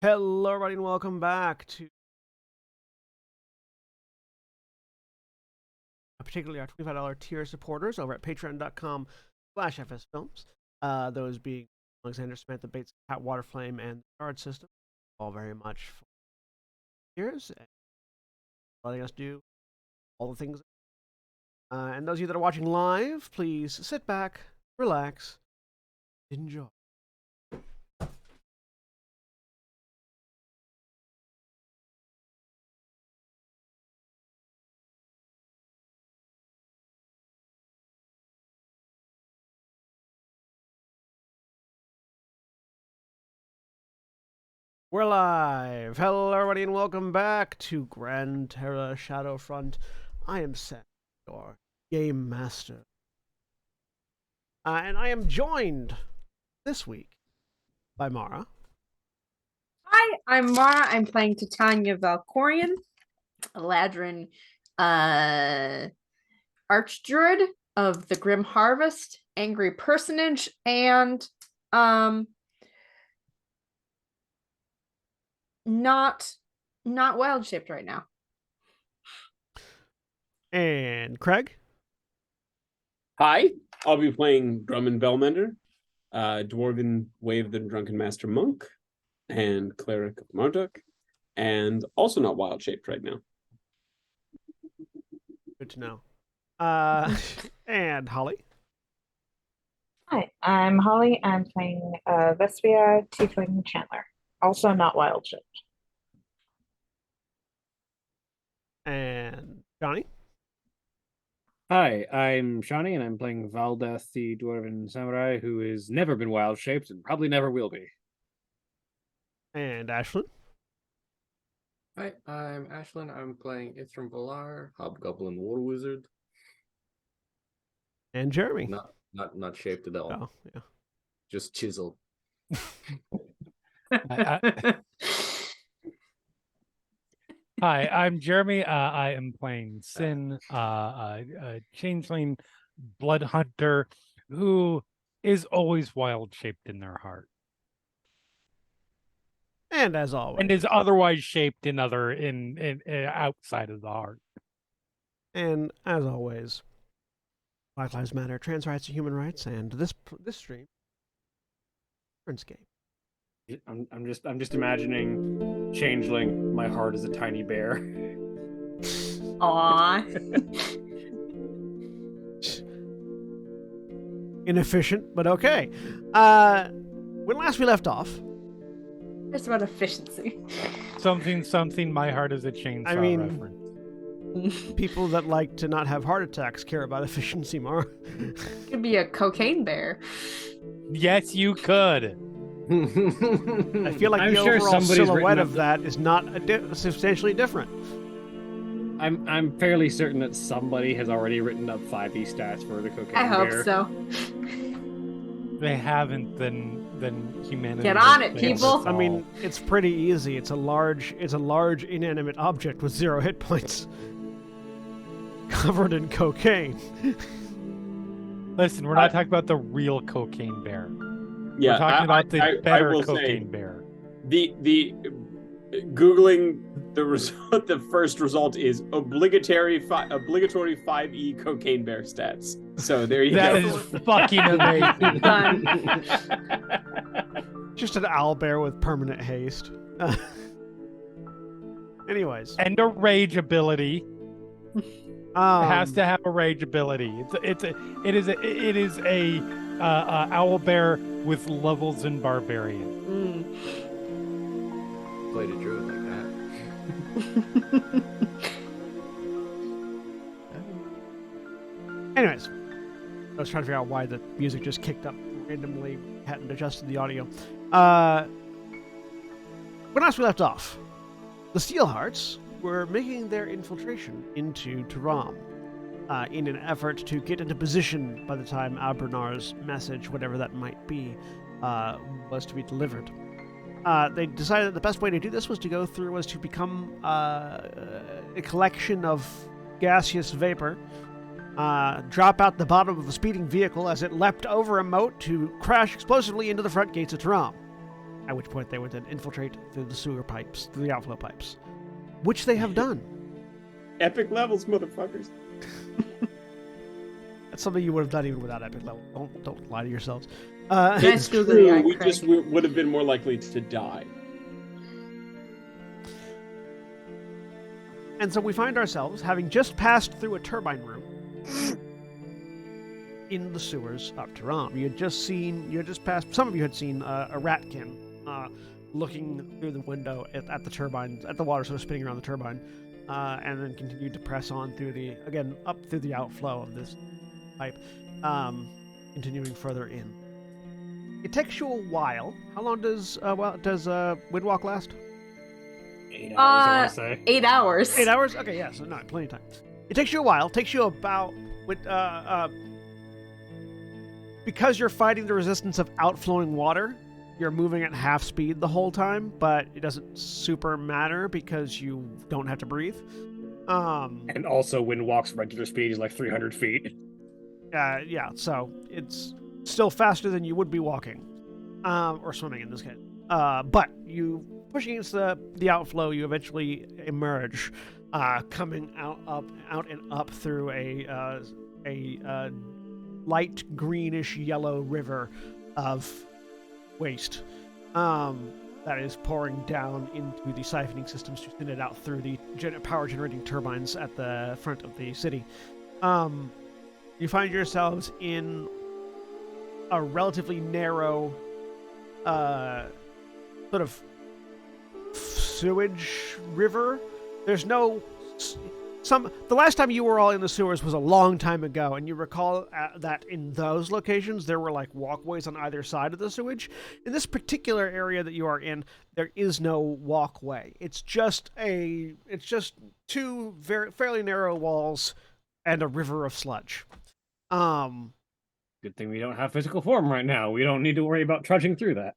Hello, everybody, and welcome back to particularly our $25 tier supporters over at patreon.com/fsfilms. Those being Alexander Samantha Bates, Pat Waterflame, and the Guard System. All very much for years and letting us do all the things. And those of you that are watching live, please sit back, relax, enjoy. We're live! Hello, everybody, and welcome back to Gran Terra Shadowfront. I am Sam, your game master. And I am joined this week by Mara. Hi, I'm Mara. I'm playing Titania Valkorian, Eladrin Archdruid of the Grim Harvest, Angry Personage, and not wild shaped right now. And Craig. Hi, I'll be playing Drummond Bellmender, Dwarven Wave the Drunken Master Monk, and Cleric of Marduk, and also not wild shaped right now. Good to know. And Holly. Hi, I'm Holly. I'm playing Vespia Tiefling Chandler, also not wild shaped. And Johnny. Hi, I'm Shawnee, and I'm playing Valdeth, the Dwarven Samurai, who has never been wild-shaped and probably never will be. And Ashlyn. Hi, I'm Ashlyn. I'm playing Ithram Valar, Hobgoblin War Wizard. And Jeremy. Not shaped at all. Oh, yeah. Just chiseled. Hi, I'm Jeremy. I am playing Sin, changeling blood hunter who is always wild shaped in their heart, And as always. and is otherwise shaped in outside of the heart. And as always, Black Lives Matter, trans rights and human rights, and this stream, Prince game. I'm just imagining changeling. My heart is a tiny bear. Aww. Inefficient, but okay. When last we left off, It's about efficiency. Something. My heart is a chainsaw reference. people that like to not have heart attacks care about efficiency more. Could be a cocaine bear. Yes, you could. I feel like I'm the sure overall somebody's silhouette written of up that is not substantially different. I'm fairly certain that somebody has already written up 5e stats for the cocaine I hope bear. so. They haven't, then humanity. Get on has it, failed people. us I mean, all. it's pretty easy. It's a large inanimate object with 0 hit points, covered in cocaine. Listen, we're not talking about the real cocaine bear. Yeah, We're talking about the better will cocaine say, bear. the Googling the result. The first result is obligatory 5e cocaine bear stats. So there you That go. is fucking amazing. Done. Just an owlbear with permanent haste. Anyways, And a rage ability. It has to have a rage ability. It is a owlbear with levels in barbarian. Played a druid like that. Anyways, I was trying to figure out why the music just kicked up randomly. Hadn't adjusted the audio. When last we left off, the Steelhearts were making their infiltration into Tyram in an effort to get into position by the time Albernar's message, whatever that might be, was to be delivered. They decided that the best way to do this was to become a collection of gaseous vapor, drop out the bottom of a speeding vehicle as it leapt over a moat to crash explosively into the front gates of Tyram. at which point they would then infiltrate through the sewer pipes, through the outflow pipes, which they have done. Epic levels, motherfuckers. That's something you would have done even without epic level. Don't lie to yourselves. Nice It's googly eye, true. We Craig. just would have been more likely to die. And so we find ourselves having just passed through a turbine room in the sewers of Tyram. You had just passed, some of you had seen a ratkin looking through the window at the turbines, at the water sort of spinning around the turbine, and then continued to press on through up through the outflow of this pipe, continuing further in. It takes you a while. How long does Windwalk last? 8 hours, I want to say. 8 hours. 8 hours? Okay, yeah, so no, plenty of time. It takes you a while. It takes you about because you're fighting the resistance of outflowing water, you're moving at half speed the whole time, but it doesn't super matter because you don't have to breathe. And also, Windwalk's regular speed is like 300 feet. Yeah, so it's still faster than you would be walking, or swimming in this case. But you pushing against the outflow, you eventually emerge, coming out and up through a light greenish yellow river of waste that is pouring down into the siphoning systems to send it out through the power generating turbines at the front of the city. You find yourselves in a relatively narrow sort of sewage river. There's no the last time you were all in the sewers was a long time ago, and you recall that in those locations there were like walkways on either side of the sewage. In this particular area that you are in, there is no walkway. It's just two fairly narrow walls and a river of sludge. Good thing we don't have physical form right now. We don't need to worry about trudging through that.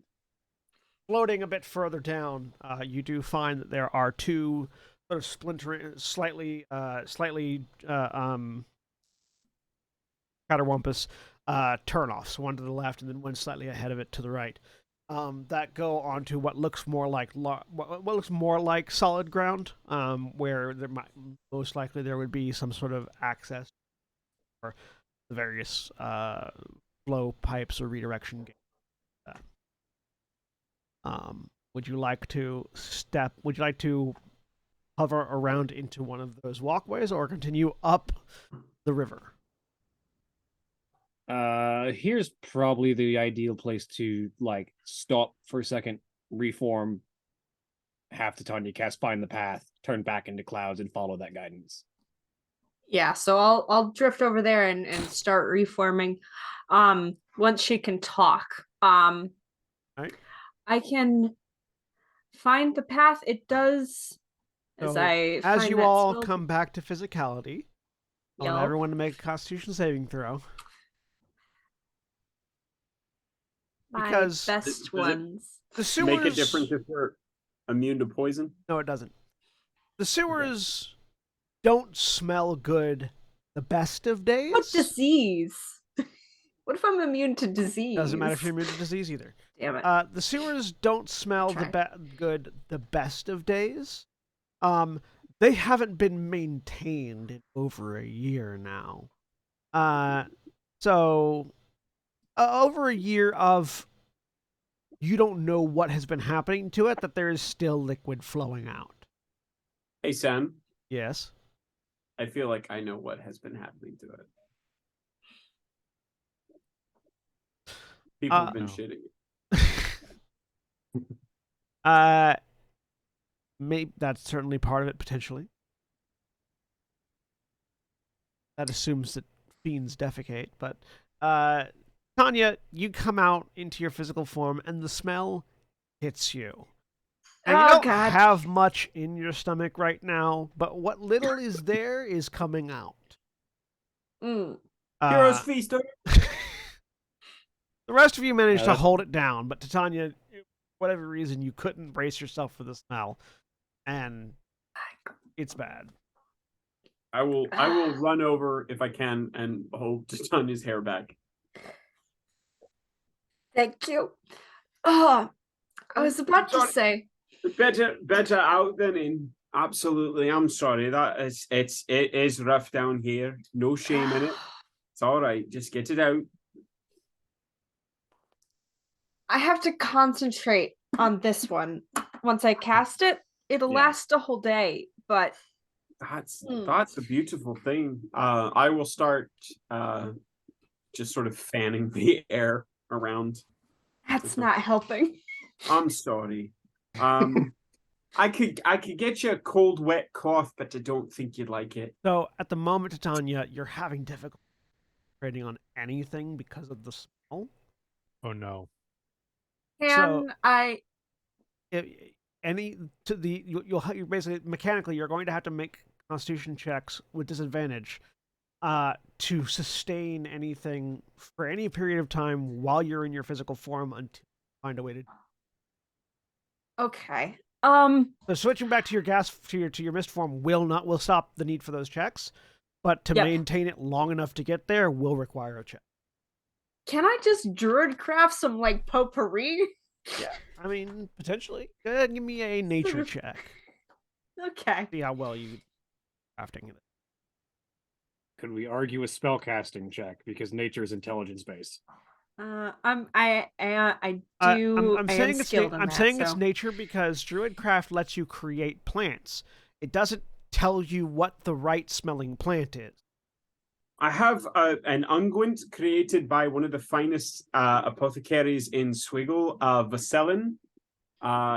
Floating a bit further down, you do find that there are two sort of splintering, slightly catterwampus turnoffs, one to the left and then one slightly ahead of it to the right, that go onto what looks more like solid ground, where most likely there would be some sort of access for the various flow pipes or redirection gates. Would you like to hover around into one of those walkways or continue up the river? Here's probably the ideal place to like stop for a second, reform, have Titania cast Find the Path, turn back into clouds, and follow that guidance. Yeah, so I'll drift over there and start reforming. Once she can talk. Right. I can find the path. It does as you all come back to physicality, I want Yup. everyone to make a Constitution saving throw. My Because best does it ones. the sewers Make a difference if we're immune to poison? No, it doesn't. The sewers don't smell good the best of days. What disease? What if I'm immune to disease? Doesn't matter if you're immune to disease either. Damn it. The sewers don't smell good the best of days. They haven't been maintained in over a year now. So over a year of you don't know what has been happening to it, that there is still liquid flowing out. Hey, Sam. Yes. I feel like I know what has been happening to it. People have been shitting. Maybe that's certainly part of it, potentially. That assumes that fiends defecate, but Tanya, you come out into your physical form, and the smell hits you. And you don't have much in your stomach right now, but what little is there is coming out. Heroes feast. The rest of you managed to hold it down, but Titania, for whatever reason, you couldn't brace yourself for the smell, and it's bad. I will run over if I can and hold Titania's hair back. Thank you. Oh, I was about to Sorry. say. Better out than in. Absolutely. I'm sorry. It is rough down here. No shame in it. It's all right. Just get it out. I have to concentrate on this one. Once I cast it, it'll Yeah. last a whole day. But That's a beautiful thing. I will start just sort of fanning the air around. that's not helping. I'm sorry. I could get you a cold, wet cloth, but I don't think you'd like it. So at the moment, Titania, you're having difficulty trading on anything because of the smell. Oh no. Can I? You're basically mechanically you're going to have to make Constitution checks with disadvantage to sustain anything for any period of time while you're in your physical form until you find a way to. Okay. So switching back to your to your mist form will stop the need for those checks, but to maintain it long enough to get there will require a check. Can I just druid craft some like potpourri? Yeah, I mean potentially. Go ahead and give me a nature check. Okay. See how well you crafting it. Could we argue a spellcasting check because nature is intelligence based? I'm saying it's nature because Druidcraft lets you create plants. It doesn't tell you what the right smelling plant is. I have an unguent created by one of the finest apothecaries in Swiggle, Vasselin.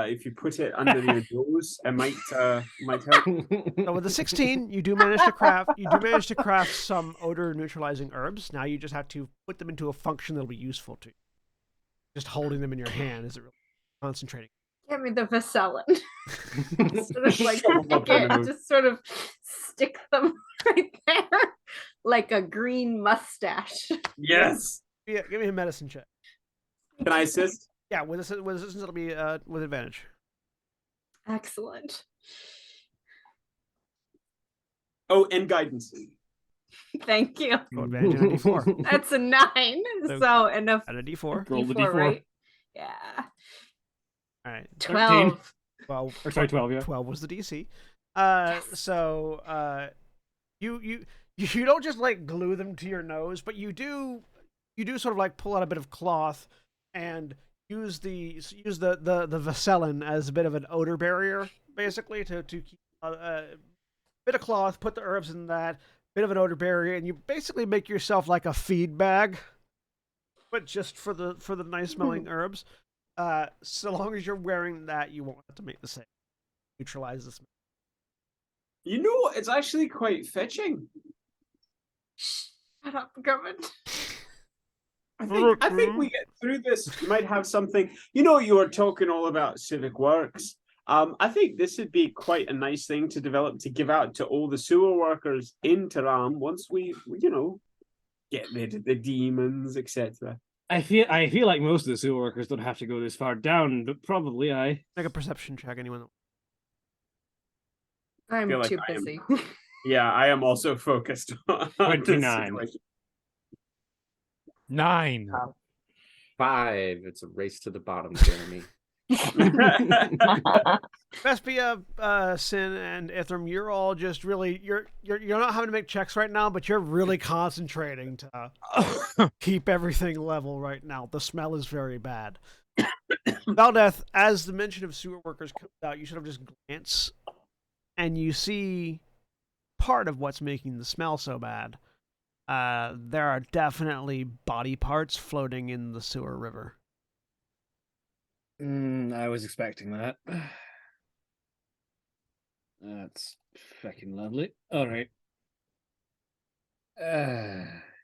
If you put it under your nose, it might help. So with the 16, you do manage to craft some odor neutralizing herbs. Now you just have to put them into a function that'll be useful to you. Just holding them in your hand isn't really concentrating. Give me the Vasselin. Sort of like just sort of stick them right there, like a green mustache. Yes. Yeah, give me a medicine check. Can I assist? Yeah, with assistance it'll be with advantage. Excellent. Oh, and guidance. Thank you. Go advantage on a D4. That's a 9. So enough. And a D4. Roll the D4, D4. right? Yeah. All right. 12. 12. Or sorry, 12, yeah. 12 was the DC. Yes. So you don't just like glue them to your nose, but you do sort of like pull out a bit of cloth and use the Vasselin as a bit of an odor barrier, basically, to keep a bit of cloth, put the herbs in that, bit of an odor barrier, and you basically make yourself like a feed bag, but just for the nice smelling herbs. So long as you're wearing that, you won't have to make the same. Neutralize the smell. You know, it's actually quite fetching. Shut up, Drummond. I think we get through this. You might have something. You know, you were talking all about civic works. I think this would be quite a nice thing to develop to give out to all the sewer workers in Tyram once we get rid of the demons, etc. I feel like most of the sewer workers don't have to go this far down, but probably I. Make a perception check, anyone. I'm like too I am- busy. Yeah, I am also focused on 29. 9. 5. It's a race to the bottom, Jeremy. Vespia, Sin, and Ithram, you're all just really you're not having to make checks right now, but you're really concentrating to keep everything level right now. The smell is very bad. Valdeth, as the mention of sewer workers comes out, you sort of just glance and you see part of what's making the smell so bad. There are definitely body parts floating in the sewer river. I was expecting that. That's fucking lovely. All right.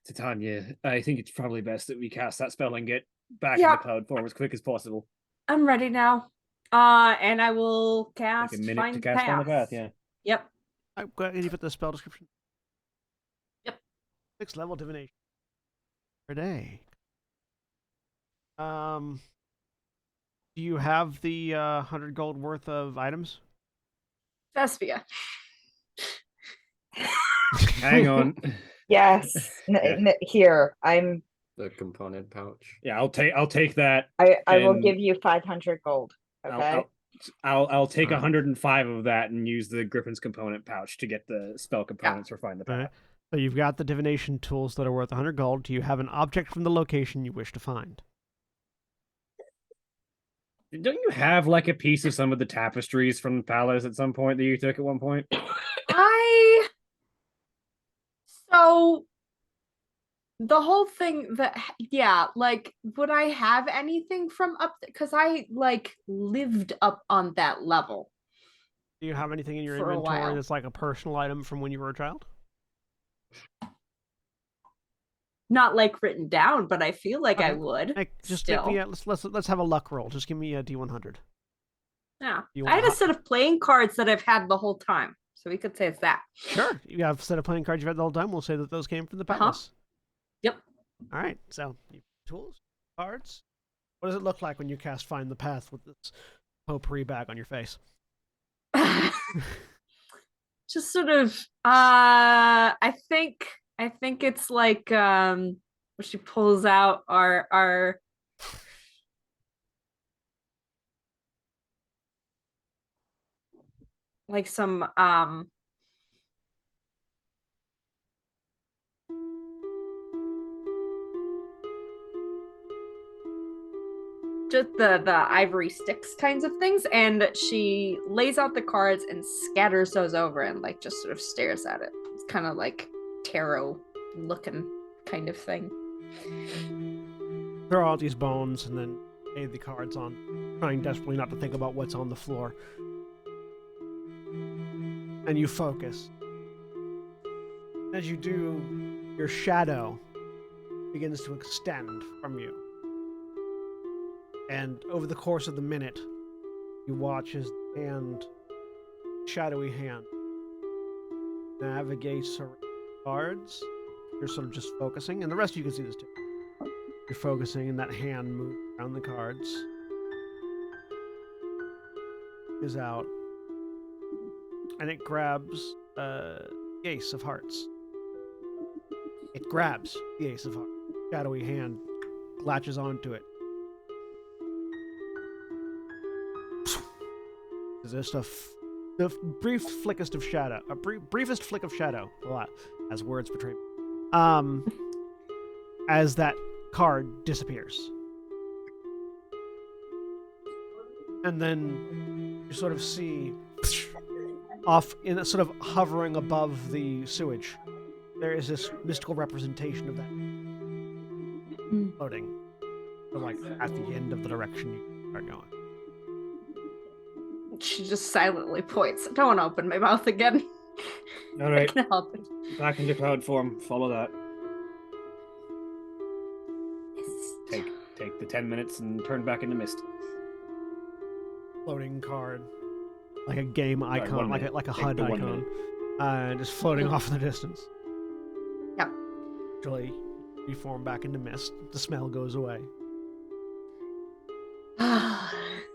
Titania, I think it's probably best that we cast that spell and get back in the cloud form as quick as possible. I'm ready now. And I will cast Like a minute Find to the cast Find the Path. Path, yeah. Yep. Go ahead and put the spell description. Yep. 6th level divination per day. Do you have the 100 gold worth of items? Vespia. Hang on. Yes. Here, The component pouch. Yeah, I'll take that. I will And- give you 500 gold. Okay. I'll take Alright. 105 of that and use the Griffin's component pouch to get the spell components for find the path. Alright. So you've got the divination tools that are worth 100 gold. Do you have an object from the location you wish to find? Don't you have like a piece of some of the tapestries from the palace at some point that you took at one point? So the whole thing that, yeah, like, would I have anything from up there? Because I like lived up on that level. Do you have anything in your For a inventory while. that's like a personal item from when you were a child? Not like written down, but I feel like I Okay. would. Hey, just Still. give me a, let's have a luck roll. Just give me a D100. Yeah. You I want had a to- set of playing cards that I've had the whole time. So we could say it's that. Sure. You have a set of playing cards you've had the whole time. We'll say that those came from the Uh-huh. palace. Yep. All right. So tools, cards. What does it look like when you cast Find the Path with this potpourri bag on your face? Just sort of I think it's like when she pulls out our like some just the ivory sticks kinds of things, and she lays out the cards and scatters those over and like just sort of stares at it. It's kind of like tarot looking kind of thing. Throw out these bones and then lay the cards on, trying desperately not to think about what's on the floor. And you focus. As you do, your shadow begins to extend from you. And over the course of the minute, you watch his hand, shadowy hand, navigates around the cards. You're sort of just focusing, and the rest of you can see this too. You're focusing, and that hand moves around the cards. Is out, and it grabs the Ace of Hearts. It grabs the Ace of Hearts. Shadowy hand latches onto it. Is just the brief flickest of shadow, briefest flick of shadow, as words betray me. As that card disappears, and then you sort of see off in a sort of hovering above the sewage. There is this mystical representation of that floating, so like at the end of the direction you are going. She just silently points. I don't want to open my mouth again. All right, I can help it. back into cloud form. Follow that. Take the 10 minutes and turn back into mist. Floating card, like a game icon, Right, like a Take HUD the 1 icon, minute. just floating off in the distance. Yep. Actually, reform back into mist. The smell goes away.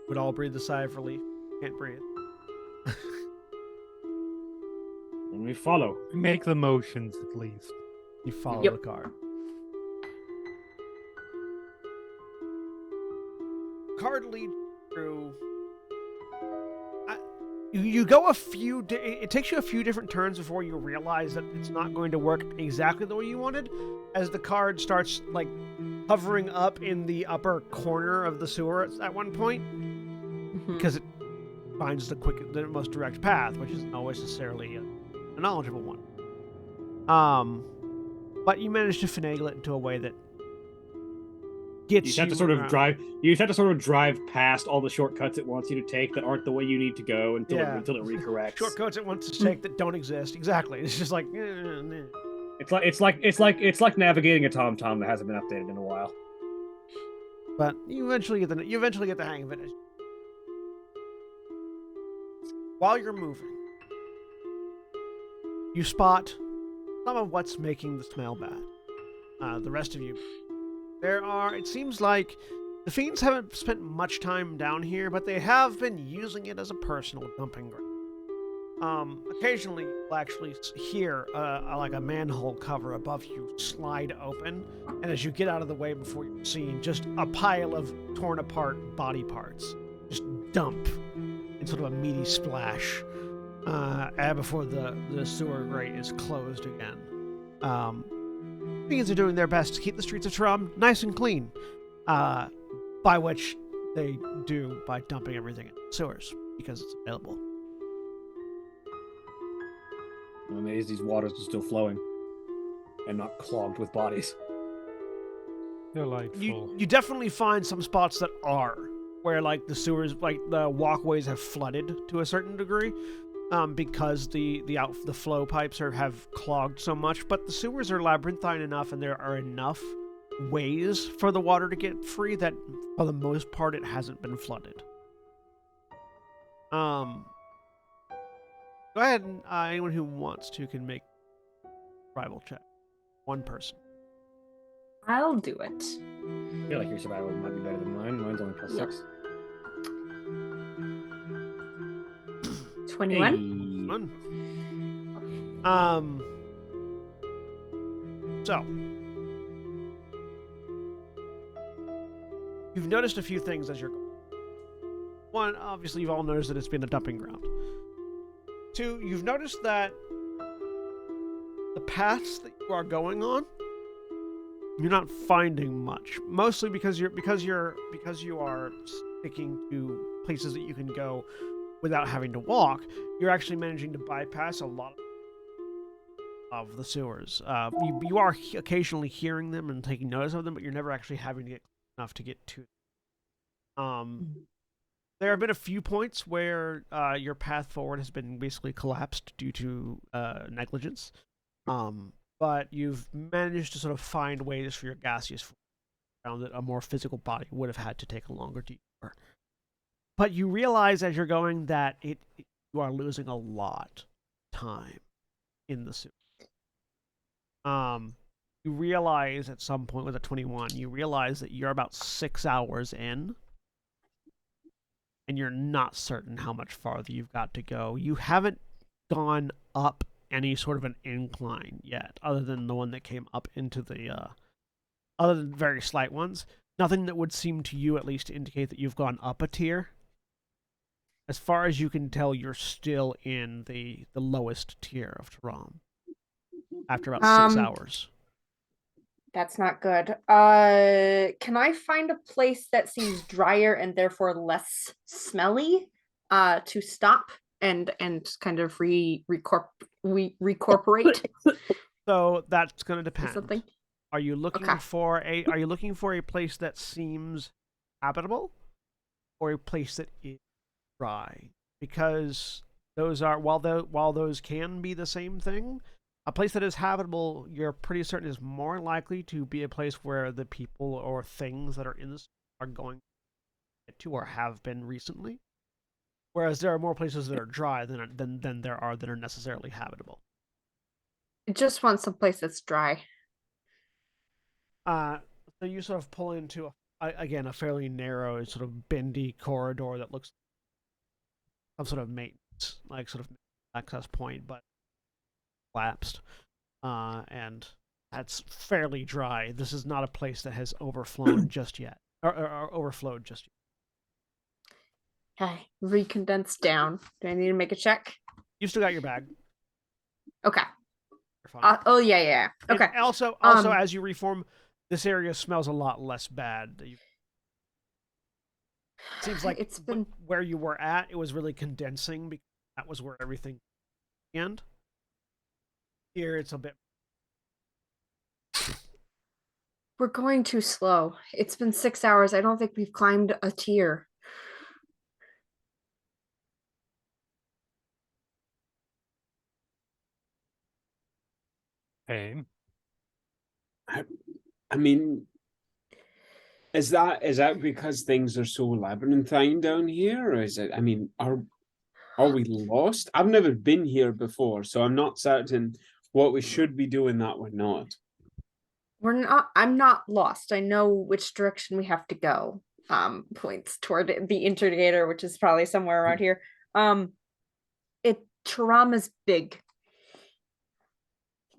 Would all breathe a sigh of relief. Can't breathe. And we follow. Make the motions at least. You follow Yep. the card. Card leads through. You go a few. It takes you a few different turns before you realize that it's not going to work exactly the way you wanted. As the card starts like hovering up in the upper corner of the sewer at one point, because it finds the most direct path, which isn't always necessarily a knowledgeable one. But you manage to finagle it into a way that gets You just have to sort of drive. You just have to sort of drive past all the shortcuts it wants you to take that aren't the way you need to go until it recorrects. Shortcuts it wants to take that don't exist. Exactly. It's just like. It's like navigating a TomTom that hasn't been updated in a while. But you eventually get the hang of it. While you're moving, you spot some of what's making the smell bad. The rest of you, it seems like the fiends haven't spent much time down here, but they have been using it as a personal dumping ground. Occasionally you'll actually hear like a manhole cover above you slide open, and as you get out of the way before you're seen, just a pile of torn apart body parts just dump in sort of a meaty splash before the sewer grate is closed again. Beings are doing their best to keep the streets of Tyram nice and clean, by which they do by dumping everything in sewers because it's available. I'm amazed these waters are still flowing and not clogged with bodies. Delightful. You definitely find some spots that are where like the sewers, like the walkways have flooded to a certain degree, because the flow pipes have clogged so much. But the sewers are labyrinthine enough, and there are enough ways for the water to get free that for the most part it hasn't been flooded. Go ahead and anyone who wants to can make survival check. One person. I'll do it. I feel like your survival might be better than mine. Mine's only plus Yep. 6. 21. Fun. So you've noticed a few things as you're going. One, obviously, you've all noticed that it's been a dumping ground. Two, you've noticed that the paths that you are going on, you're not finding much. Mostly because you are sticking to places that you can go without having to walk. You're actually managing to bypass a lot of the sewers. You are occasionally hearing them and taking notice of them, but you're never actually having to get enough to get to them. There have been a few points where your path forward has been basically collapsed due to negligence. But you've managed to sort of find ways for your gaseous found that a more physical body would have had to take a longer detour. But you realize as you're going that you are losing a lot of time in the suit. You realize at some point with a 21, you realize that you're about 6 hours in, and you're not certain how much farther you've got to go. You haven't gone up any sort of an incline yet, other than the one that came up into the, other than very slight ones. Nothing that would seem to you, at least, to indicate that you've gone up a tier. As far as you can tell, you're still in the lowest tier of Tyram after about 6 hours. That's not good. Can I find a place that seems drier and therefore less smelly to stop and kind of recorporate? So that's going to depend. Something. Are you looking for a place that seems habitable, or a place that is dry? Because those are while those can be the same thing, a place that is habitable, you're pretty certain is more likely to be a place where the people or things that are in this are going to get to or have been recently. Whereas there are more places that are dry than there are that are necessarily habitable. I just want some place that's dry. So you sort of pull into a fairly narrow, sort of bendy corridor that looks like some sort of maintenance, like sort of access point, but collapsed. And that's fairly dry. This is not a place that has overflown just yet, or overflowed just yet. Okay, recondense down. Do I need to make a check? You still got your bag. Okay. You're fine. Oh yeah. Okay. And also, as you reform, this area smells a lot less bad. It seems like it's been where you were at, it was really condensing because that was where everything began. Here, it's a bit. We're going too slow. It's been 6 hours. I don't think we've climbed a tier. Hey. I mean, is that because things are so labyrinthine down here, or is it? I mean, are we lost? I've never been here before, so I'm not certain what we should be doing that we're not. We're not. I'm not lost. I know which direction we have to go. Points toward the indicator, which is probably somewhere around here. Tyram is big,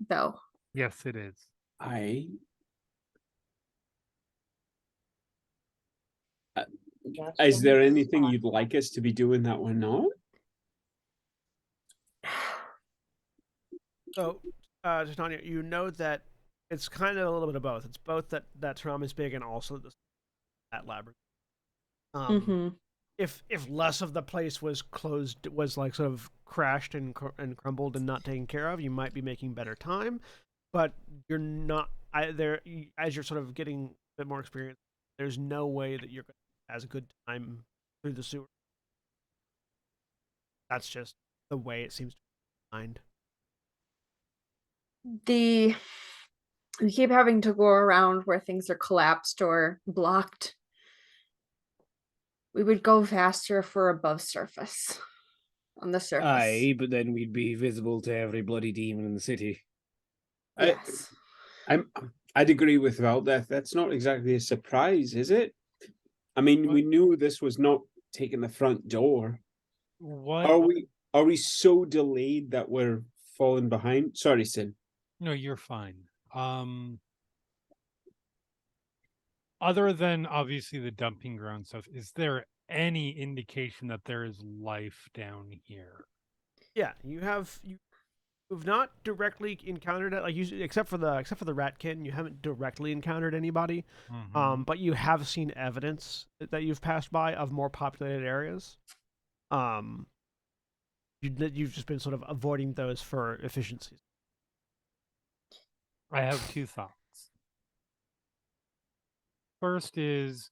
though. Yes, it is. Is there anything Fine. you'd like us to be doing that we're not? So, Titania, you know that it's kind of a little bit of both. It's both that Tyram is big and also that labyrinth. Mm-hmm. If less of the place was closed, was like sort of crashed and crumbled and not taken care of, you might be making better time. But you're not. As you're sort of getting a bit more experience, there's no way that you're going to have as good time through the sewer. That's just the way it seems to be designed. We keep having to go around where things are collapsed or blocked. We would go faster if we're above surface. On the surface. Aye, but then we'd be visible to every bloody demon in the city. Yes. I'd agree with Valdeth. That's not exactly a surprise, is it? I mean, we knew this was not taking the front door. What? Are we so delayed that we're falling behind? Sorry, Sin. No, you're fine. Other than obviously the dumping ground stuff, is there any indication that there is life down here? Yeah, you've not directly encountered it, like except for the rat kid, you haven't directly encountered anybody. Mhm. But you have seen evidence that you've passed by of more populated areas. You've just been sort of avoiding those for efficiencies. I have two thoughts. First is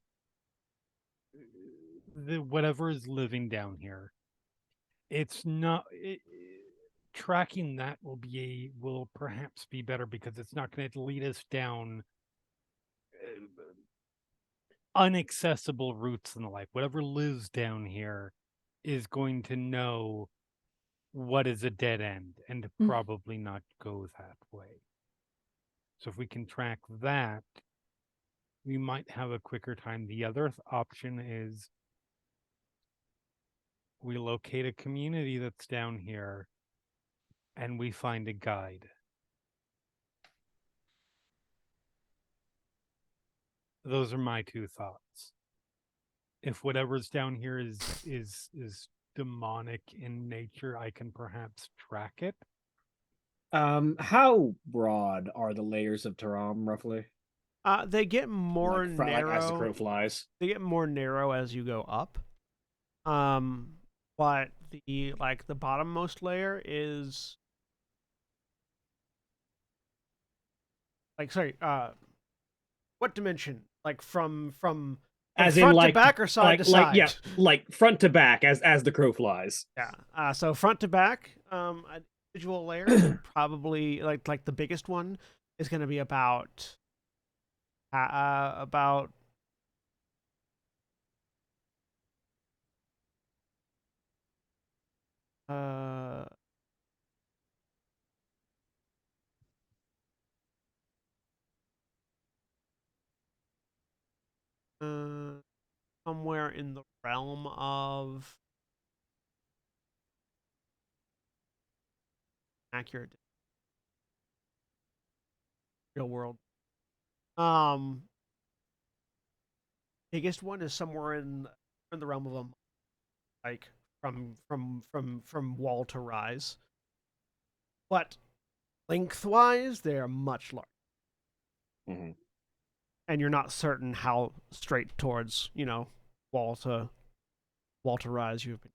whatever is living down here. It's not tracking that will perhaps be better because it's not going to lead us down unaccessible routes in the life. Whatever lives down here is going to know what is a dead end and probably not go that way. So if we can track that, we might have a quicker time. The other option is we locate a community that's down here and we find a guide. Those are my two thoughts. If whatever's down here is demonic in nature, I can perhaps track it. How broad are the layers of Tyram roughly? They get more narrow. Like as the crow flies. They get more narrow as you go up. But the bottommost layer is what dimension? Like from As front in like to back or side to side? yeah, like front to back as the crow flies. Yeah. So front to back, individual layers probably like the biggest one is going to be about somewhere in the realm of accurate real world. Biggest one is somewhere in the realm of like from wall to rise, but lengthwise they are much larger. Mm-hmm. And you're not certain how straight towards wall to rise you've been.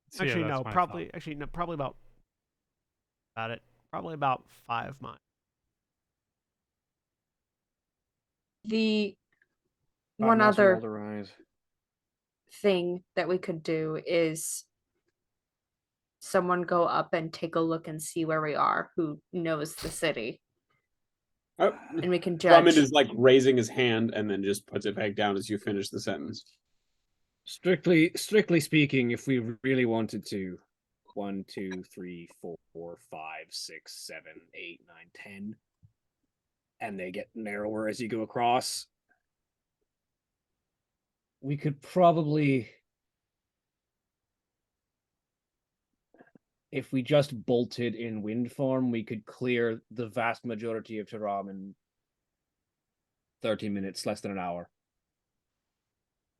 So Actually, yeah, no, that's my probably thought. actually no, probably about 5 miles. The 5 one miles from other Wall to Rise. thing that we could do is someone go up and take a look and see where we are, who knows the city. And we can judge. Drummond is like raising his hand and then just puts it back down as you finish the sentence. Strictly speaking, if we really wanted to, 1, 2, 3, 4, 5, 6, 7, 8, 9, 10, and they get narrower as you go across, we could probably, if we just bolted in wind form, we could clear the vast majority of Tyram in 30 minutes, less than an hour.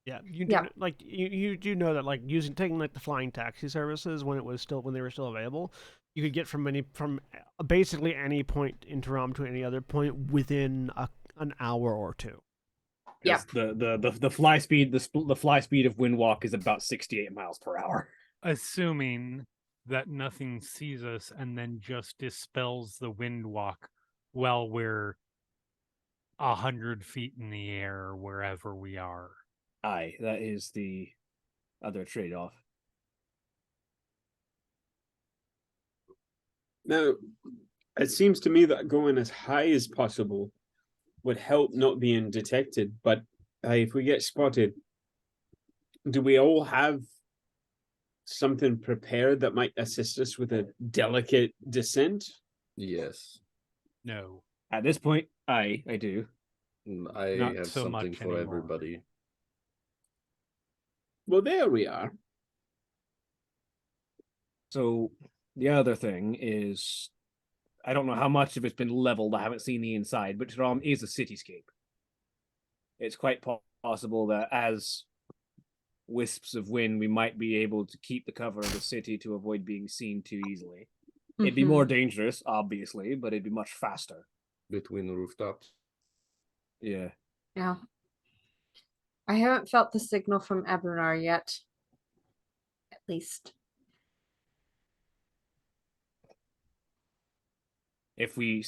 Yeah, you do Yeah. like you do know that like taking like the flying taxi services when they were still available, you could get from basically any point in Toronto to any other point within an hour or two. Yeah. The fly speed the fly speed of Windwalk is about 68 miles per hour. Assuming that nothing sees us and then just dispels the wind walk while we're 100 feet in the air wherever we are. Aye, that is the other trade-off. Now, it seems to me that going as high as possible would help not being detected. But if we get spotted, do we all have something prepared that might assist us with a delicate descent? Yes. No. At this point, I do. I Not have so something much for anymore. everybody. Well, there we are. So the other thing is, I don't know how much of it's been leveled. I haven't seen the inside, but Tyram is a cityscape. It's quite possible that as wisps of wind, we might be able to keep the cover of the city to avoid being seen too easily. It'd be more dangerous, obviously, but it'd be much faster. Between the rooftops. Yeah. Yeah. I haven't felt the signal from Abernar yet. At least. If we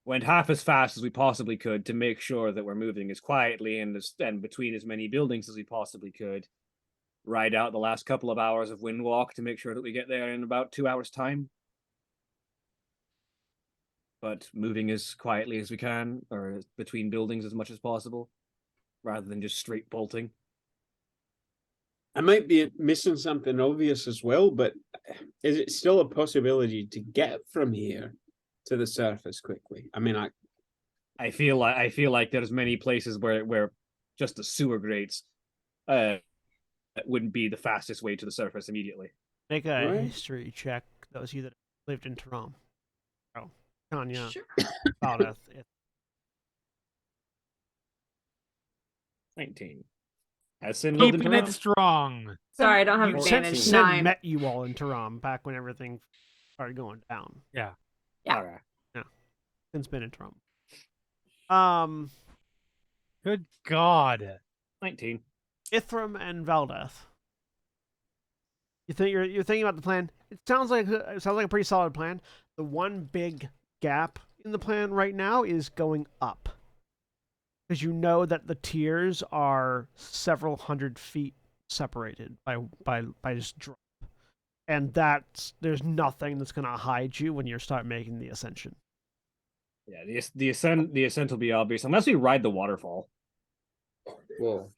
went half as fast as we possibly could to make sure that we're moving as quietly and between as many buildings as we possibly could, ride out the last couple of hours of wind walk to make sure that we get there in about 2 hours' time. But moving as quietly as we can, or between buildings as much as possible, rather than just straight bolting. I might be missing something obvious as well, but is it still a possibility to get from here to the surface quickly? I mean, I feel like there's many places where just the sewer grates wouldn't be the fastest way to the surface immediately. Make a Right. history check. Those of you that lived in Toronto. Oh, Tanya, Sure. Valdeth, 19. Has Sin lived in Keeping it Tyram? strong. Sorry, I don't have you advantage. Sin 9. met you all in Taram back when everything started going down. Yeah. Yeah. Okay. Sin's been in Taram. Good God. 19. Ithram and Valdeth. You're thinking about the plan. It sounds like a pretty solid plan. The one big gap in the plan right now is going up, because you know that the tiers are several hundred feet separated by just drop, and there's nothing that's gonna hide you when you start making the ascension. Yeah, the ascent will be obvious unless we ride the waterfall. Well,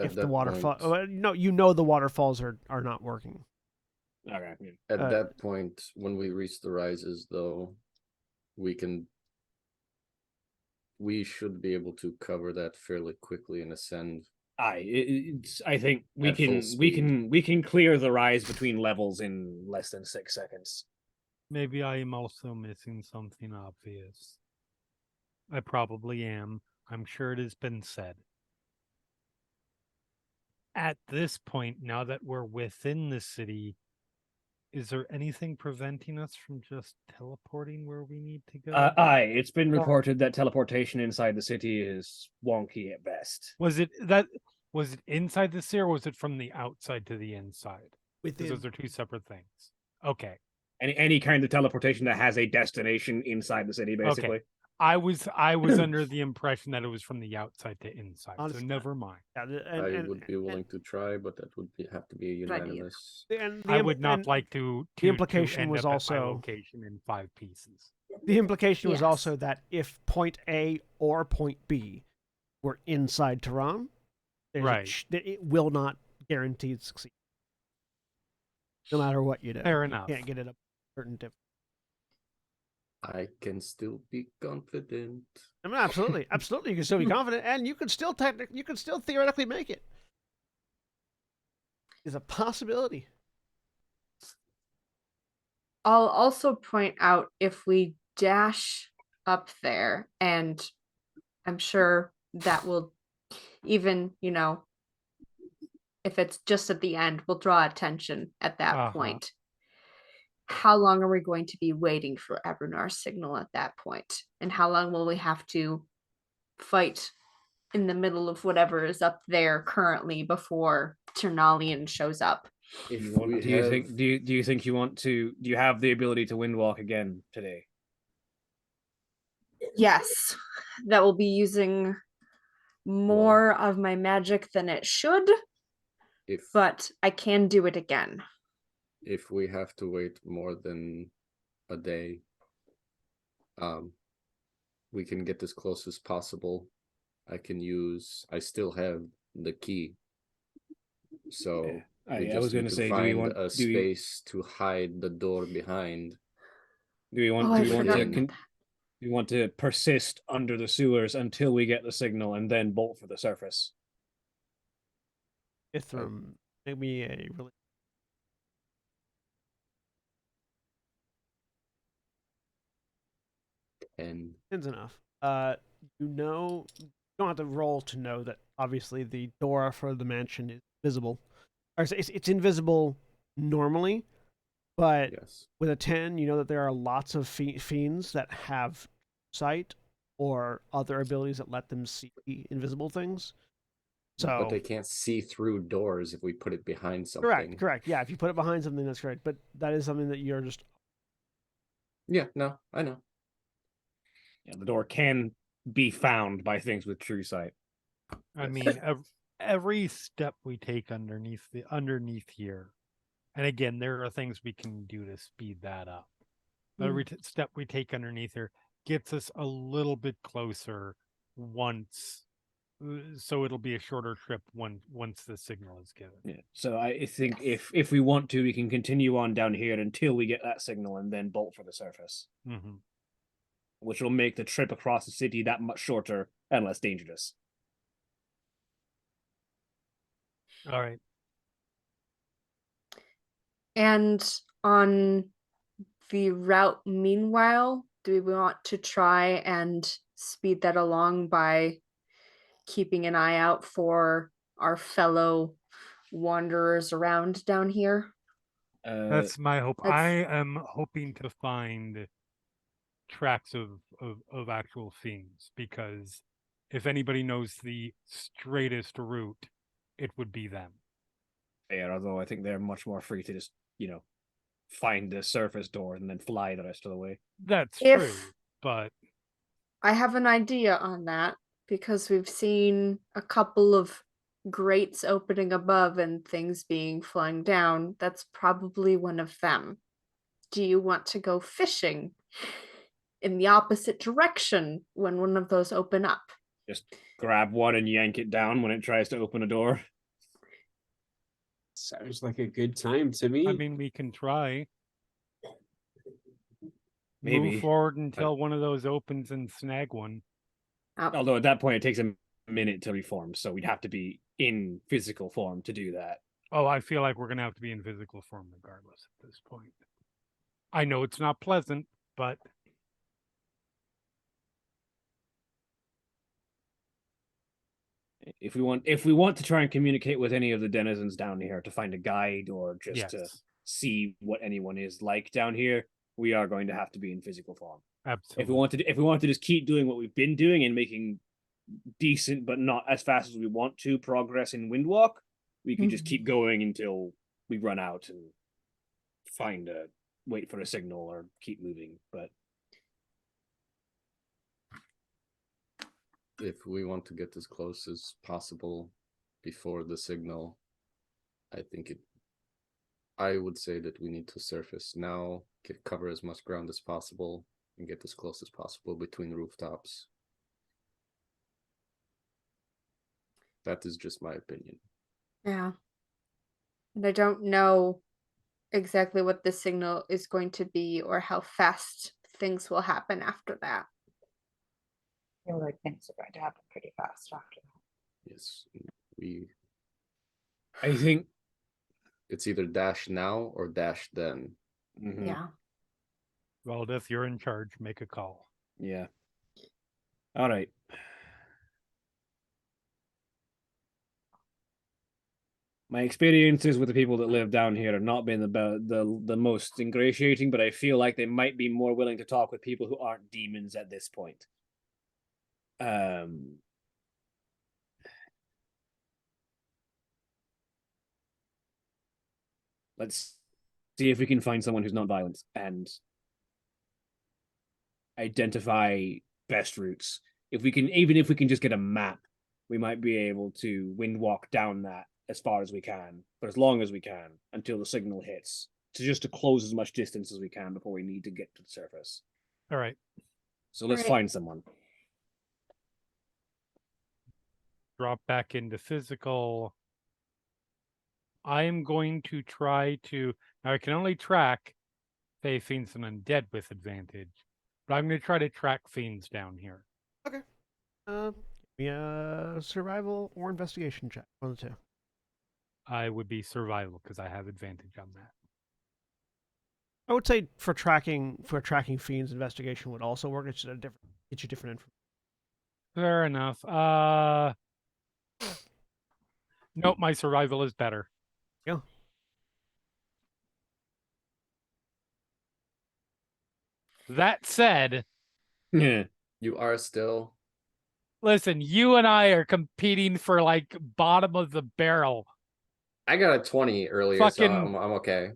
at If the that waterfall, point, no, you know the waterfalls are not working. Okay. Yeah. at that point, when we reach the rises, though, we should be able to cover that fairly quickly and ascend. I think we At full can speed. we can clear the rise between levels in less than 6 seconds. Maybe I am also missing something obvious. I probably am. I'm sure it has been said. At this point, now that we're within the city, is there anything preventing us from just teleporting where we need to go? It's been reported that teleportation inside the city is wonky at best. Was it inside the city, or was it from the outside to the inside? Because those are two separate things. Okay. Any kind of teleportation that has a destination inside the city, basically. Okay. I was under the impression that it was from the outside to inside. Honestly, so never mind. Yeah, I would be willing to try, but that would have to be Good idea. unanimous. I would not like to the implication end was up at my also location in 5 pieces. the implication was Yes. also that if point A or point B were inside Tehran, Right. it will not guaranteed succeed. No matter what you do. Fair enough. You can't get it a certain difference. I can still be confident. I mean, absolutely. Absolutely. You can still be confident, and you can still theoretically make it. It's a possibility. I'll also point out if we dash up there, and I'm sure that will even, if it's just at the end, will draw attention at that point. How long are we going to be waiting for Abernar's signal at that point? And how long will we have to fight in the middle of whatever is up there currently before Ternalian shows up? Do you think you want to? Do you have the ability to windwalk again today? Yes, that will be using more of my magic than it should, but I can do it again. If we have to wait more than a day, we can get as close as possible. I still have the key. So I was going to say, find a space to hide the door behind. Do we want to persist under the sewers until we get the signal and then bolt for the surface? Ithram, maybe a really. And 10's enough. You don't have to roll to know that obviously the door for the mansion is visible. Or it's invisible normally, but with a 10, you know that there are lots of fiends that have sight or other abilities that let them see invisible things. But they can't see through doors if we put it behind something. Correct. Yeah, if you put it behind something, that's correct. But that is something that you're just. Yeah, no, I know. Yeah, the door can be found by things with true sight. I mean, every step we take underneath here, and again, there are things we can do to speed that up. But every step we take underneath here gets us a little bit closer once, so it'll be a shorter trip once the signal is given. Yeah. So I think if we want to, we can continue on down here until we get that signal and then bolt for the surface. Mm-hmm. Which will make the trip across the city that much shorter and less dangerous. All right. And on the route, meanwhile, do we want to try and speed that along by keeping an eye out for our fellow wanderers around down here? That's my hope. I am hoping to find tracks of actual fiends, because if anybody knows the straightest route, it would be them. Yeah, although I think they're much more free to just, find the surface door and then fly the rest of the way. That's true, but I have an idea on that, because we've seen a couple of grates opening above and things being flung down. That's probably one of them. Do you want to go fishing in the opposite direction when one of those open up? Just grab one and yank it down when it tries to open a door. Sounds like a good time to me. I mean, we can try. Maybe move forward until one of those opens and snag one. Although at that point it takes a minute to reform, so we'd have to be in physical form to do that. Oh, I feel like we're gonna have to be in physical form regardless at this point. I know it's not pleasant, but if we want to try and communicate with any of the denizens down here to find a guide or just to see what anyone is like down here, we are going to have to be in physical form. Absolutely. If we want to just keep doing what we've been doing and making decent but not as fast as we want to progress in Windwalk, we can just keep going until we run out and wait for a signal or keep moving. But if we want to get as close as possible before the signal, I would say that we need to surface now, cover as much ground as possible, and get as close as possible between rooftops. That is just my opinion. Yeah. And I don't know exactly what the signal is going to be or how fast things will happen after that. I feel like things are going to happen pretty fast after that. Yes, I think it's either dash now or dash then. Yeah. Valdeth, you're in charge. Make a call. Yeah. All right. My experiences with the people that live down here have not been the most ingratiating, but I feel like they might be more willing to talk with people who aren't demons at this point. Let's see if we can find someone who's not violent and identify best routes. Even if we can just get a map, we might be able to wind walk down that as far as we can, for as long as we can, until the signal hits, to close as much distance as we can before we need to get to the surface. All right. So let's find someone. Drop back into physical. I am going to try to. Now, I can only track Fey Fiends and Undead with advantage, but I'm going to try to track Fiends down here. Okay. Give me a survival or investigation check. One of the two. I would be survival because I have advantage on that. I would say for tracking fiends, investigation would also work. It's just get you different information. Fair enough. Nope, my survival is better. Yeah. That said, Yeah. You are still. listen, you and I are competing for like bottom of the barrel. I got a 20 earlier, so Fucking- I'm okay.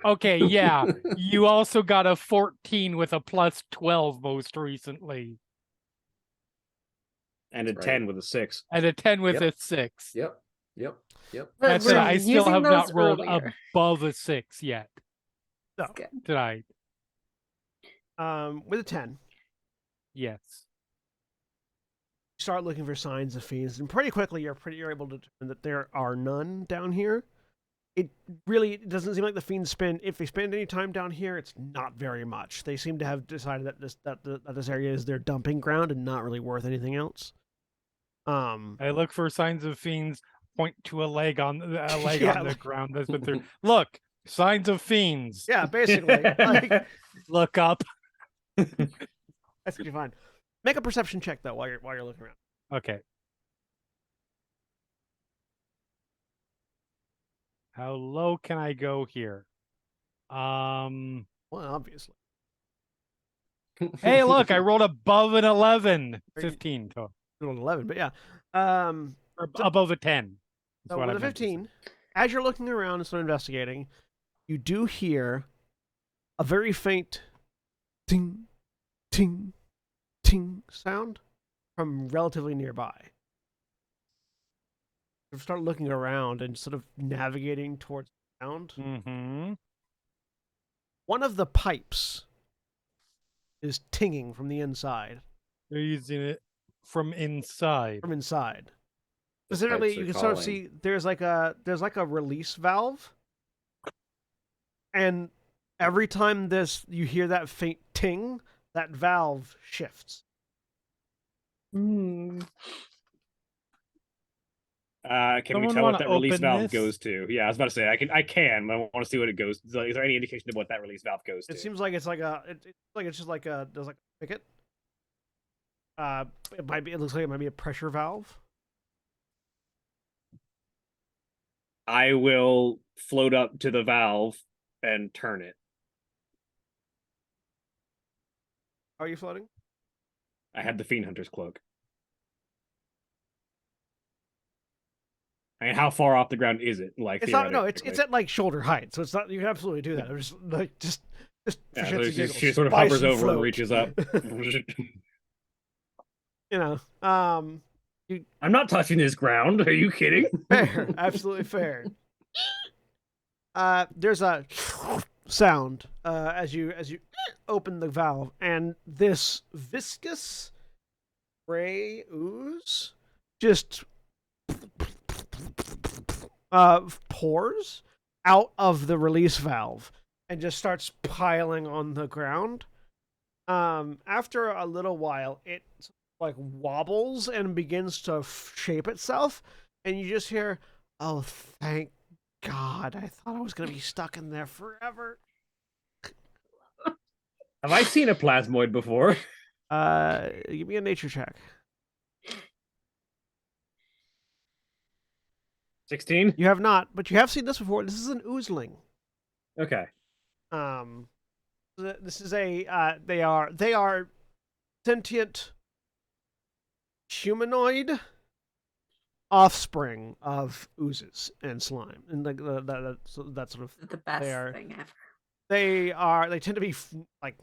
Okay, yeah. You also got a 14 with a plus 12 most recently. And a That's 10 right. with a 6. And a 10 with Yep. a 6. Yep. But That's we're it. I still using have those not rolled earlier. above a 6 yet No. Okay. tonight. With a 10, Yes. you start looking for signs of fiends, and pretty quickly you're able to determine that there are none down here. It really doesn't seem like the fiends spend. If they spend any time down here, it's not very much. They seem to have decided that this area is their dumping ground and not really worth anything else. I look for signs of fiends, point to a leg on Yeah, on the like- ground that's been through. Look, signs of fiends. Yeah, basically, like, Look up. that's pretty fine. Make a perception check though while you're looking around. Okay. How low can I go here? Well, obviously. Hey, look, I rolled above an 11. Are you- 15 total. You're on 11, but yeah. Or above a 10. That's So what with I a meant to say. 15, as you're looking around and sort of investigating, you do hear a very faint ting, ting, ting sound from relatively nearby. You start looking around and sort of navigating towards the sound. Mm-hmm. One of the pipes is tinging from the inside. They're using it from inside. From inside. The Specifically, pipes are you can sort of calling. see there's like a release valve, and every time you hear that faint ting, that valve shifts. Mm. Can we Someone tell what wanna that release open valve this? goes to? Yeah, I was about to say I can, but I want to see what it goes. Is there any indication of what that release valve goes to? It seems like it's like it's just like there's like a spigot. It looks like it might be a pressure valve. I will float up to the valve and turn it. Are you floating? I had the Fiend Hunter's cloak. I mean, how far off the ground is it? Like, It's not. No, it's theoretically? at like shoulder height, so it's not. You can absolutely do that. Just like just for Yeah, shits so and she giggles. sort of Spice hovers and over and float. reaches up. You know, I'm not touching this ground. Are you kidding? fair, absolutely fair. There's a sound as you open the valve, and this viscous gray ooze just pours out of the release valve and just starts piling on the ground. After a little while, it like wobbles and begins to shape itself, and you just hear, "Oh, thank God! I thought I was gonna be stuck in there forever." Have I seen a plasmoid before? Give me a nature check. 16? You have not, but you have seen this before. This is an oozling. Okay. This is a they are sentient humanoid offspring of oozes and slime, and like that sort of The best are- thing ever. they tend to be like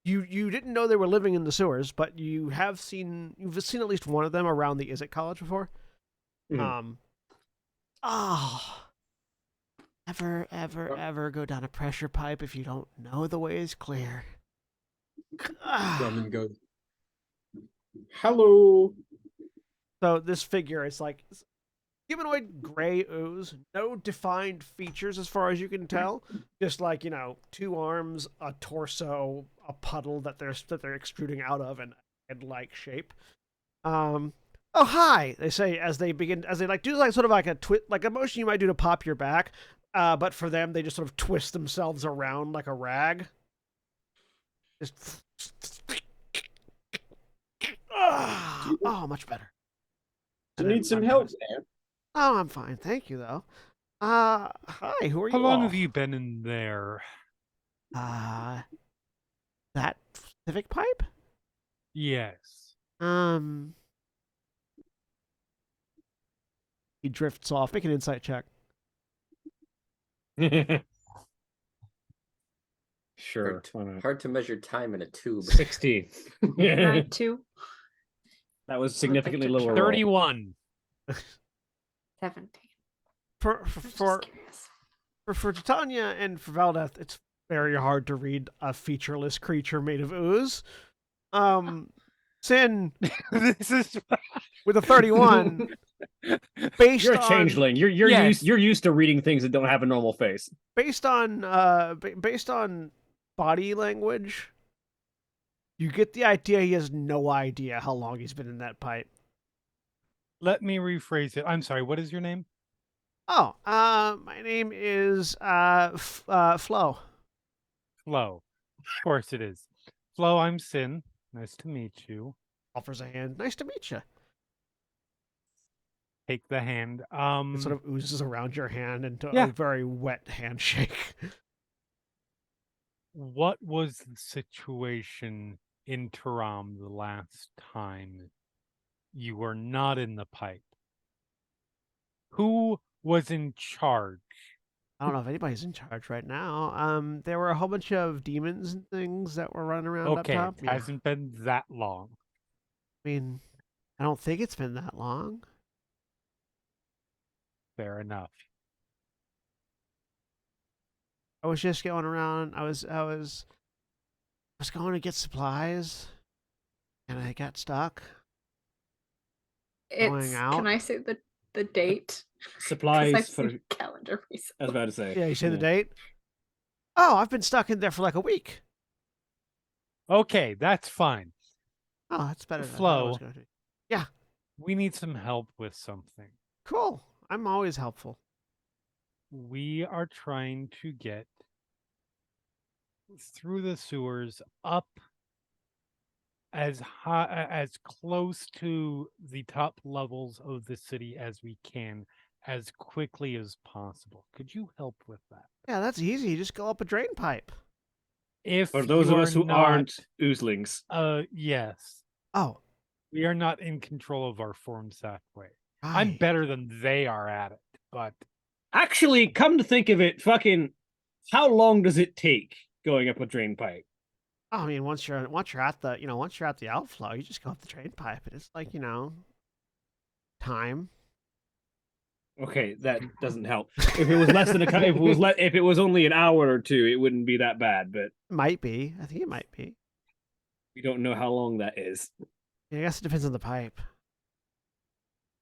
you didn't know they were living in the sewers, but you've seen at least one of them around the Izzet College before. Mhm. Ever go down a pressure pipe if you don't know the way is clear. Drummond goes, hello. So this figure is like humanoid gray ooze, no defined features as far as you can tell. Just like, 2 arms, a torso, a puddle that they're extruding out of, and head-like shape. Oh hi, they say as they like do like sort of like a like a motion you might do to pop your back. But for them, they just sort of twist themselves around like a rag. Just much better. Do you need some help there? Oh, I'm fine, thank you though. Hi, who are you? How long all? have you been in there? That specific pipe? Yes. He drifts off. Make an insight check. Sure. Hard to measure time in a tube. 16. Not 2. That was significantly lower. roll. 31. 17. For Titania and for Valdeth, it's very hard to read a featureless creature made of ooze. Sin This is with a 31. Based You're a on changeling. You're Yes. you're used to reading things that don't have a normal face. based on body language, you get the idea he has no idea how long he's been in that pipe. Let me rephrase it. I'm sorry. What is your name? Oh, my name is Flo. Flo. Of course it is. Flo, I'm Sin. Nice to meet you. Offers a hand. Nice to meet you. Take the hand. It sort of oozes around your hand into Yeah. a very wet handshake. What was the situation in Tyram the last time you were not in the pipe? Who was in charge? I don't know if anybody's in charge right now. There were a whole bunch of demons and things that were running around Okay, up top. it hasn't been that long. I mean, I don't think it's been that long. Fair enough. I was just going around. I was going to get supplies, and I got stuck. Going out? Can I say the date? 'Cause Supplies I've for. seen calendar recently. I was about to say. Yeah, you say the date? Oh, I've been stuck in there for like a week. Okay, that's fine. Oh, that's better than I thought it Flo. was going to be. We need some help with something. Cool. I'm always helpful. We are trying to get through the sewers up as high, as close to the top levels of the city as we can, as quickly as possible. Could you help with that? Yeah, that's easy. You just go up a drain pipe. If For those you of us are who not, aren't oozlings. yes, Oh, we are not in control of our forms that way. I'm right. better than they are at it, but Actually, come to think of it, fucking, how long does it take going up a drain pipe? Oh, I mean, once you're at the outflow, you just go up the drain pipe, and it's like time. Okay, that doesn't help. If it was less than if it was only an hour or two, it wouldn't be that bad. But Might be. I think it might be. we don't know how long that is. Yeah, I guess it depends on the pipe.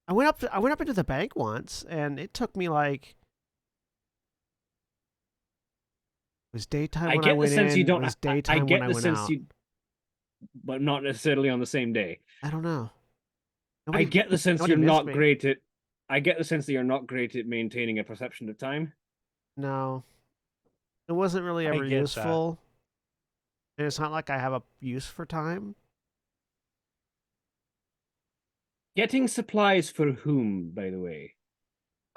I went up into the bank once, and it took me like. It was daytime I when I get the went sense in. you don't. It was I daytime get when I the went sense out. you, but not necessarily on the same day. I don't know. I get the sense nobody you're missed not me. great at. I get the sense that you're not great at maintaining a perception of time. No. It wasn't really I ever get that. useful. And it's not like I have a use for time. Getting supplies for whom, by the way?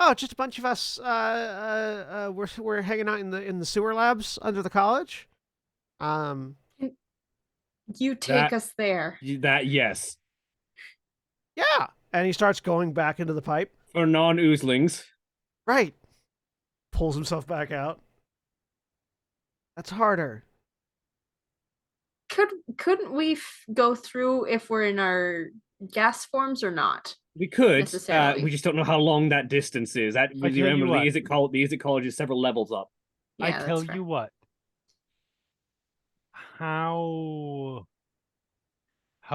Oh, just a bunch of us. We're hanging out in the sewer labs under the college. You take That- us there. That, yes. Yeah. And he starts going back into the pipe. For non-oozlings. Right. Pulls himself back out. That's harder. Couldn't we go through if we're in our gas forms or not? We could. Necessarily. We just don't know how long that distance is. That I tell you remember what. the Izzet College is several levels up. Yeah, I that's tell fair. you what. How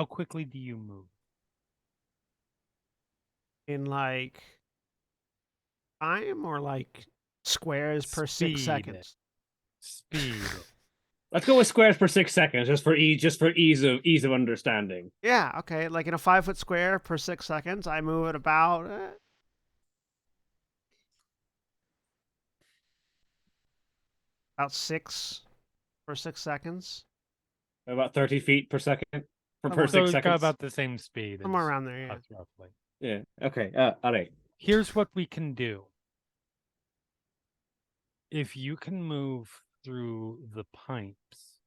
quickly do you move? In like time or like squares per 6 Speed. seconds. Speed. Let's go with squares per 6 seconds, just for ease of understanding. Yeah, okay. Like in a 5-foot square per 6 seconds, I move at about 6 per 6 seconds. About 30 feet per second per Somewhere. So 6 it's got seconds. about the same speed. Somewhere as around there, yeah. us, roughly. Yeah. Okay. All right. Here's what we can do. If you can move through the pipes,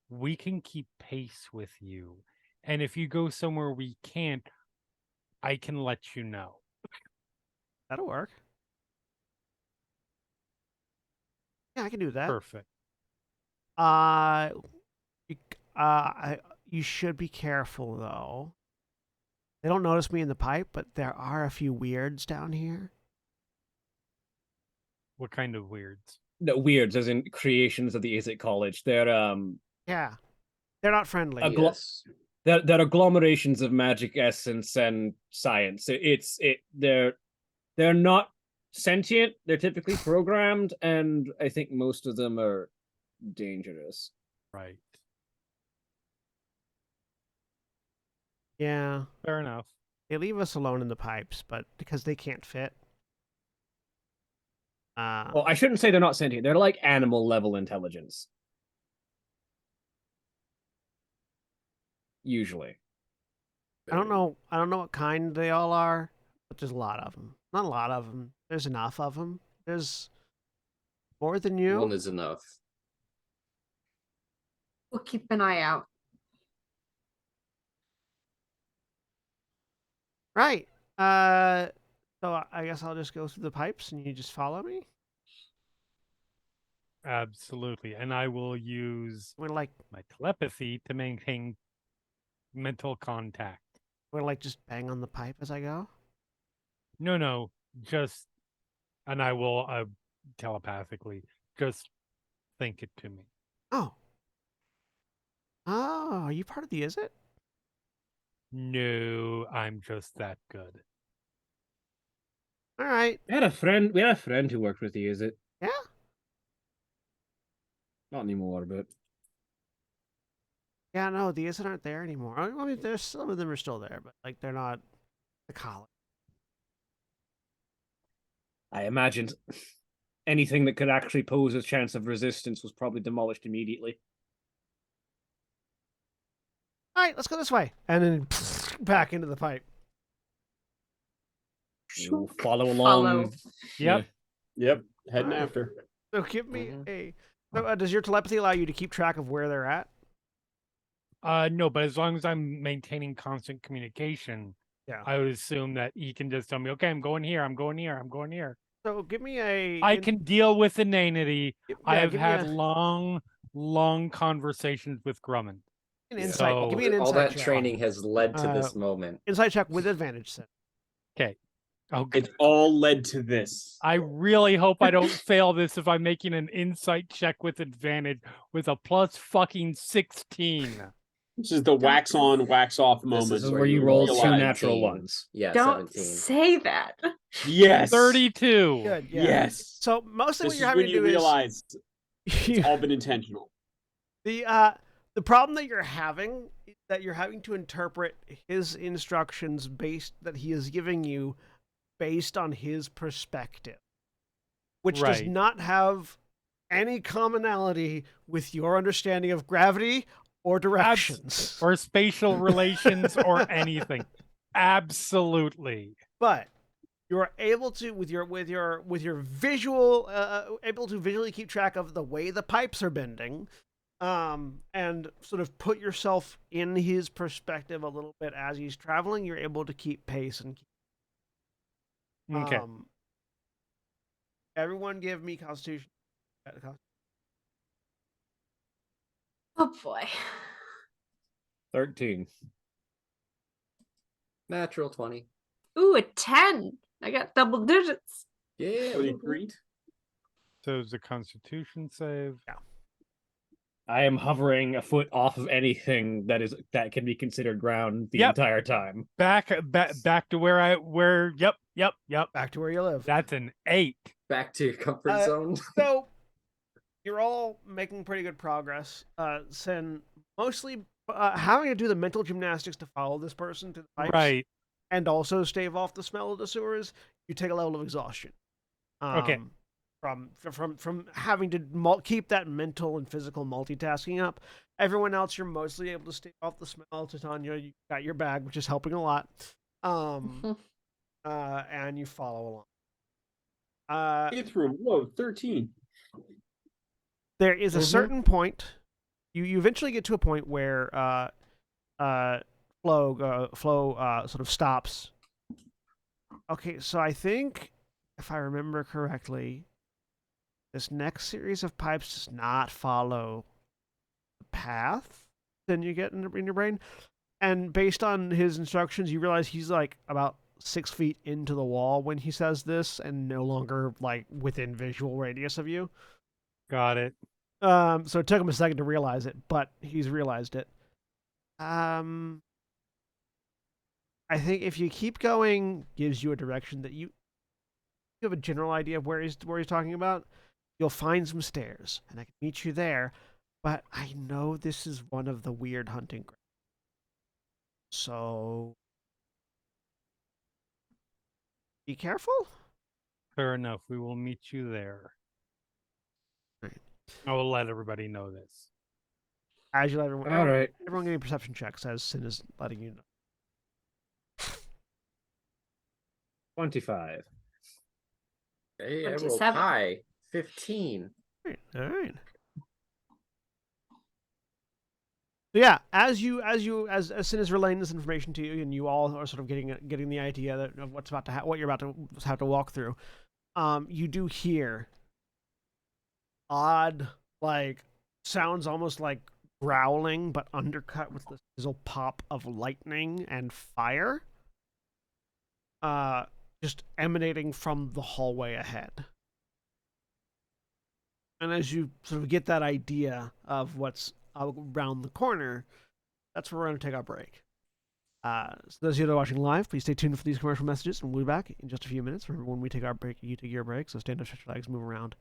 we can keep pace with you. And if you go somewhere we can't, I can let you know. That'll work. Yeah, I can do that. Perfect. You should be careful though. They don't notice me in the pipe, but there are a few weirds down here. What kind of weirds? No, weirds, as in creations of the Izzet College. They're Yeah, they're not friendly. Yes. they're agglomerations of magic essence and science. They're not sentient. They're typically programmed, and I think most of them are dangerous. Right. Yeah, Fair enough. they leave us alone in the pipes, but because they can't fit. Well, I shouldn't say they're not sentient. They're like animal level intelligence. Usually. I don't know what kind they all are, but there's a lot of them. Not a lot of them. There's enough of them. There's more than you. One is enough. We'll keep an eye out. Right. So I guess I'll just go through the pipes and you just follow me. Absolutely. And I will use We're like my telepathy to maintain mental contact. just bang on the pipe as I go. No, just, and I will telepathically just think it to me. Oh, are you part of the? Is it? No, I'm just that good. All right. We had a friend who worked with the Izzet. Yeah. Not anymore, but Yeah. No, the Is aren't there anymore. I mean, there's some of them are still there, but like they're not the college. I imagined anything that could actually pose a chance of resistance was probably demolished immediately. All right, let's go this way, and then back into the pipe. We'll follow along. Follow. Yep. Yep, heading Alright. after. So give me Mhm. a. So, does your telepathy allow you to keep track of where they're at? No, but as long as I'm maintaining constant communication, Yeah. I would assume that he can just tell me, okay, I'm going here, I'm going here, I'm going here. So give me a. I can deal with inanity. I have give me had a- long conversations with Grumman. an insight. so- Give me an All insight that check. training has led to this Uh, moment. Insight check with advantage. Set. Oh, It's all led to this. I really hope I don't fail this if I'm making an insight check with advantage with a plus fucking 16. This is the wax on, wax off moment. This is where you roll two natural ones. Yeah, Don't 17. say that. Yes. 32. Good. Yeah. Yes. So mostly This what is you're having when to you do realize is it's all been intentional. the problem that you're having is that you're having to interpret his instructions that he is giving you based on his perspective, which does Right. not have any commonality with your understanding of gravity or directions. Or spatial relations or anything. Absolutely. But you are able to with your visual able to visually keep track of the way the pipes are bending, and sort of put yourself in his perspective a little bit as he's traveling. You're able to keep pace and Okay. Everyone give me Constitution. Oh boy. 13. Natural 20. Ooh, a 10. I got double digits. Yeah. 23. So it's a Constitution save. I am hovering a foot off of anything that can be considered ground the Yep. entire time. Back to where. Yep. Back to where you live. That's an 8. Back to your comfort zone. So you're all making pretty good progress. Sin mostly having to do the mental gymnastics to follow this person to the pipes, Right. and also stave off the smell of the sewers. You take a level of exhaustion. Okay. From having to keep that mental and physical multitasking up. Everyone else, you're mostly able to stave off the smell. Titania, you got your bag, which is helping a lot. And you follow along. Eighth room. Whoa, 13. There is a certain point. You eventually get to a point where flow sort of stops. Okay, so I think if I remember correctly, this next series of pipes does not follow the path then you get in your brain. And based on his instructions, you realize he's like about 6 feet into the wall when he says this, and no longer like within visual radius of you. Got it. So it took him a second to realize it, but he's realized it. I think if you keep going, gives you a direction that you have a general idea of where he's talking about. You'll find some stairs, and I can meet you there. But I know this is one of the weird hunting grounds. So be careful. Fair enough. We will meet you there. Right. I will let everybody know this. As you let everyone, All right. everyone give me perception checks as Sin is letting you know. 25. Hey, I rolled 27. high. 15. All right. So yeah, as Sin is relaying this information to you, and you all are sort of getting the idea of what's about to what you're about to have to walk through, you do hear odd, like, sounds almost like growling, but undercut with the sizzle pop of lightning and fire, just emanating from the hallway ahead. And as you sort of get that idea of what's around the corner, that's where we're going to take our break. So those of you that are watching live, please stay tuned for these commercial messages, and we'll be back in just a few minutes. Remember, when we take our break, you take your break, so stand up, stretch your legs, move around.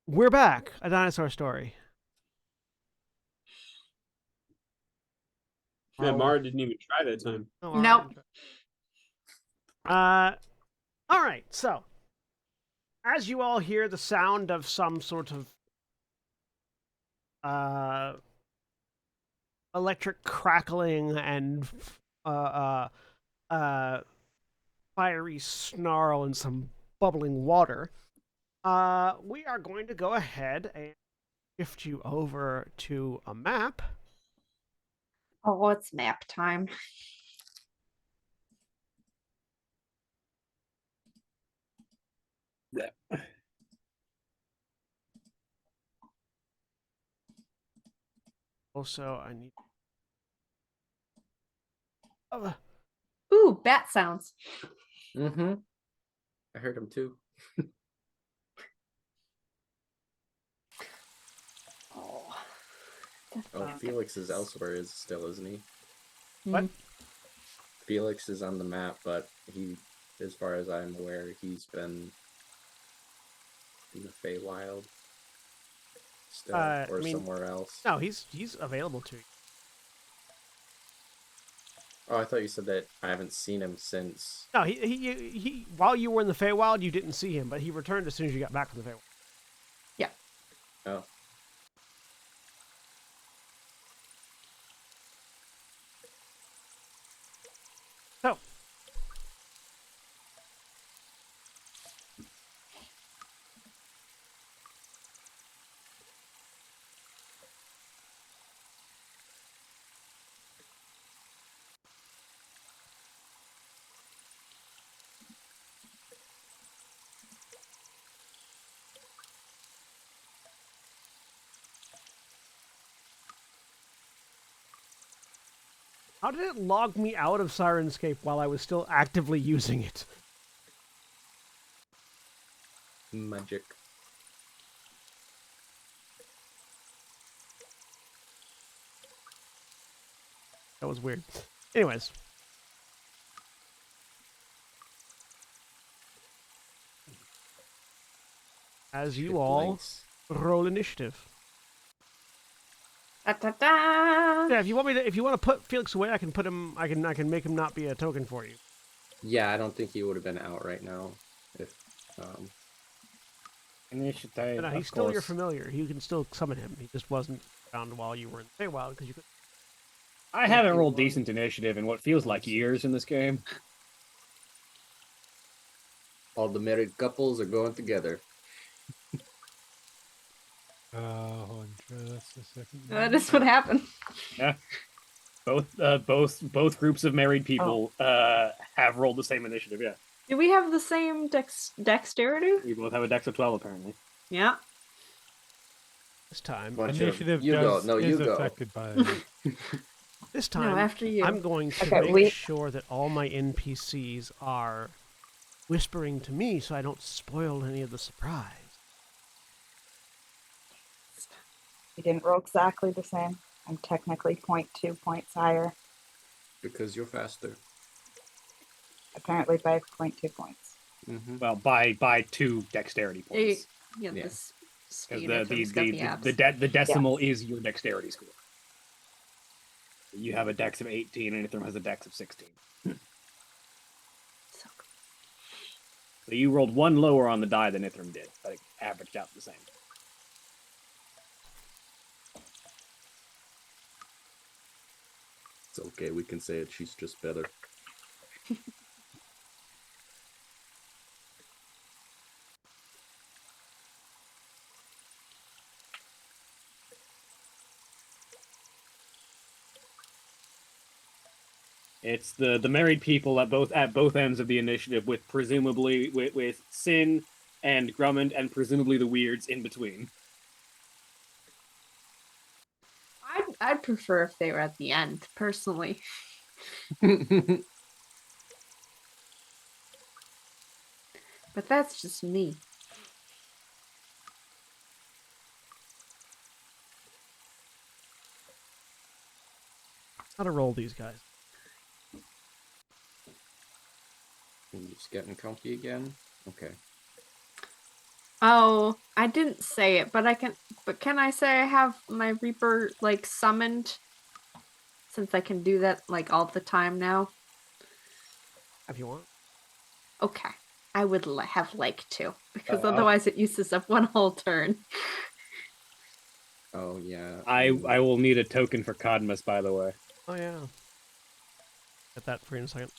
We're back. A dinosaur story. Yeah, Oh, Mara didn't even try that time. oh, Nope. All right. So, as you all hear the sound of some sort of electric crackling and fiery snarl and some bubbling water, we are going to go ahead and shift you over to a map. Oh, it's map time. Yeah. Also, I need. Ooh, bat sounds. Mm-hmm. I heard him too. Oh, Oh, Felix is elsewhere, still, isn't he? What? Felix is on the map, but he, as far as I'm aware, he's been in the Feywild still, or somewhere else. No, he's available to you. Oh, I thought you said that I haven't seen him since. No, he while you were in the Feywild, you didn't see him, but he returned as soon as you got back from the Feywild. Yeah. Oh. So, how did it log me out of Sirenscape while I was still actively using it? Magic. That was weird. Anyways. As you Good all links. roll initiative. Da, da, da. Yeah, if you want to put Felix away, I can put him. I can make him not be a token for you. Yeah, I don't think he would have been out right now if. Initiative. No, of he's still your course. familiar. You can still summon him. He just wasn't around while you were in the Feywild because you could. I haven't rolled decent initiative in what feels like years in this game. All the married couples are going together. Hold on just a second. That is what happened. Yeah. Both groups of married people have rolled the same initiative. Yeah, Do we have the same dexterity? we both have a dex of 12 apparently. Yeah. This time, Bunch of- Initiative you go. does, No, is you go. affected by this time, No, after you. I'm going to Okay, make sure that all my NPCs are whispering to me, so I don't spoil any of the surprise. You didn't roll exactly the same. I'm technically 0.2 points higher, Because you're faster. apparently by 0.2 points. Mm-hmm. Well, by 2 dexterity points. Yeah, Yeah. this 'Cause speed. the decimal is your dexterity score. You have a dex of 18, and Ithram has a dex of 16. So So you rolled 1 lower on the die than Ithram did, but it averaged out the same. It's okay, we can say it. She's just better. It's the married people at both ends of the initiative, with presumably with Sin and Grummond, and presumably the weirds in between. I'd prefer if they were at the end, personally. But that's just me. How to roll these guys? Just getting comfy again. Okay. Oh, I didn't say it, but can I say I have my Reaper like summoned? Since I can do that like all the time now. If you want. Okay. I would have liked to, because otherwise it uses up one whole turn. Oh yeah. I will need a token for Cadmus, by the way. Oh yeah. Get that for you in a second.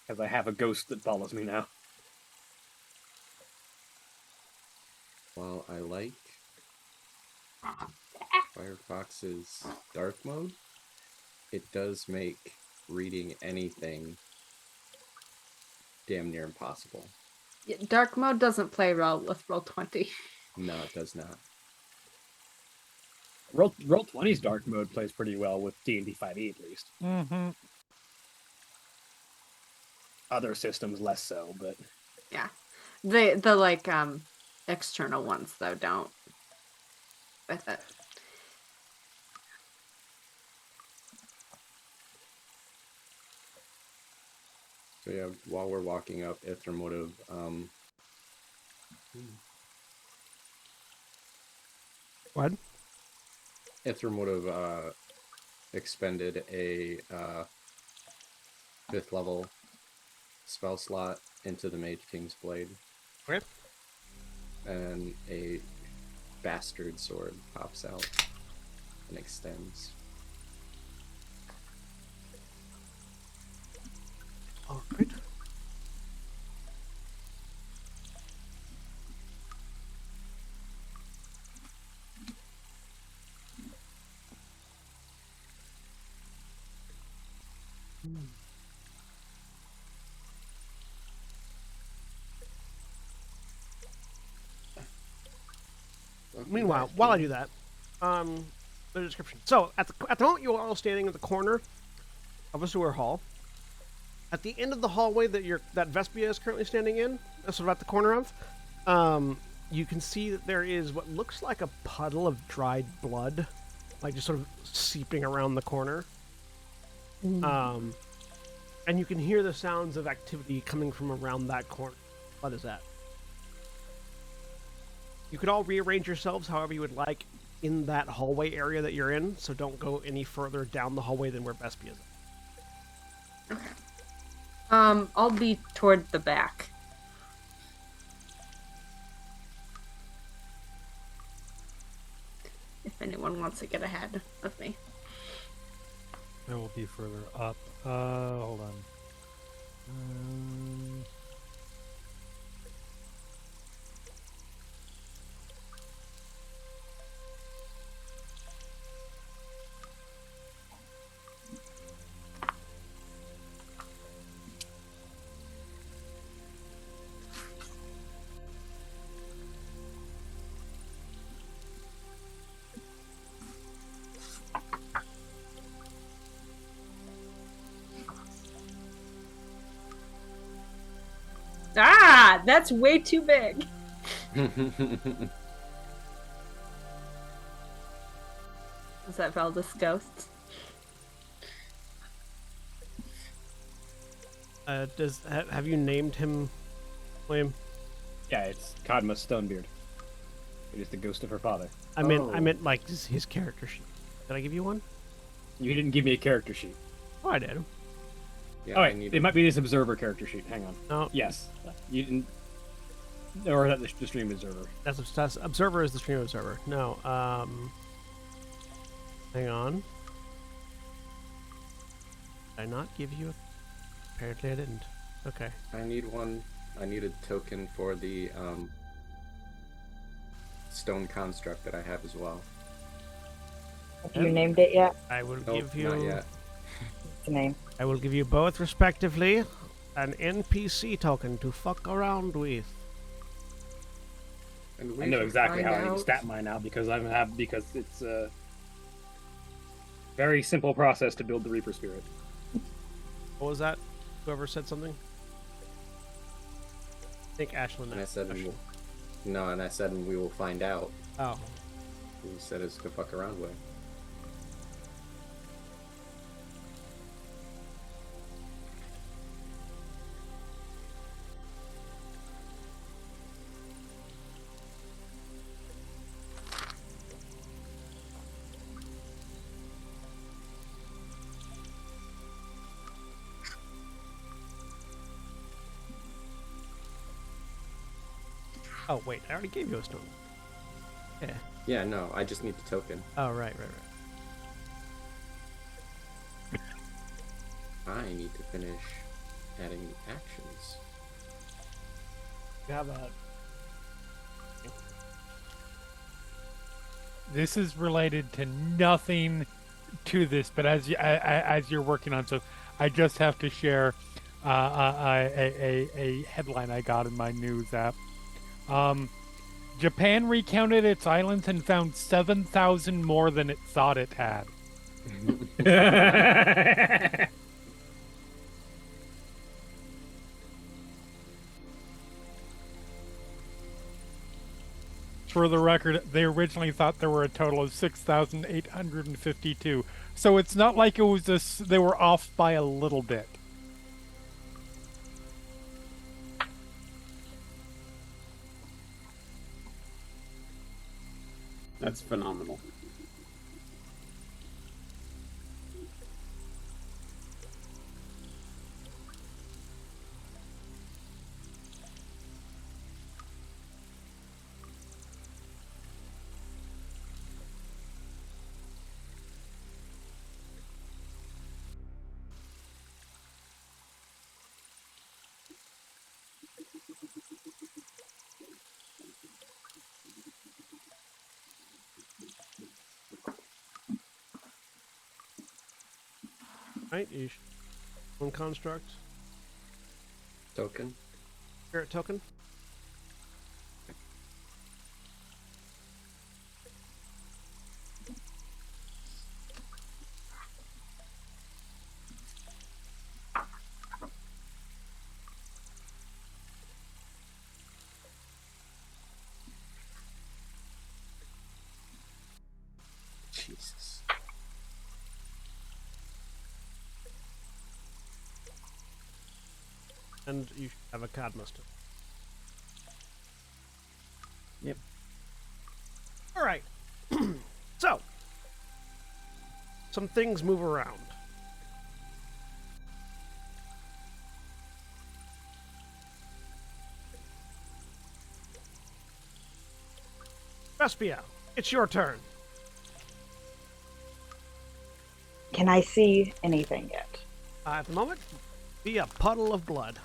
Because I have a ghost that follows me now. Well, I like Firefox's dark mode. It does make reading anything damn near impossible. Yeah, dark mode doesn't play well with Roll20. No, it does not. Roll20's dark mode plays pretty well with D&D 5e at least. Mm-hmm. Other systems less so, but Yeah. The like external ones though don't with it. So yeah, while we're walking up, Ithramotive, What? Ithramotive expended a 5th level spell slot into the Mage King's Blade. Okay. And a bastard sword pops out and extends. All right. Meanwhile, while I do that, the description. So at the moment, you are all standing at the corner of a sewer hall. At the end of the hallway that Vespia is currently standing in, sort of at the corner of, you can see that there is what looks like a puddle of dried blood, like just sort of seeping around the corner. And you can hear the sounds of activity coming from around that corner. What is that? You could all rearrange yourselves however you would like in that hallway area that you're in, so don't go any further down the hallway than where Vespia is. Okay. I'll be toward the back. If anyone wants to get ahead of me. I will be further up. Hold on. Ah, that's way too big. Is that Valdis Ghost? Have you named him, William? yeah, it's Cadmus Stonebeard. It is the ghost of her father. I meant like his character sheet. Did I give you one? You didn't give me a character sheet. Oh, I did. Yeah, Oh, wait, it might be this observer character sheet. Hang on. No. Yes. You didn't. Or is that the stream observer? That's observer is the stream observer. No. Hang on. Did I not give you? Apparently, I didn't. Okay. I need one. I need a token for the stone construct that I have as well. Have you named it yet? I will Nope, give you. not yet. What's the name? I will give you both, respectively, an NPC token to fuck around with. And we I know shall exactly how find I need to out. stat mine now because because it's a very simple process to build the Reaper Spirit. What was that? Whoever said something? I think Ashlyn. And I said, we will... no, and I said, and we will find out. Oh. Who said it's to fuck around with? Oh, wait, I already gave you a stone. Yeah. Yeah, no, I just need the token. Oh, right. I need to finish adding the actions. You have a... This is related to nothing to this, but as you're working on, so I just have to share a headline I got in my news app. Japan recounted its islands and found 7,000 more than it thought it had. For the record, they originally thought there were a total of 6,852. So it's not like it was just they were off by a little bit. That's phenomenal. Right? One construct. Token. Spirit token. Jesus. And you should have a Cadmus token. Yep. All right. So, some things move around. Vespia, it's your turn. Can I see anything yet? At the moment, be a puddle of blood.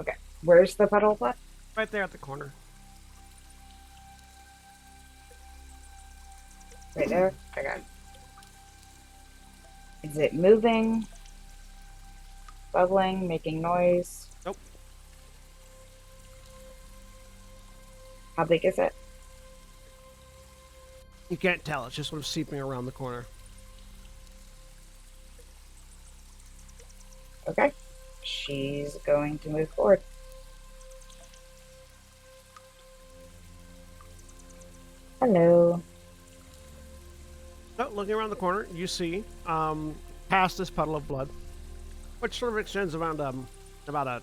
Okay. Where's the puddle of blood? Right there at the corner. Right there? Okay. Is it moving? Bubbling? Making noise? Nope. How big is it? You can't tell. It's just sort of seeping around the corner. Okay. She's going to move forward. Hello. So, looking around the corner, you see, past this puddle of blood, which sort of extends around about a,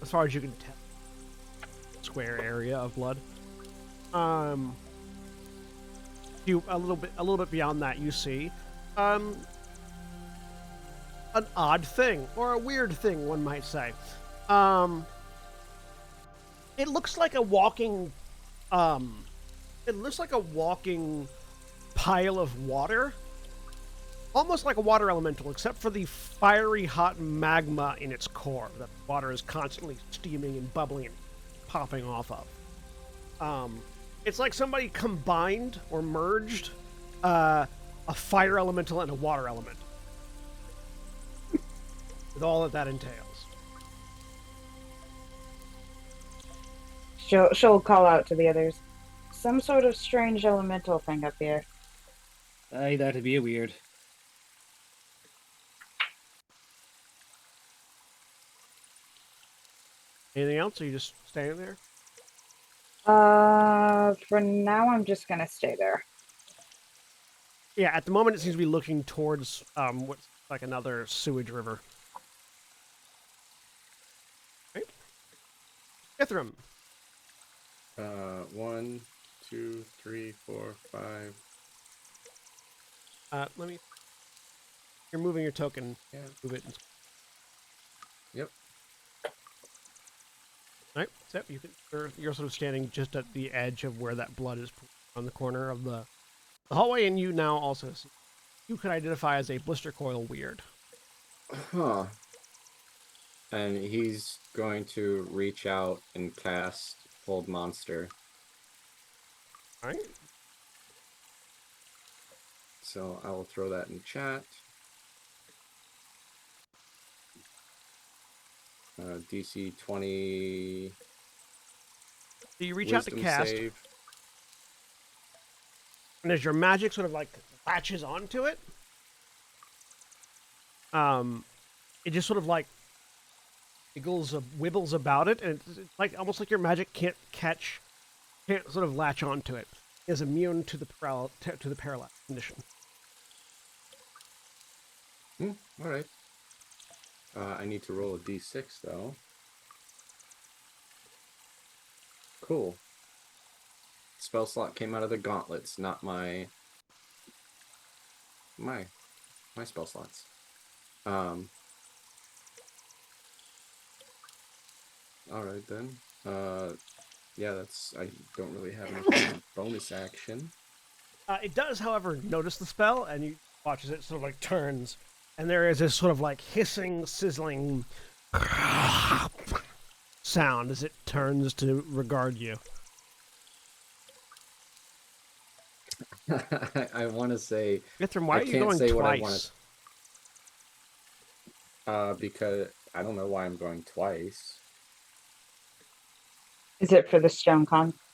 as far as you can tell, square area of blood. You a little bit beyond that, you see, an odd thing, or a weird thing, one might say. It looks like a walking, pile of water, almost like a water elemental, except for the fiery hot magma in its core that the water is constantly steaming and bubbling and popping off of. It's like somebody combined or merged a fire elemental and a water element, with all that entails. She'll call out to the others. Some sort of strange elemental thing up here. Aye, that'd be weird. Anything else, or are you just staying there? For now I'm just gonna stay there. Yeah, at the moment it seems to be looking towards what's like another sewage river. Right? Ithram. 1, 2, 3, 4, 5. Let me. You're moving your token. Yeah. Move it. Yep. Right, so you're sort of standing just at the edge of where that blood is on the corner of the hallway, and you now also see, you can identify as a blister coil weird. Huh. And he's going to reach out and cast Hold Monster. All right. So I will throw that in chat. DC 20. So you reach out to Wisdom cast, save. and as your magic sort of like latches onto it, it just sort of like wibbles about it, and it's like almost like your magic can't sort of latch onto it. It is immune to the paralysis condition. All right. I need to roll a d6 though. Cool. Spell slot came out of the gauntlets, not my spell slots. All right then. Yeah, I don't really have any bonus action. It does, however, notice the spell, and you watch as it sort of like turns, and there is this sort of like hissing, sizzling sound as it turns to regard you. I want to say. Ithram, why I are you can't going say twice? what I want. Because I don't know why I'm going twice. Is it for the stone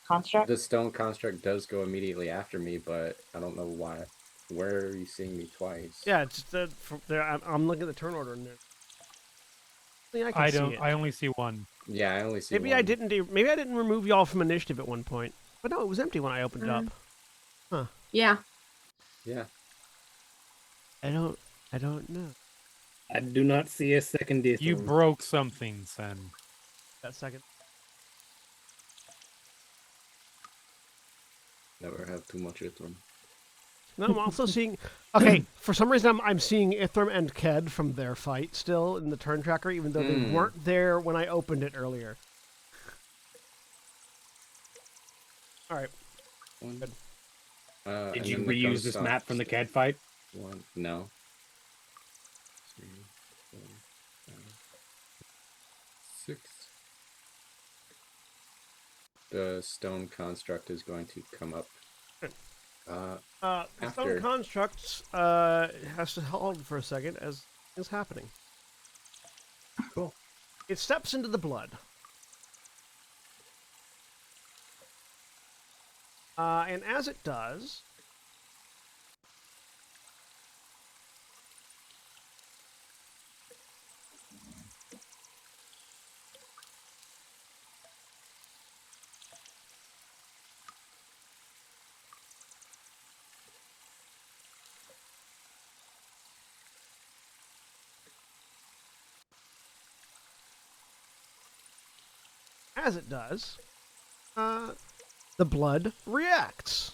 construct? The stone construct does go immediately after me, but I don't know why. Where are you seeing me twice? Yeah, it's I'm looking at the turn order in there. I don't. I only see one. Yeah, I only see Maybe one. I didn't remove y'all from initiative at one point, but no, it was empty when I opened it up. Huh? Yeah. Yeah. I don't know. I do not see a second death. You broke something, Sen. That second. Never have too much Ithram. No, I'm also seeing. Okay, for some reason I'm seeing Ithram and Ked from their fight still in the turn tracker, even though they weren't there when I opened it earlier. All right. Good. Did you reuse this map from the CAD fight? No. 3, 4, 5, 6. The stone construct is going to come up. The stone construct has to hold for a second as is happening. Cool. It steps into the blood. And as it does, the blood reacts.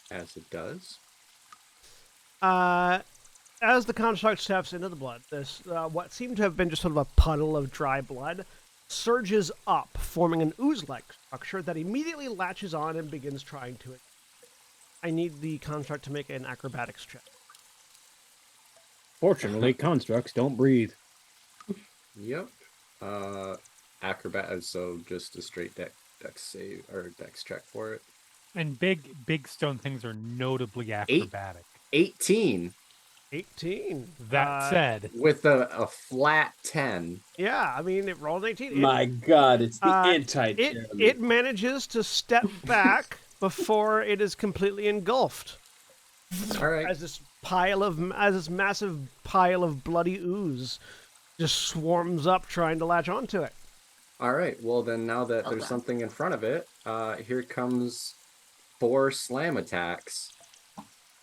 As it does. As the construct steps into the blood, this what seemed to have been just sort of a puddle of dry blood surges up, forming an ooze-like structure that immediately latches on and begins trying to. I need the construct to make an acrobatics check. Fortunately, constructs don't breathe. Yep. Acrobat, so just a straight dex save or dex check for it. And big stone things are notably acrobatic. 18. 18. That said, with a flat 10. Yeah, I mean, it rolled 18. My God, it's the anti-Jeremy. It manages to step back before it is completely engulfed. All right. As this massive pile of bloody ooze just swarms up, trying to latch onto it. All right. Well, then now that there's something in front of it, here comes 4 slam attacks.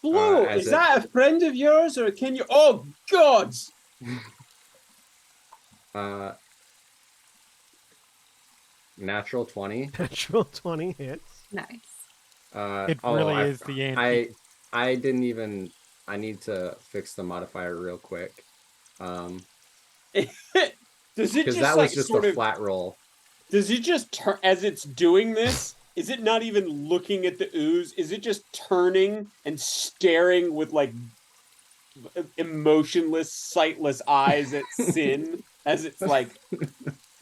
Blue, is that a friend of yours, or can you? Oh God! Natural 20. Natural 20 hits. Nice. it really is the anti. I didn't even. I need to fix the modifier real quick. Does it Because just that like was just sort a of flat roll. Does it just turn as it's doing this? Is it not even looking at the ooze? Is it just turning and staring with like emotionless, sightless eyes at Sin as it's like,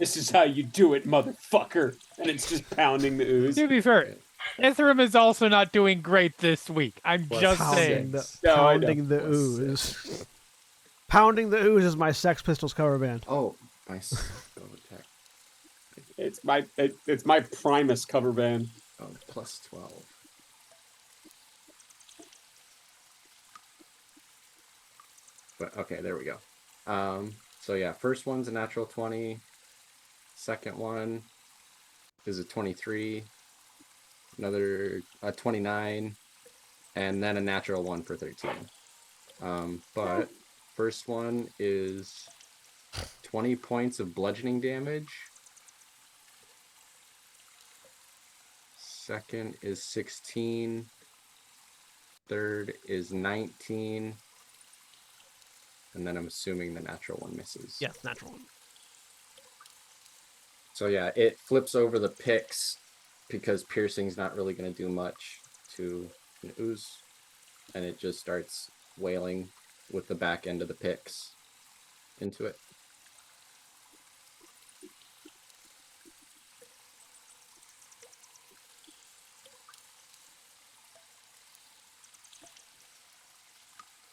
this is how you do it, motherfucker. And it's just pounding the ooze. To be fair, Ithram is also not doing great this week. I'm Plus just six. saying. No, I know. Pounding the Plus ooze. 6. Pounding the ooze is my Sex Pistols cover band. Oh, my spell attack. It's my Primus cover band. Oh, plus 12. But okay, there we go. So yeah, first one's a natural 20. Second one is a 23. Another 29, and then a natural 1 for 13. But first one is 20 points of bludgeoning damage. Second is 16. Third is 19. And then I'm assuming the natural 1 misses. Yes, natural one. So yeah, it flips over the picks because piercing's not really going to do much to an ooze. And it just starts wailing with the back end of the picks into it.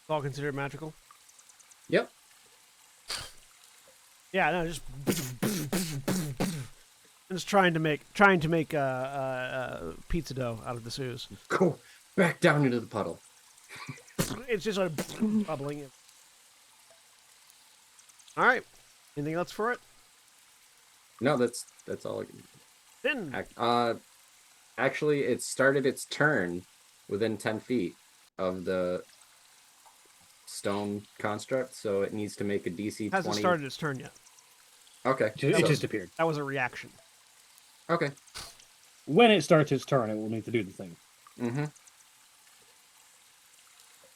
It's all considered magical. Yep. Yeah, no, just I'm just trying to make pizza dough out of this ooze. Go back down into the puddle. It's just sort of bubbling in. All right. Anything else for it? No, that's all. Then Actually, it started its turn within 10 feet of the stone construct, so it needs to make a DC 20. hasn't started its turn yet. Okay. It just appeared. That was a reaction. Okay. When it starts its turn, it will need to do the thing. Mm-hmm. All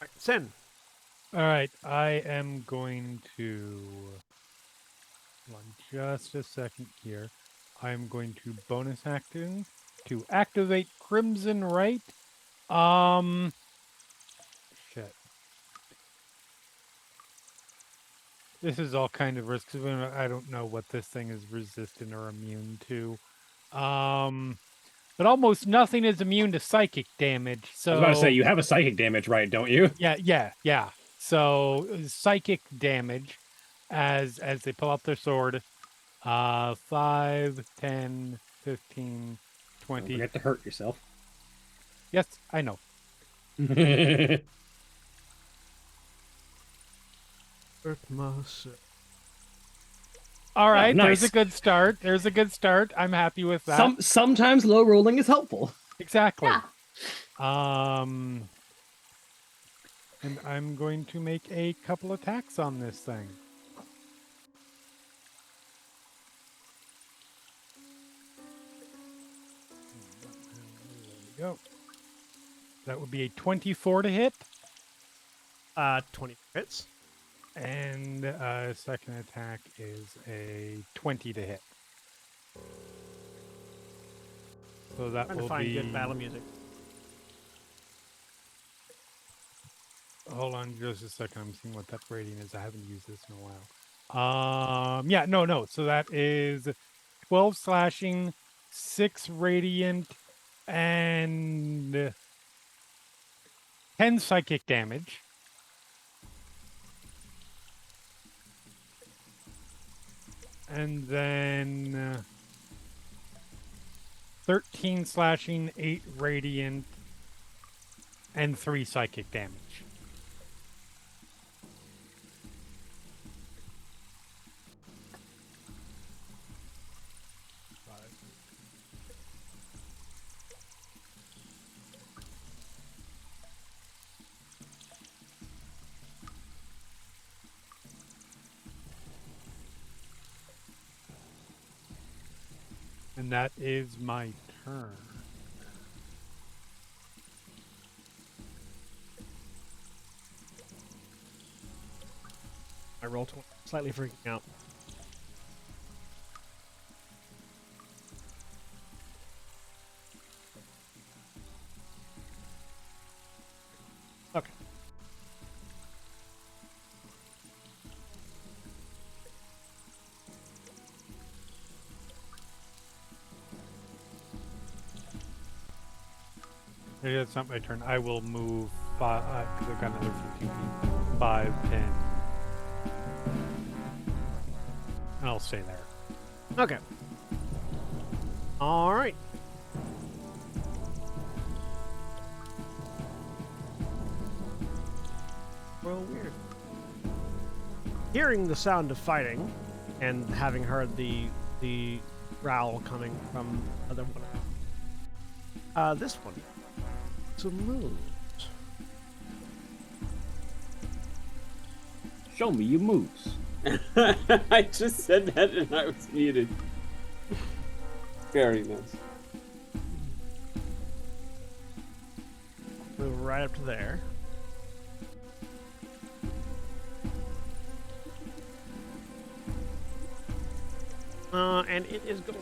right, Sin. All right, I am going to. Hold on just a second here. I'm going to bonus action to activate Crimson Right. Shit. This is all kind of risky. I don't know what this thing is resistant or immune to. But almost nothing is immune to psychic damage. So I was about to say, you have a psychic damage, right? Don't you? Yeah. So psychic damage as they pull out their sword. 5, 10, 15, Don't 20. forget to hurt yourself. Yes, I know. All right, nice. There's a good start. I'm happy with that. Sometimes low rolling is helpful. Exactly. Yeah. And I'm going to make a couple attacks on this thing. There we go. That would be a 24 to hit. 20 hits. And second attack is a 20 to hit. So that Trying will to find be good battle music. Hold on just a second. I'm seeing what that rating is. I haven't used this in a while. Yeah, no. So that is 12 slashing, 6 radiant, and 10 psychic damage. And then 13 slashing, 8 radiant, and 3 psychic damage. And that is my turn. I roll 20. Slightly freaking out. It's not my turn. I will move 5, because I've got another 15 feet. 5, 10. And I'll stay there. Okay. All right. Well, weird. Hearing the sound of fighting, and having heard the growl coming from other one, this one to move. Show me your moves. I just said that and I was muted. Very nice. Move right up to there. And it is going.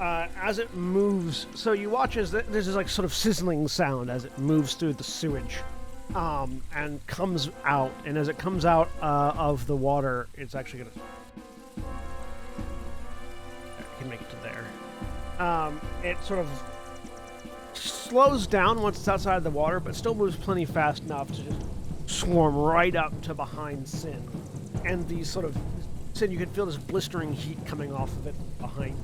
As it moves, so you watch as there's this like sort of sizzling sound as it moves through the sewage, and comes out. And as it comes out of the water, it's actually gonna. I can make it to there. It sort of slows down once it's outside the water, but still moves plenty fast enough to just swarm right up to behind Sin. And these sort of Sin, you can feel this blistering heat coming off of it behind.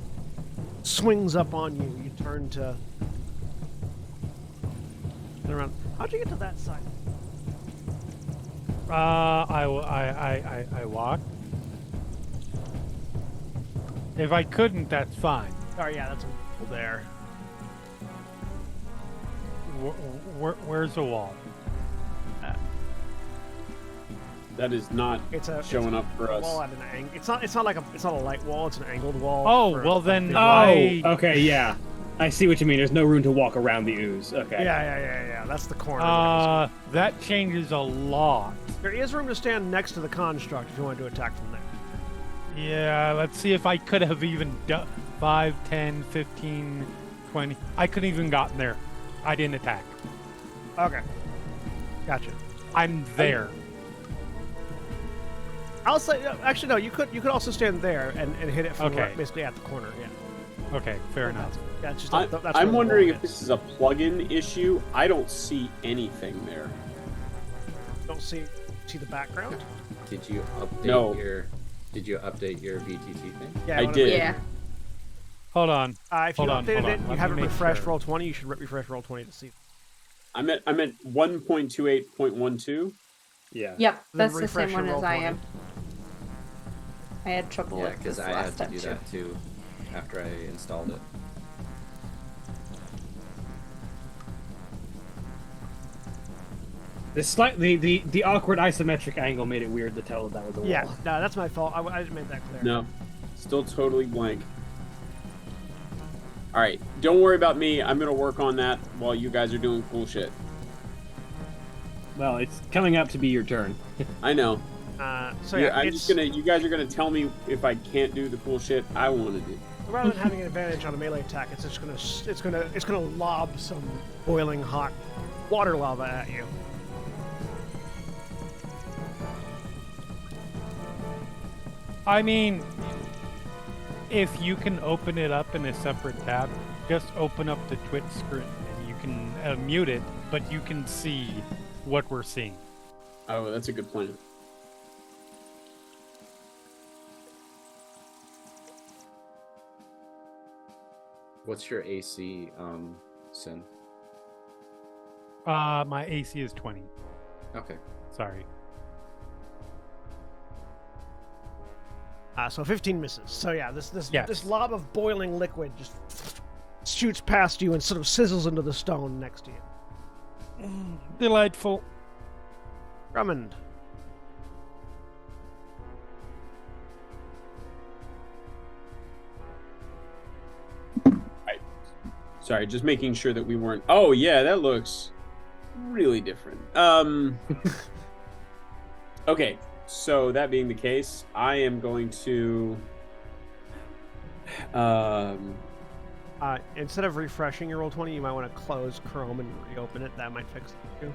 Swings up on you. You turn around. How'd you get to that side? I walk. If I couldn't, that's fine. Oh yeah, that's a wall there. Where's the wall? That is not showing up for us. Wall at an angle. It's not a light wall. It's an angled wall. Oh well, then. Okay, yeah. I see what you mean. There's no room to walk around the ooze. Okay. Yeah. That's the corner. That changes a lot. There is room to stand next to the construct if you want to attack from there. Yeah, let's see if I could have even done 5, 10, 15, 20. I couldn't even gotten there. I didn't attack. Okay. Gotcha. I'm there. I'll say, actually, no. You could also stand there and hit it from basically at the corner. Yeah. Okay, fair enough. Yeah, it's just that's I'm wondering if this is a plug-in issue. I don't see anything there. Don't see the background. Did you update your VTT thing? Yeah, I did. Yeah. Hold on. If you updated it, you Let haven't me make refreshed sure. Roll20. You should refresh Roll20 to see. I'm at 1.28.12. Yeah. Yep, Then that's the refresh same one your as I Roll20. am. I had trouble Yeah, with because this I last had to time do too. that too after I installed it. The awkward isometric angle made it weird to tell that was a wall. Yeah, no, that's my fault. I didn't make that clear. No, still totally blank. All right, don't worry about me. I'm gonna work on that while you guys are doing cool shit. Well, it's coming up to be your turn. I know. So yeah, I'm just gonna. You guys are gonna tell me if I can't do the cool shit I want to do. rather than having an advantage on a melee attack, it's just gonna lob some boiling hot water lava at you. I mean, if you can open it up in a separate tab, just open up the Twitch screen and you can mute it, but you can see what we're seeing. Oh, that's a good plan. What's your AC, Sin? My AC is 20. Okay. Sorry. So 15 misses. So yeah, this lob of boiling liquid just shoots past you and sort of sizzles into the stone next to you. Delightful. Drummond. Sorry, just making sure that we weren't. Oh yeah, that looks really different. Okay, so that being the case, I am going to. Instead of refreshing your Roll20, you might want to close Chrome and reopen it. That might fix it too.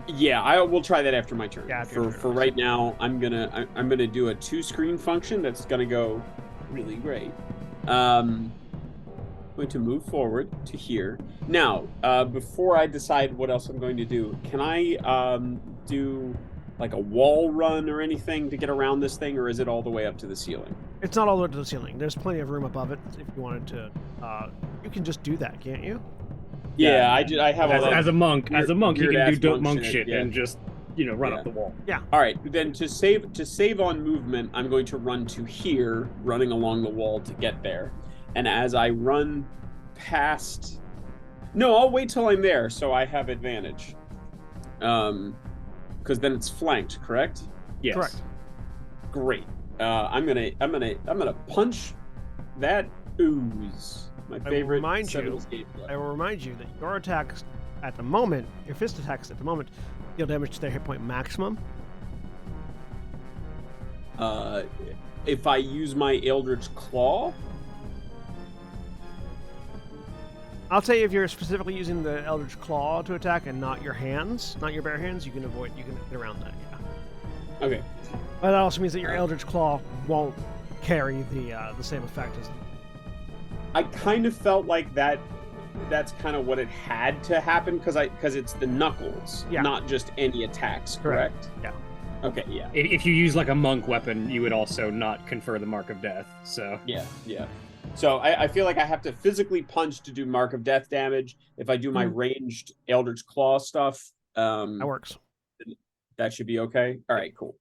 Yeah, I will try that after my turn. Yeah, after your turn, for right now, I'm gonna do a 2-screen function that's gonna go really great. going to move forward to here. Now, before I decide what else I'm going to do, can I do like a wall run or anything to get around this thing, or is it all the way up to the ceiling? It's not all the way to the ceiling. There's plenty of room above it if you wanted to. You can just do that, can't you? Yeah, I have all that. As a monk, you can do weird-ass dope monk shit yeah. and just run up the wall. Yeah. All right, then to save on movement, I'm going to run to here, running along the wall to get there. And as I run past, no, I'll wait till I'm there so I have advantage. Because then it's flanked, correct? Yes. Correct. Great. I'm gonna punch that ooze. My favorite. I will remind you that your attacks at the moment, your fist attacks at the moment, deal damage to their hit point maximum. If I use my Eldritch Claw, I'll tell you if you're specifically using the Eldritch Claw to attack and not your hands, not your bare hands, you can get around that. Yeah. okay. But that also means that your Eldritch Claw won't carry the same effect as. I kind of felt like that's kind of what it had to happen because it's the knuckles, not just any attacks, correct? Yeah. Okay, yeah. If you use like a monk weapon, you would also not confer the Mark of Death. So Yeah. So I feel like I have to physically punch to do Mark of Death damage. If I do my ranged Eldritch Claw stuff, that works. That should be okay. All right, cool.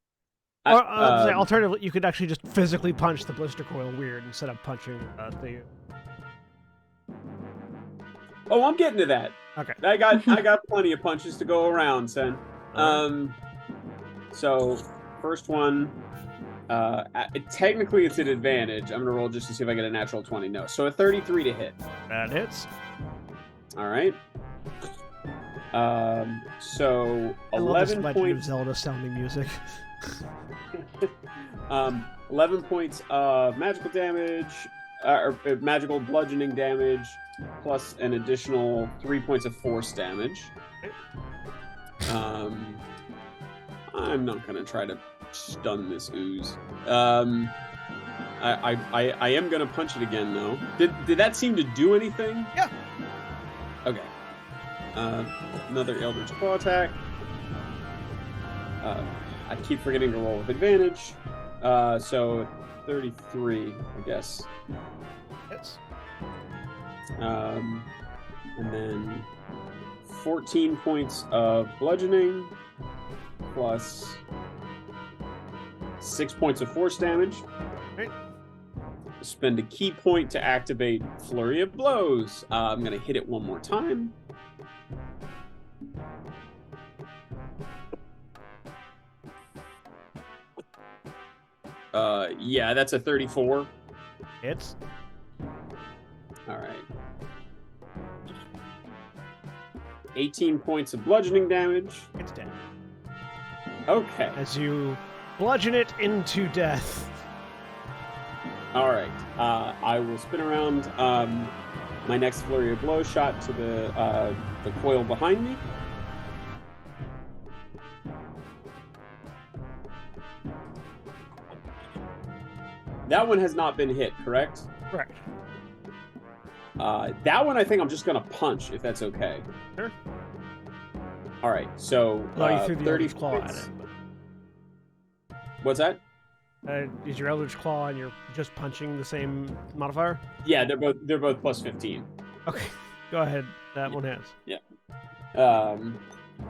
Or alternatively, you could actually just physically punch the blister coil weird instead of punching the. Oh, I'm getting to that. Okay. I got plenty of punches to go around, son. So first one, technically it's an advantage. I'm gonna roll just to see if I get a natural 20. No, so a 33 to hit. That hits. All right. So I love 11 this Legend points. of Zelda sounding music. 11 points of magical damage, or magical bludgeoning damage, plus an additional 3 points of force damage. I'm not gonna try to stun this ooze. I am gonna punch it again though. Did that seem to do anything? Yeah. Okay. Another Eldritch Claw attack. I keep forgetting to roll with advantage. So 33, I guess. Hits. And then 14 points of bludgeoning plus 6 points of force damage. Right. Spend a key point to activate Flurry of Blows. I'm going to hit it one more time. Yeah, that's a 34. Hits. All right. 18 points of bludgeoning damage. It's dead. Okay. As you bludgeon it into death. All right. I will spin around my next Flurry of Blow shot to the coil behind me. That one has not been hit, correct? Correct. That one I think I'm just going to punch, if that's okay. Sure. All right, so You threw the 30 Eldritch Claw points. at it. What's that? Is your Eldritch Claw and you're just punching the same modifier? Yeah, they're both plus 15. Okay, go ahead. That one has. Yeah.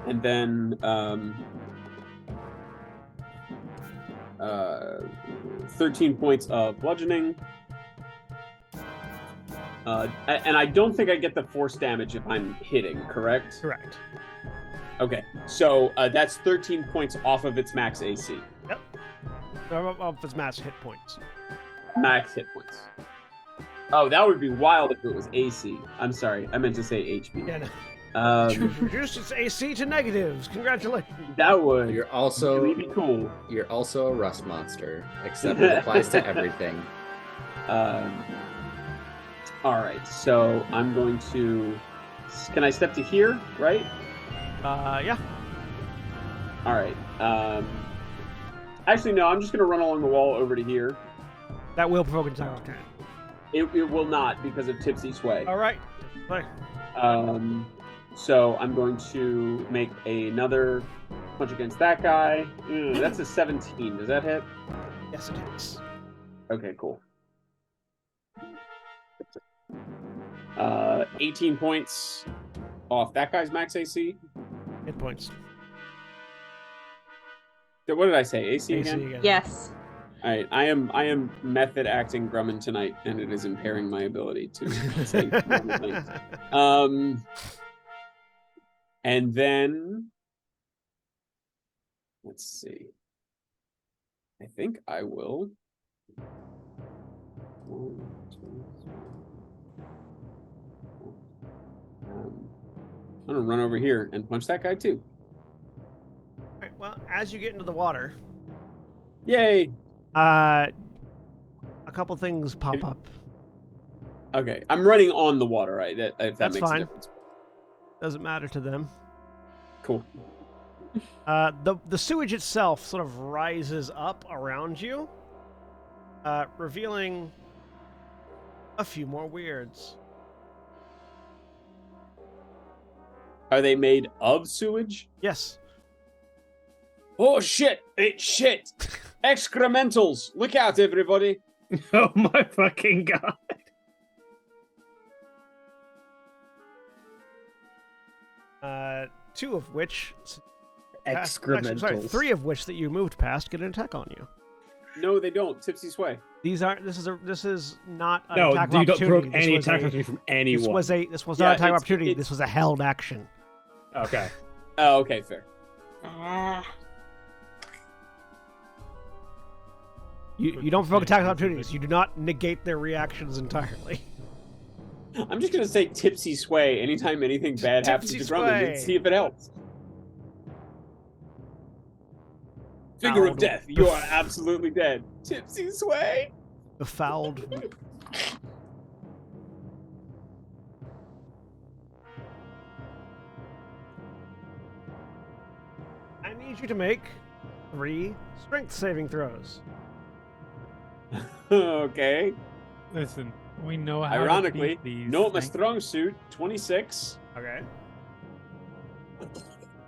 And then 13 points of bludgeoning. And I don't think I get the force damage if I'm hitting, correct? Correct. Okay, so that's 13 points off of its max AC. Yep. Off its max hit points. Max hit points. Oh, that would be wild if it was AC. I'm sorry, I meant to say HP. Yeah, no. Reduced its AC to negatives. Congratulations. That would You're also really be cool. You're also a rust monster, except it applies to everything. All right, so I'm going to. Can I step to here? Right. Yeah. All right. Actually, no. I'm just going to run along the wall over to here. That will provoke an attack of 10. It will not because of Tipsy Sway. All right. Play. So I'm going to make another punch against that guy. That's a 17. Does that hit? Yes, it is. Okay, cool. 18 points off that guy's max AC. Hit points. What did I say? AC again? again. Yes. All right, I am method acting Grumman tonight, and it is impairing my ability to say normal things. And then let's see. I think I will. 1, 2, 3. I'm gonna run over here and punch that guy too. All right, well, as you get into the water, Yay! a couple things pop up. Okay, I'm running on the water, right? If that That's makes fine. a difference. Doesn't matter to them. Cool. The sewage itself sort of rises up around you, revealing a few more weirds. Are they made of sewage? Yes. Oh shit! Shit! Excrementals! Look out, everybody! Oh my fucking god. Two of which, Excrementals. actually, sorry, three of which that you moved past get an attack on you. No, they don't. Tipsy Sway. These aren't. This is not an No, attack of you don't opportunity. provoke any This was attack a- opportunity from anyone. This was not an attack of it's- opportunity. it's- This was a held action. Okay. Oh, okay, fair. You don't provoke attack of opportunities. You do not negate their reactions entirely. I'm just gonna say Tipsy Sway anytime anything bad happens to Tipsy Grumman and Sway. see if it helps. Finger of Fouled. death. You are absolutely dead. Tipsy Sway. Befouled. I need you to make 3 strength saving throws. Okay. Listen, we know how Ironically, to beat these. no, my things. strong suit, 26, Okay.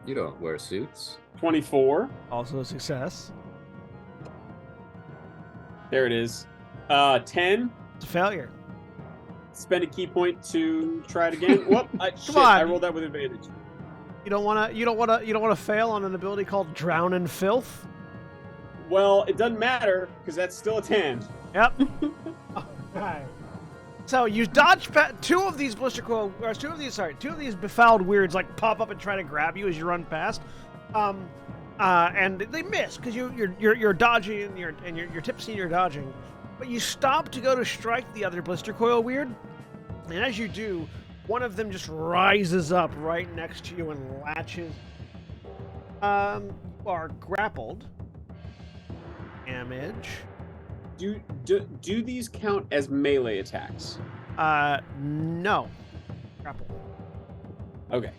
You don't wear suits. 24. Also a success. There it is. 10. It's a failure. Spend a key point to try it again. Whoop! Shit, on. I rolled that with advantage. You don't wanna fail on an ability called Drown in Filth. Well, it doesn't matter because that's still a 10. Yep. Alright. So you dodge two of these befouled weirds like pop up and try to grab you as you run past, and they miss because you're dodging and you're tipsy and you're dodging, but you stop to go to strike the other blister coil weird, and as you do, one of them just rises up right next to you and latches. You are grappled. Damage. Do these count as melee attacks? No. Grapple. Okay.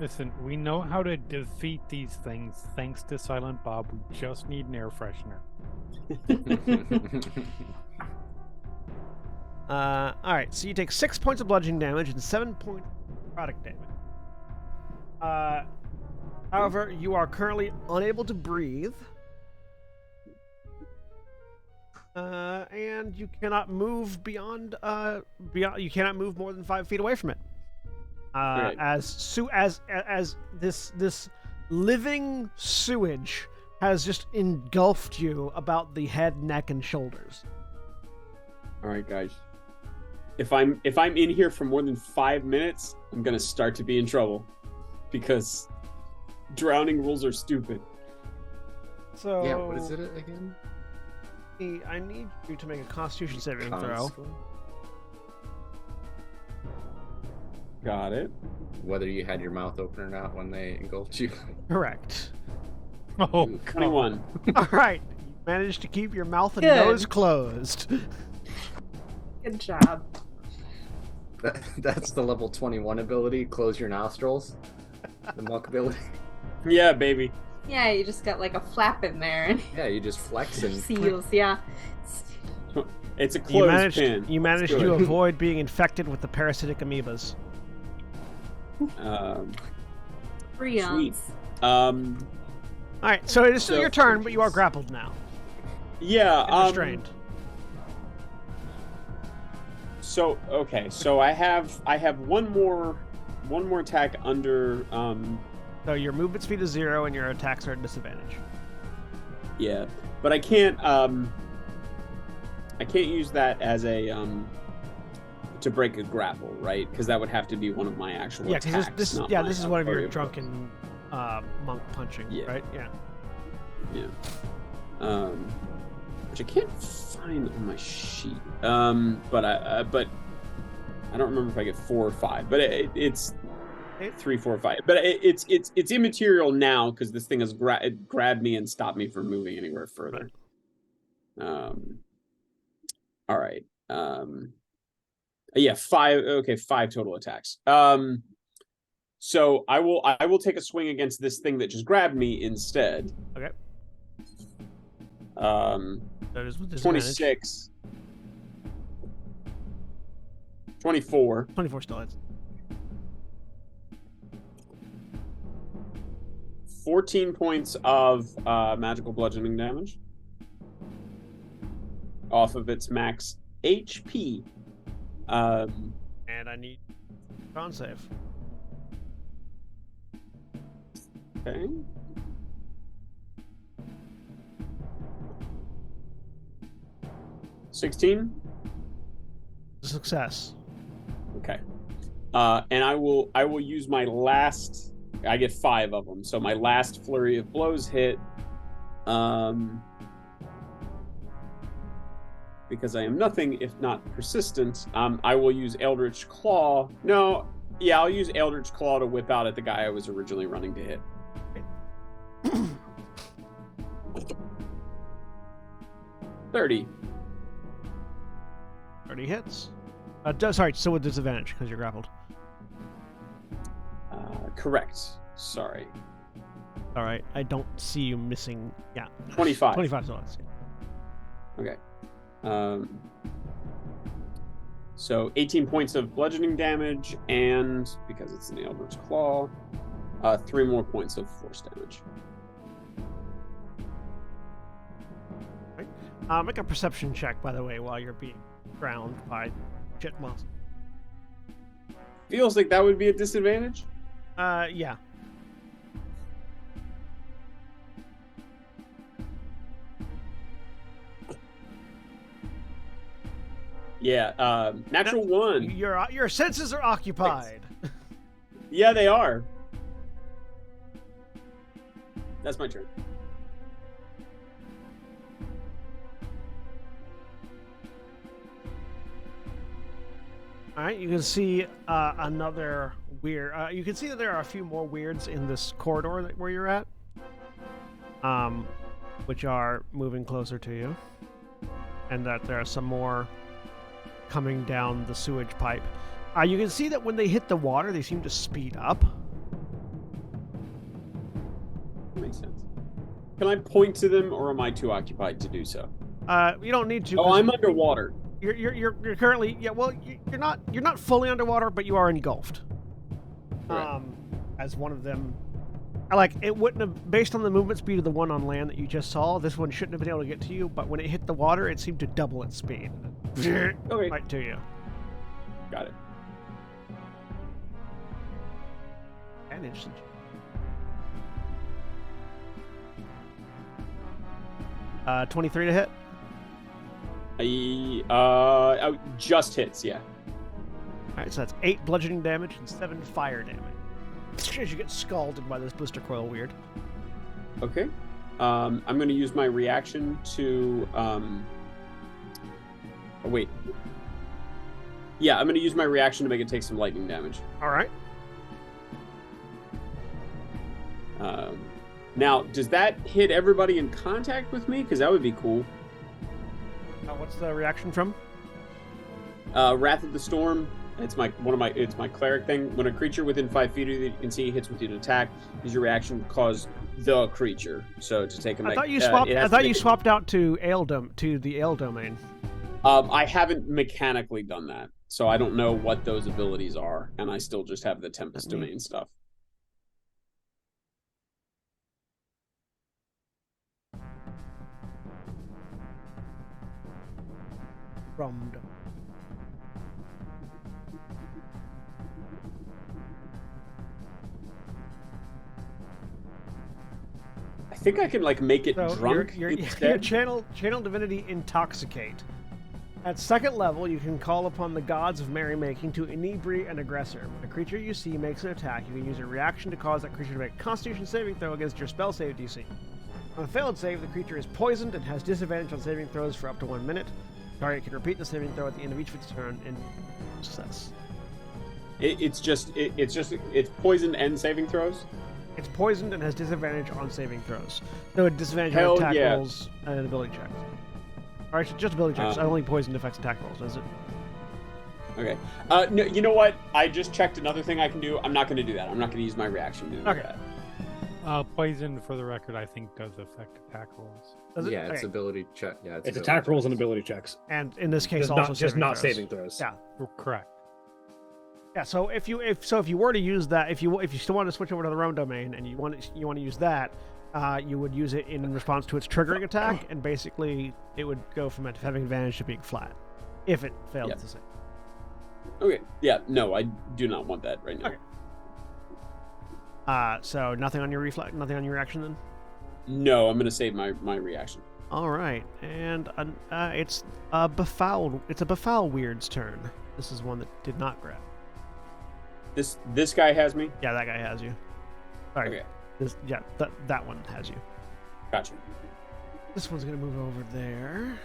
Listen, we know how to defeat these things thanks to Silent Bob. We just need an air freshener. Alright, so you take 6 points of bludgeoning damage and 7 points of product damage. However, you are currently unable to breathe. And you cannot move beyond you cannot move more than 5 feet away from it. Right. As this living sewage has just engulfed you about the head, neck, and shoulders. All right, guys. If I'm in here for more than 5 minutes, I'm gonna start to be in trouble because drowning rules are stupid. So Yeah, what is it again? I need you to make a Constitution saving throw. Constable? Got it. Whether you had your mouth open or not when they engulfed you. Correct. Oh, 21. All right, you managed to keep your mouth and Good. nose closed. Good job. That's the level 21 ability. Close your nostrils. The monk ability. Yeah, baby. Yeah, you just got like a flap in there and Yeah, you just flex and seals. Yeah. It's a closed You pin. managed That's to good. avoid being infected with the parasitic amoebas. Prions. All right, so it is still So- your turn, but you are grappled now Yeah. and restrained. So okay, so I have one more attack under So your movement speed is 0, and your attacks are at disadvantage. yeah, but I can't use that as a to break a grapple, right? Because that would have to be one of my actual Yeah, attacks. because not my this is one of your party drunken monk punching, Yeah. right? Yeah. Yeah. Which I can't find on my sheet. But I don't remember if I get 4 or 5. But it's 3, 4, 5. But it's immaterial now because this thing has grabbed me and stopped me from moving anywhere further. All right. Yeah, 5. Okay, 5 total attacks. So I will take a swing against this thing that just grabbed me instead. Okay. That is with disadvantage. 26. 24. 24 still hits. 14 points of magical bludgeoning damage off of its max HP. And I need con save. Okay. $16. Success. Okay. And I will use my last. I get 5 of them, so my last flurry of blows hit. Because I am nothing if not persistent. I will use Eldritch Claw. No, yeah, I'll use Eldritch Claw to whip out at the guy I was originally running to hit. 30. 30 hits. Sorry, still with disadvantage because you're grappled. Correct. Sorry. All right, I don't see you missing. Yeah. 25. 25 still hits. Okay. So 18 points of bludgeoning damage, and because it's an Eldritch Claw, 3 more points of force damage. Make a perception check, by the way, while you're being drowned by shit monster. Feels like that would be a disadvantage. Yeah. Yeah, natural 1. Your senses are occupied. Yeah, they are. That's my turn. All right, you can see another weird. You can see that there are a few more weirds in this corridor where you're at, which are moving closer to you, and that there are some more coming down the sewage pipe. You can see that when they hit the water, they seem to speed up. That makes sense. Can I point to them, or am I too occupied to do so? You don't need to. Oh, I'm underwater. You're currently well. You're not fully underwater, but you are engulfed. Right. As one of them, like it wouldn't have, based on the movement speed of the one on land that you just saw. This one shouldn't have been able to get to you, but when it hit the water, it seemed to double its speed. Okay. Right to you. Got it. And interesting. Uh, 23 to hit. Just hits, yeah. Alright, so that's 8 bludgeoning damage and 7 fire damage. As you get scalded by this blister coil weird. Okay. I'm going to use my reaction to... Oh, wait. Yeah, I'm going to use my reaction to make it take some lightning damage. Alright. Now, does that hit everybody in contact with me? Because that would be cool. What's the reaction from? Wrath of the Storm. It's my cleric thing. When a creature within 5 feet of you that you can see hits with you to attack, is your reaction to cause the creature. So to take a. I thought you swapped. I thought you swapped out to the ale domain. I haven't mechanically done that, so I don't know what those abilities are, and I still just have the Tempest Domain stuff. From I think I can like make it so drunk your instead. channel divinity Intoxicate. At second level, you can call upon the gods of merrymaking to inebriate an aggressor. When a creature you see makes an attack, you can use a reaction to cause that creature to make a Constitution saving throw against your spell save DC. On a failed save, the creature is poisoned and has disadvantage on saving throws for up to 1 minute. The target can repeat the saving throw at the end of each of its turn in success. It's poisoned and saving throws. It's poisoned and has disadvantage on saving throws. So a disadvantage Hell on attack yeah. rolls and ability checks. Or actually, just ability checks. Only poisoned affects attack rolls, does it? Okay. No, you know what? I just checked another thing I can do. I'm not going to do that. I'm not going to use my reaction to do Okay. that. Poison, for the record, I think does affect attack rolls. Does it? Yeah, it's Okay. ability check. Yeah, It's ability attack rolls and checks. ability checks. And in this case, Just also not, just saving not throws. saving throws. Yeah. Correct. Yeah. So if you were to use that, if you still want to switch over to the Roam domain and you want to use that, you would use it in response to its triggering attack, and basically it would go from it having advantage to being flat, if it failed to save. Okay. Yeah. No, I do not want that right now. Okay. So nothing on your nothing on your reaction then. No, I'm going to save my reaction. All right, and it's a befoul weird's turn. This is one that did not grab. This guy has me. Yeah, that guy has you. Sorry. Okay. That one has you. Gotcha. This one's gonna move over there.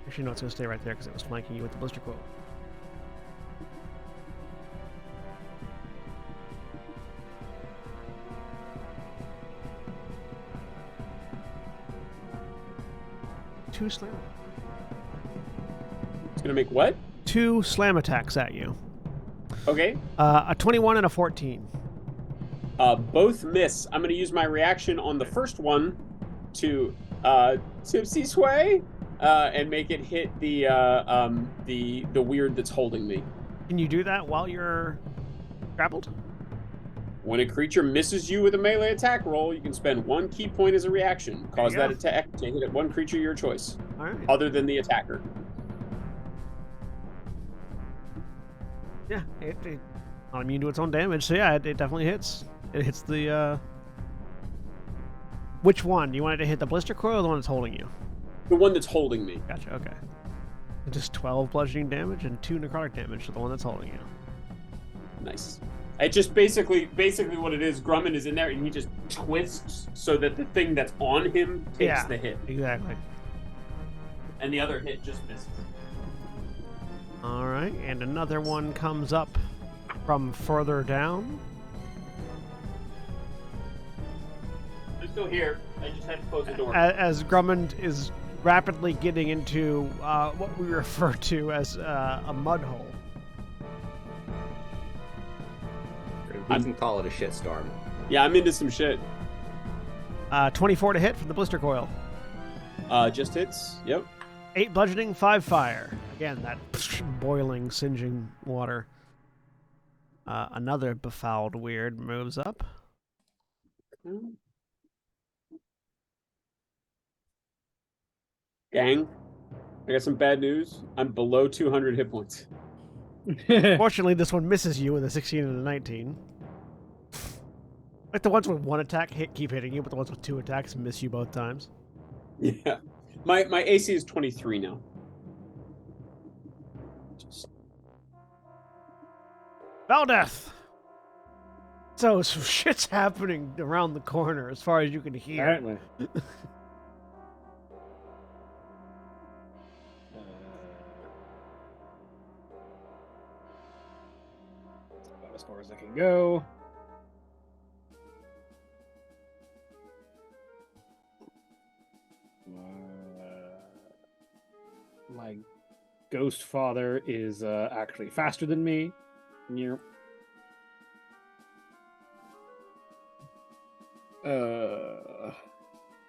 Actually, no, it's gonna stay right there because it was flanking you with the blister quote. Two slam. It's going to make what? 2 slam attacks at you. Okay. A 21 and a 14. Both miss. I'm going to use my reaction on the first one to tipsy sway and make it hit the weird that's holding me. Can you do that while you're grappled? When a creature misses you with a melee attack roll, you can spend 1 key point as a reaction. Cause There you that attack to hit at one creature of your choice, All right. other than the attacker. Yeah, it not immune to its own damage, so yeah, it definitely hits. It hits the. Which one? You wanted to hit the blister coil or the one that's holding you? The one that's holding me. Gotcha. Okay. Just 12 bludgeoning damage and 2 necrotic damage to the one that's holding you. Nice. It just basically what it is. Grumman is in there and he just twists so that the thing that's on him takes the hit, Exactly. and the other hit just misses. All right, and another one comes up from further down. I'm still here. I just had to close the door. As Grummond is rapidly getting into what we refer to as a mud hole. We can call it a shitstorm. Yeah, I'm into some shit. 24 to hit from the blister coil. Just hits. Yep. 8 bludgeoning, 5 fire. Again, that boiling, singeing water. Another befouled weird moves up. Gang, I got some bad news. I'm below 200 hit points. Fortunately, this one misses you with a 16 and a 19. Like the ones with 1 attack keep hitting you, but the ones with 2 attacks miss you both times. Yeah. My AC is 23 now. Valdeth! So shit's happening around the corner as far as you can hear. Apparently. About as far as I can go. My ghost father is actually faster than me. Near.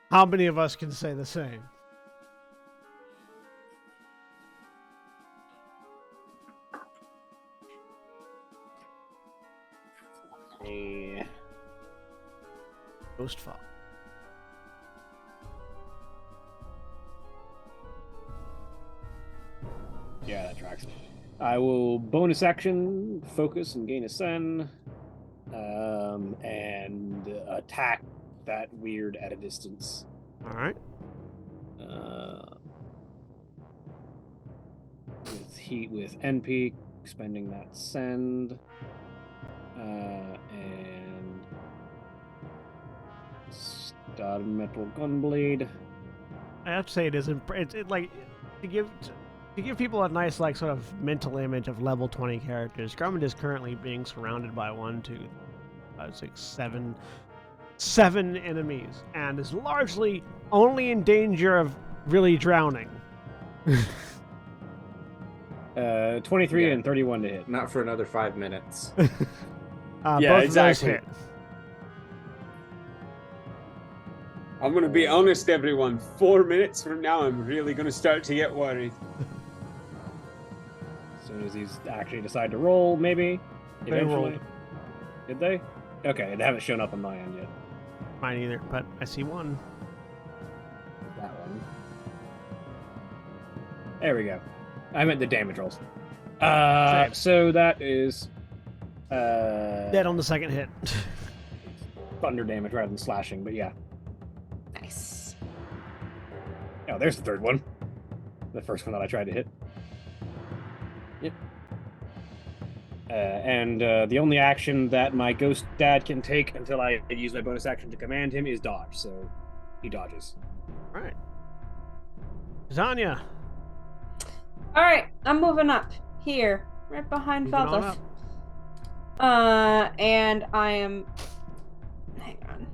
How many of us can say the same? Ghost Fog. Yeah, that tracks. I will bonus action, focus, and gain a sen, and attack that weird at a distance. All right. With heat with NP, spending that send, and start metal gunblade. I have to say it's like to give people a nice like sort of mental image of level 20 characters. Drummond is currently being surrounded by 1, 2, 3, 5, 6, 7 enemies, and is largely only in danger of really drowning. 23 and 31 to hit. Not for another 5 minutes. Yeah, both exactly. of those hit. I'm gonna be honest, everyone. 4 minutes from now, I'm really gonna start to get worried. As soon as he's actually decide to roll, maybe. They Eventually. rolled. Did they? Okay, they haven't shown up on my end yet. Mine either, but I see one. That one. There we go. I meant the damage rolls. Same. So that is Dead on the second hit. thunder damage rather than slashing, but yeah. Nice. Oh, there's the third one. The first one that I tried to hit. Yep. And the only action that my ghost dad can take until I use my bonus action to command him is dodge, so he dodges. All right. Zanya. All right, I'm moving up here, right behind Moving on Valdeth. up. And I am. Hang on.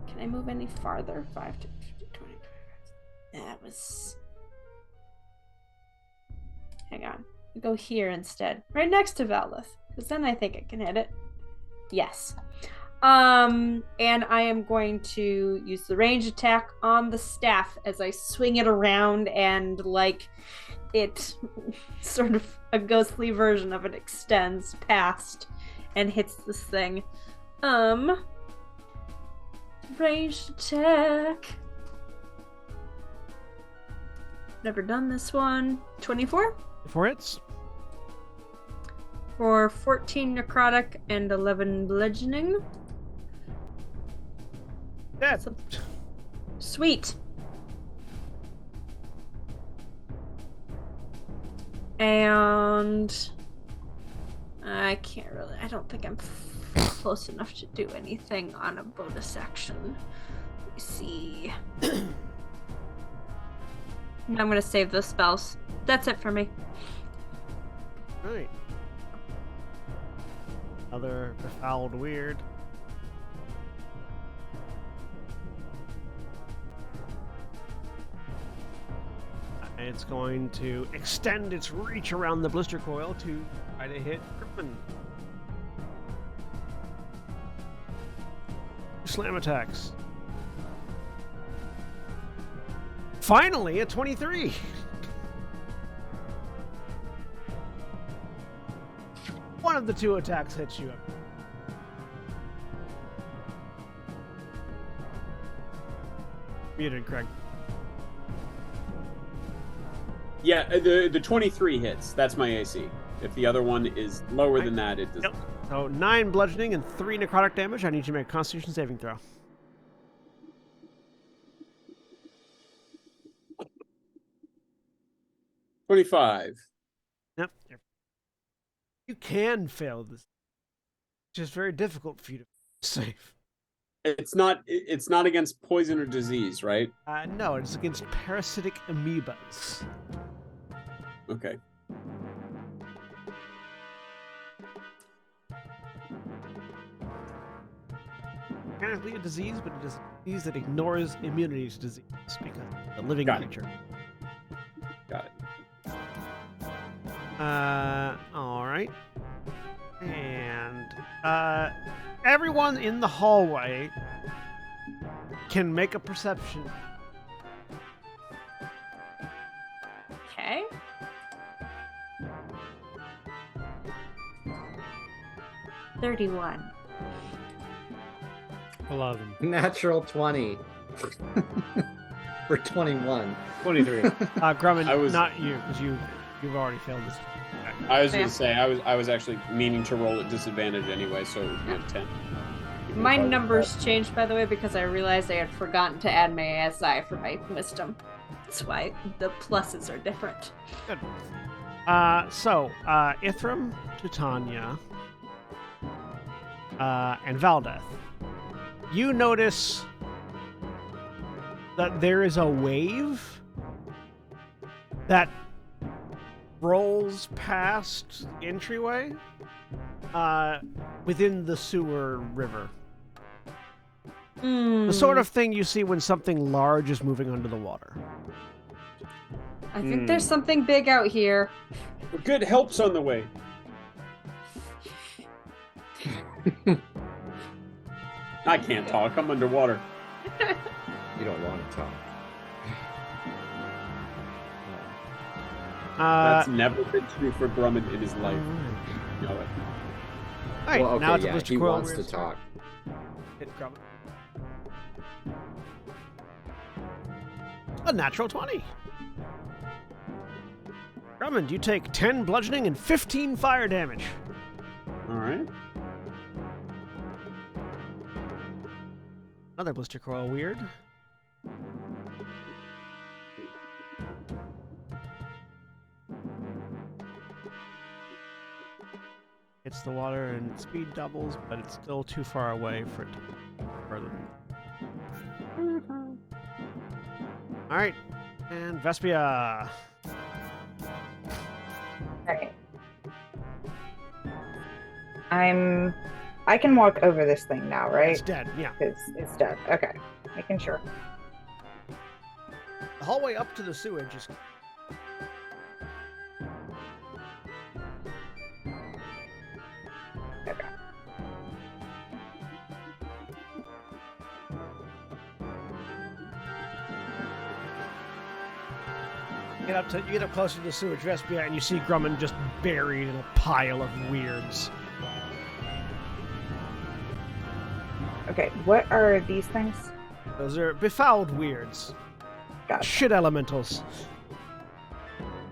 Can I move any farther? 5 to 50, 20. That was. Hang on. I'll go here instead, right next to Valdeth, because then I think I can hit it. Yes. And I am going to use the range attack on the staff as I swing it around and like. It sort of a ghostly version of it extends past and hits this thing. Ranged attack. Never done this one. 24 4 hits. for 14 necrotic and 11 bludgeoning. Dead. So- Sweet. And I can't really. I don't think I'm close enough to do anything on a bonus action. Let me see. I'm gonna save those spells. That's it for me. All right. Other befouled weird. It's going to extend its reach around the blister coil to try to hit Griffin. Slam attacks. Finally, a 23. One of the two attacks hits you. Muted, Craig. Yeah, the 23 hits. That's my AC. If the other one is lower than that, it does. Yep. So 9 bludgeoning and 3 necrotic damage. I need you to make a Constitution saving throw. $25. Yep. You can fail this. It's just very difficult for you to save. It's not against poison or disease, right? No, it's against parasitic amoebas. Okay. Apparently a disease, but it is a disease that ignores immunity to disease because it's a living Got it. creature. Got it. All right. And everyone in the hallway can make a perception. Okay. $31. 11. Natural 20. For 21. 23. Grumman, I was- not you, because you've already failed this. I was going Yeah. to say, I was actually meaning to roll at disadvantage anyway, so it would be a 10. My numbers changed, by the way, because I realized I had forgotten to add my ASI for my wisdom. That's why the pluses are different. Good. So, Ithram, Titania, and Valdeth, you notice that there is a wave that rolls past the entryway within the sewer river. The sort of thing you see when something large is moving under the water. I think there's something big out here. Good help's on the way. I can't talk. I'm underwater. You don't want to talk. That's never been true for Grumman in his life. You know it. Alright, Well, okay, now it's a yeah, list he of coil wants to weirds. talk. Hit Grumman. A natural 20. Drummond, you take 10 bludgeoning and 15 fire damage. All right. Another blister coil weird. Hits the water and speed doubles, but it's still too far away for it to go further. Alright, and Vespia. Okay. I can walk over this thing now, right? It's dead, yeah. Because it's dead. Okay. Making sure. The hallway up to the sewage is. Okay. You get up closer to the sewage, Vespia, and you see Grumman just buried in a pile of weirds. Okay. What are these things? Those are befouled weirds. Gotcha. Shit elementals.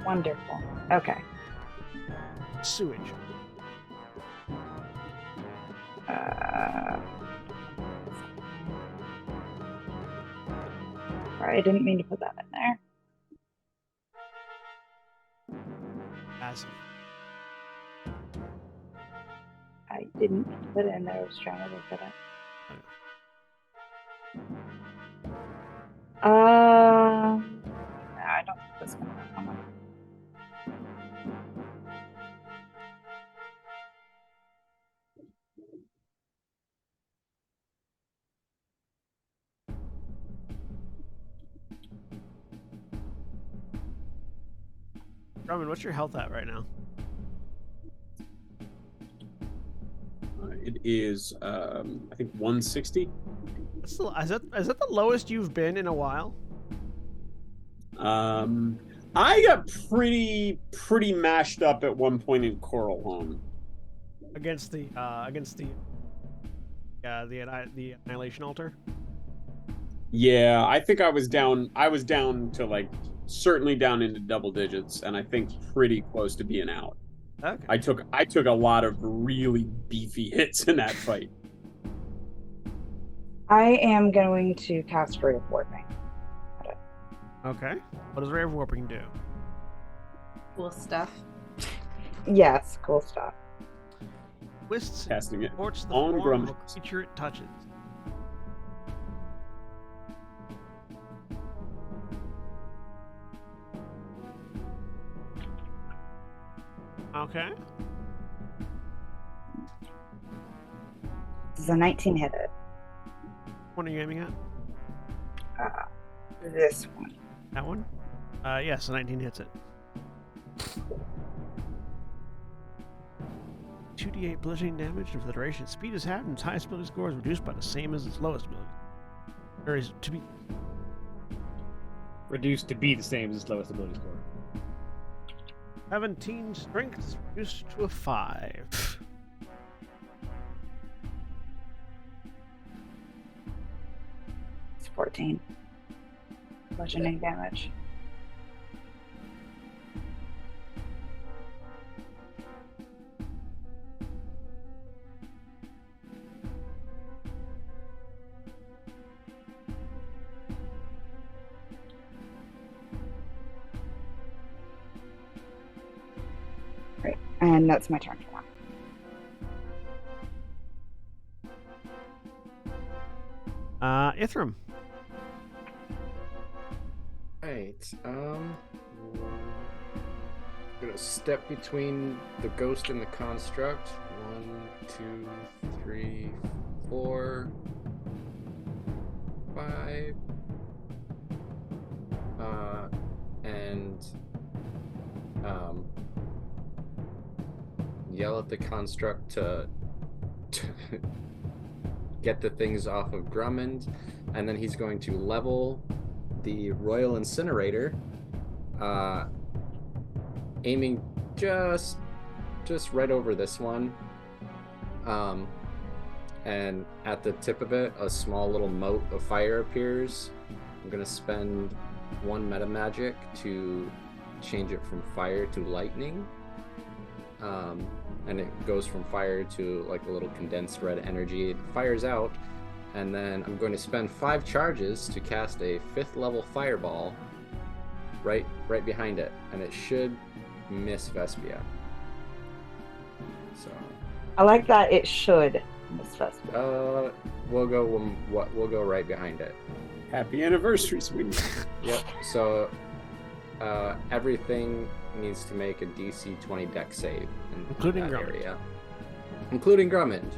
Wonderful. Okay. Sewage. Sorry, I didn't mean to put that in there. As I didn't mean to put it in there. I was trying to look at it. No, I don't think that's gonna work. Hold on. Grumman, what's your health at right now? It is, I think 160. Is that the lowest you've been in a while? I got pretty mashed up at one point in Coral Home. Against the annihilation altar? Yeah, I think I was down to like certainly down into double digits, and I think pretty close to being out. Okay. I took a lot of really beefy hits in that fight. I am going to cast Ray of Warping. Okay. What does Ray of Warping do? Cool stuff. Yes, cool stuff. Twists Casting it supports the on form of Grumman. a creature it touches. Okay. This is a 19 hit it. What are you aiming at? This one. That one? Yes, a 19 hits it. 2d8 bludgeoning damage for the duration. Speed is halved and its highest ability score is reduced by the same as its lowest ability. Or is to be Reduced to be the same as its lowest ability score. 17 strength is reduced to a 5. 14 bludgeoning damage. Right, and that's my turn for now. Ithram. Right. Gonna step between the ghost and the construct. 1, 2, 3, 4, 5. And yell at the construct to get the things off of Drummond, and then he's going to level the Royal Incinerator, aiming just right over this one, and at the tip of it, a small little mote of fire appears. I'm gonna spend 1 meta magic to change it from fire to lightning, and it goes from fire to like a little condensed red energy. It fires out, and then I'm going to spend 5 charges to cast a 5th level fireball right behind it, and it should miss Vespia. So I like that it should miss Vespia. we'll go right behind it. Happy anniversary, sweetie. Yep. So everything needs to make a DC 20 dex save Including that Drummond. area. Including Drummond.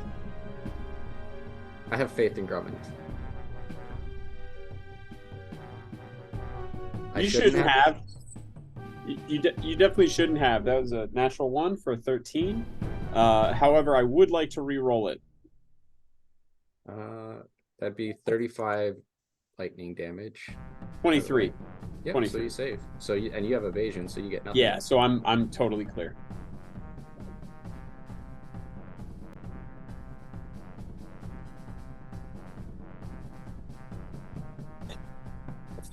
I have faith in Drummond. You shouldn't have. You definitely shouldn't have. That was a natural 1 for 13. However, I would like to re-roll it. That'd be 35 lightning damage. 23. Yep, 23. so you save. So you have evasion, so you get nothing. Yeah, so I'm totally clear.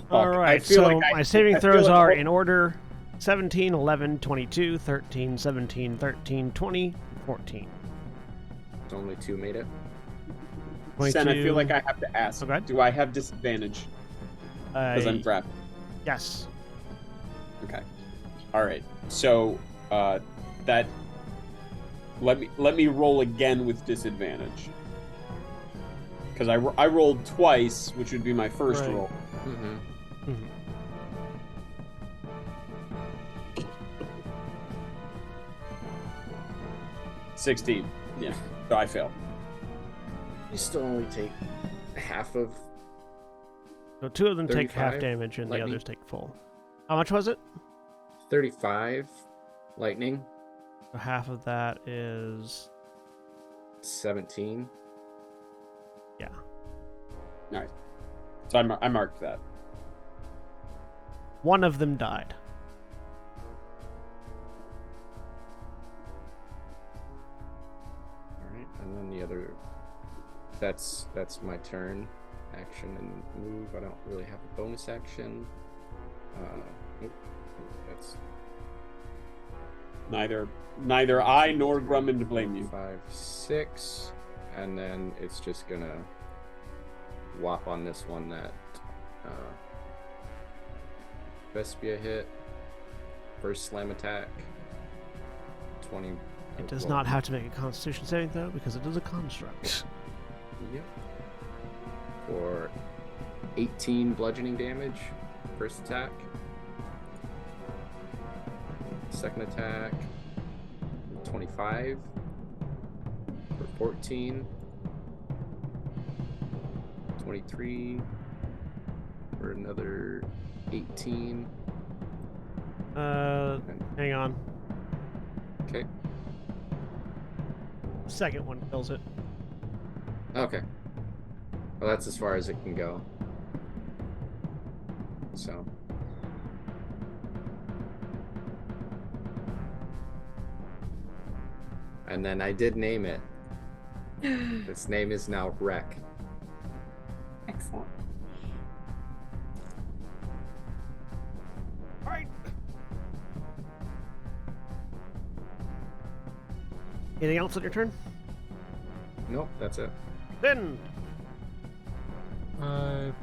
All right, so my saving throws are in order: 17, 11, 22, 13, 17, 13, 20, 14. It's only 2 made it. Sen, I feel like I have to ask. Okay. Do I have disadvantage? Because I'm drafting. Yes. Okay. All right. So that let me roll again with disadvantage. Because I rolled twice, which would be my first Right. roll. Mm-hmm. Mhm. $16. Yeah. So I fail. You still only take half of. So 2 of them take half 35 damage, and the lightning. others take full. How much was it? 35 lightning. So half of that is 17. yeah. All right. So I marked that. 1 of them died. All right, and then the other. That's my turn. Action and move. I don't really have a bonus action. That's Neither I nor Drummond blame you. 5, 6, and then it's just gonna whop on this one that Vespia hit. First slam attack. 20. It does not have to make a Constitution saving throw because it is a construct. Yep. For 18 bludgeoning damage. First attack. Second attack. 25. For 14. 23. For another 18. Hang on. Okay. Second one kills it. Okay. Well, that's as far as it can go. So. And then I did name it. Its name is now Wreck. Excellent. Anything else on your turn? Nope, that's it. Then 5, 10,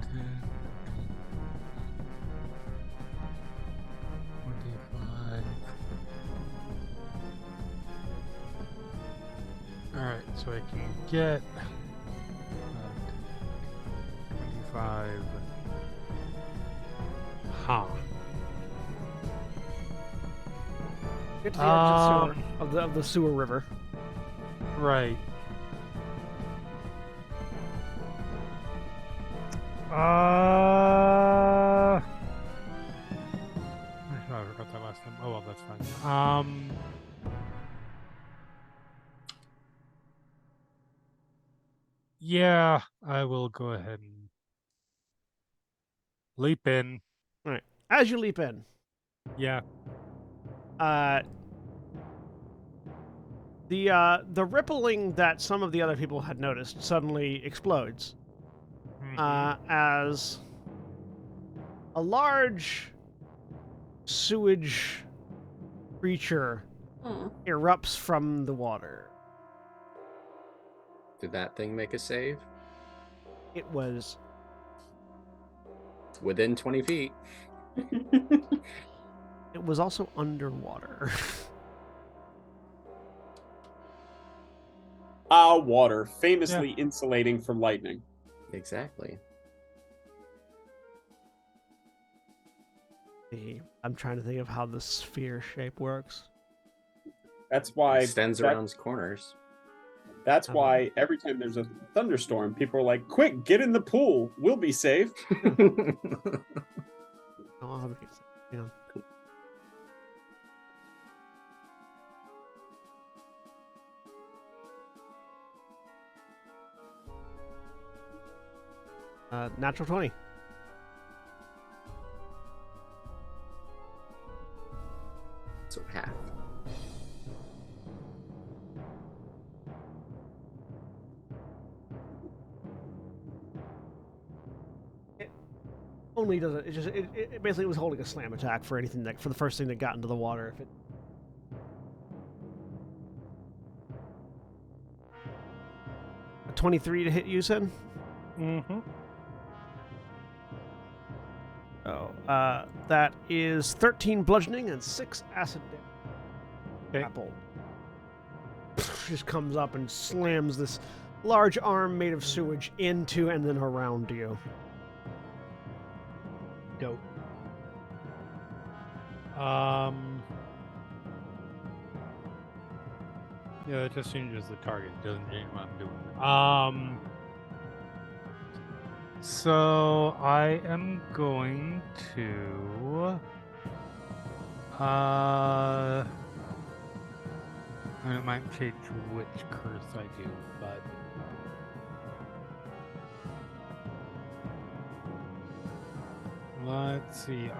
25. Alright, so I can get 25. Huh. get to the edge of the sewer river. Right. I forgot that last time. Oh well, that's fine. Yeah, I will go ahead and leap in. All right. As you leap in, Yeah. the rippling that some of the other people had noticed suddenly explodes. As a large sewage creature erupts from the water. Did that thing make a save? It was Within 20 feet. It was also underwater. Water, famously insulating from lightning. Exactly. I'm trying to think of how the sphere shape works. That's why Extends around corners. That's why every time there's a thunderstorm, people are like, "Quick, get in the pool. We'll be safe." Oh, yeah. Natural 20. So half. It only does it basically was holding a slam attack for anything that for the first thing that got into the water. If it a 23 to hit you, said? Mm-hmm. Oh, that is 13 bludgeoning and 6 acid damage. Okay. Apple just comes up and slams this large arm made of sewage into and then around you. Dope. Yeah, it just changes the target. It doesn't change what I'm doing. So I am going to and it might change which curse I do, but let's see.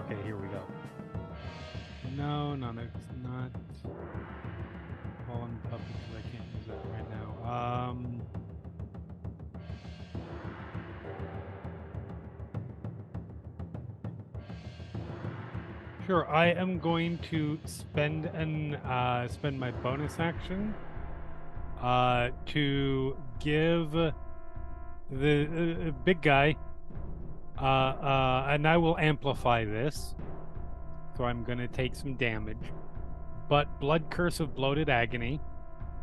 Okay, here we go. No, it's not. Fallen puppy, because I can't use that right now. Sure, I am going to spend my bonus action to give the big guy and I will amplify this. So I'm going to take some damage. But Blood Curse of Bloated Agony.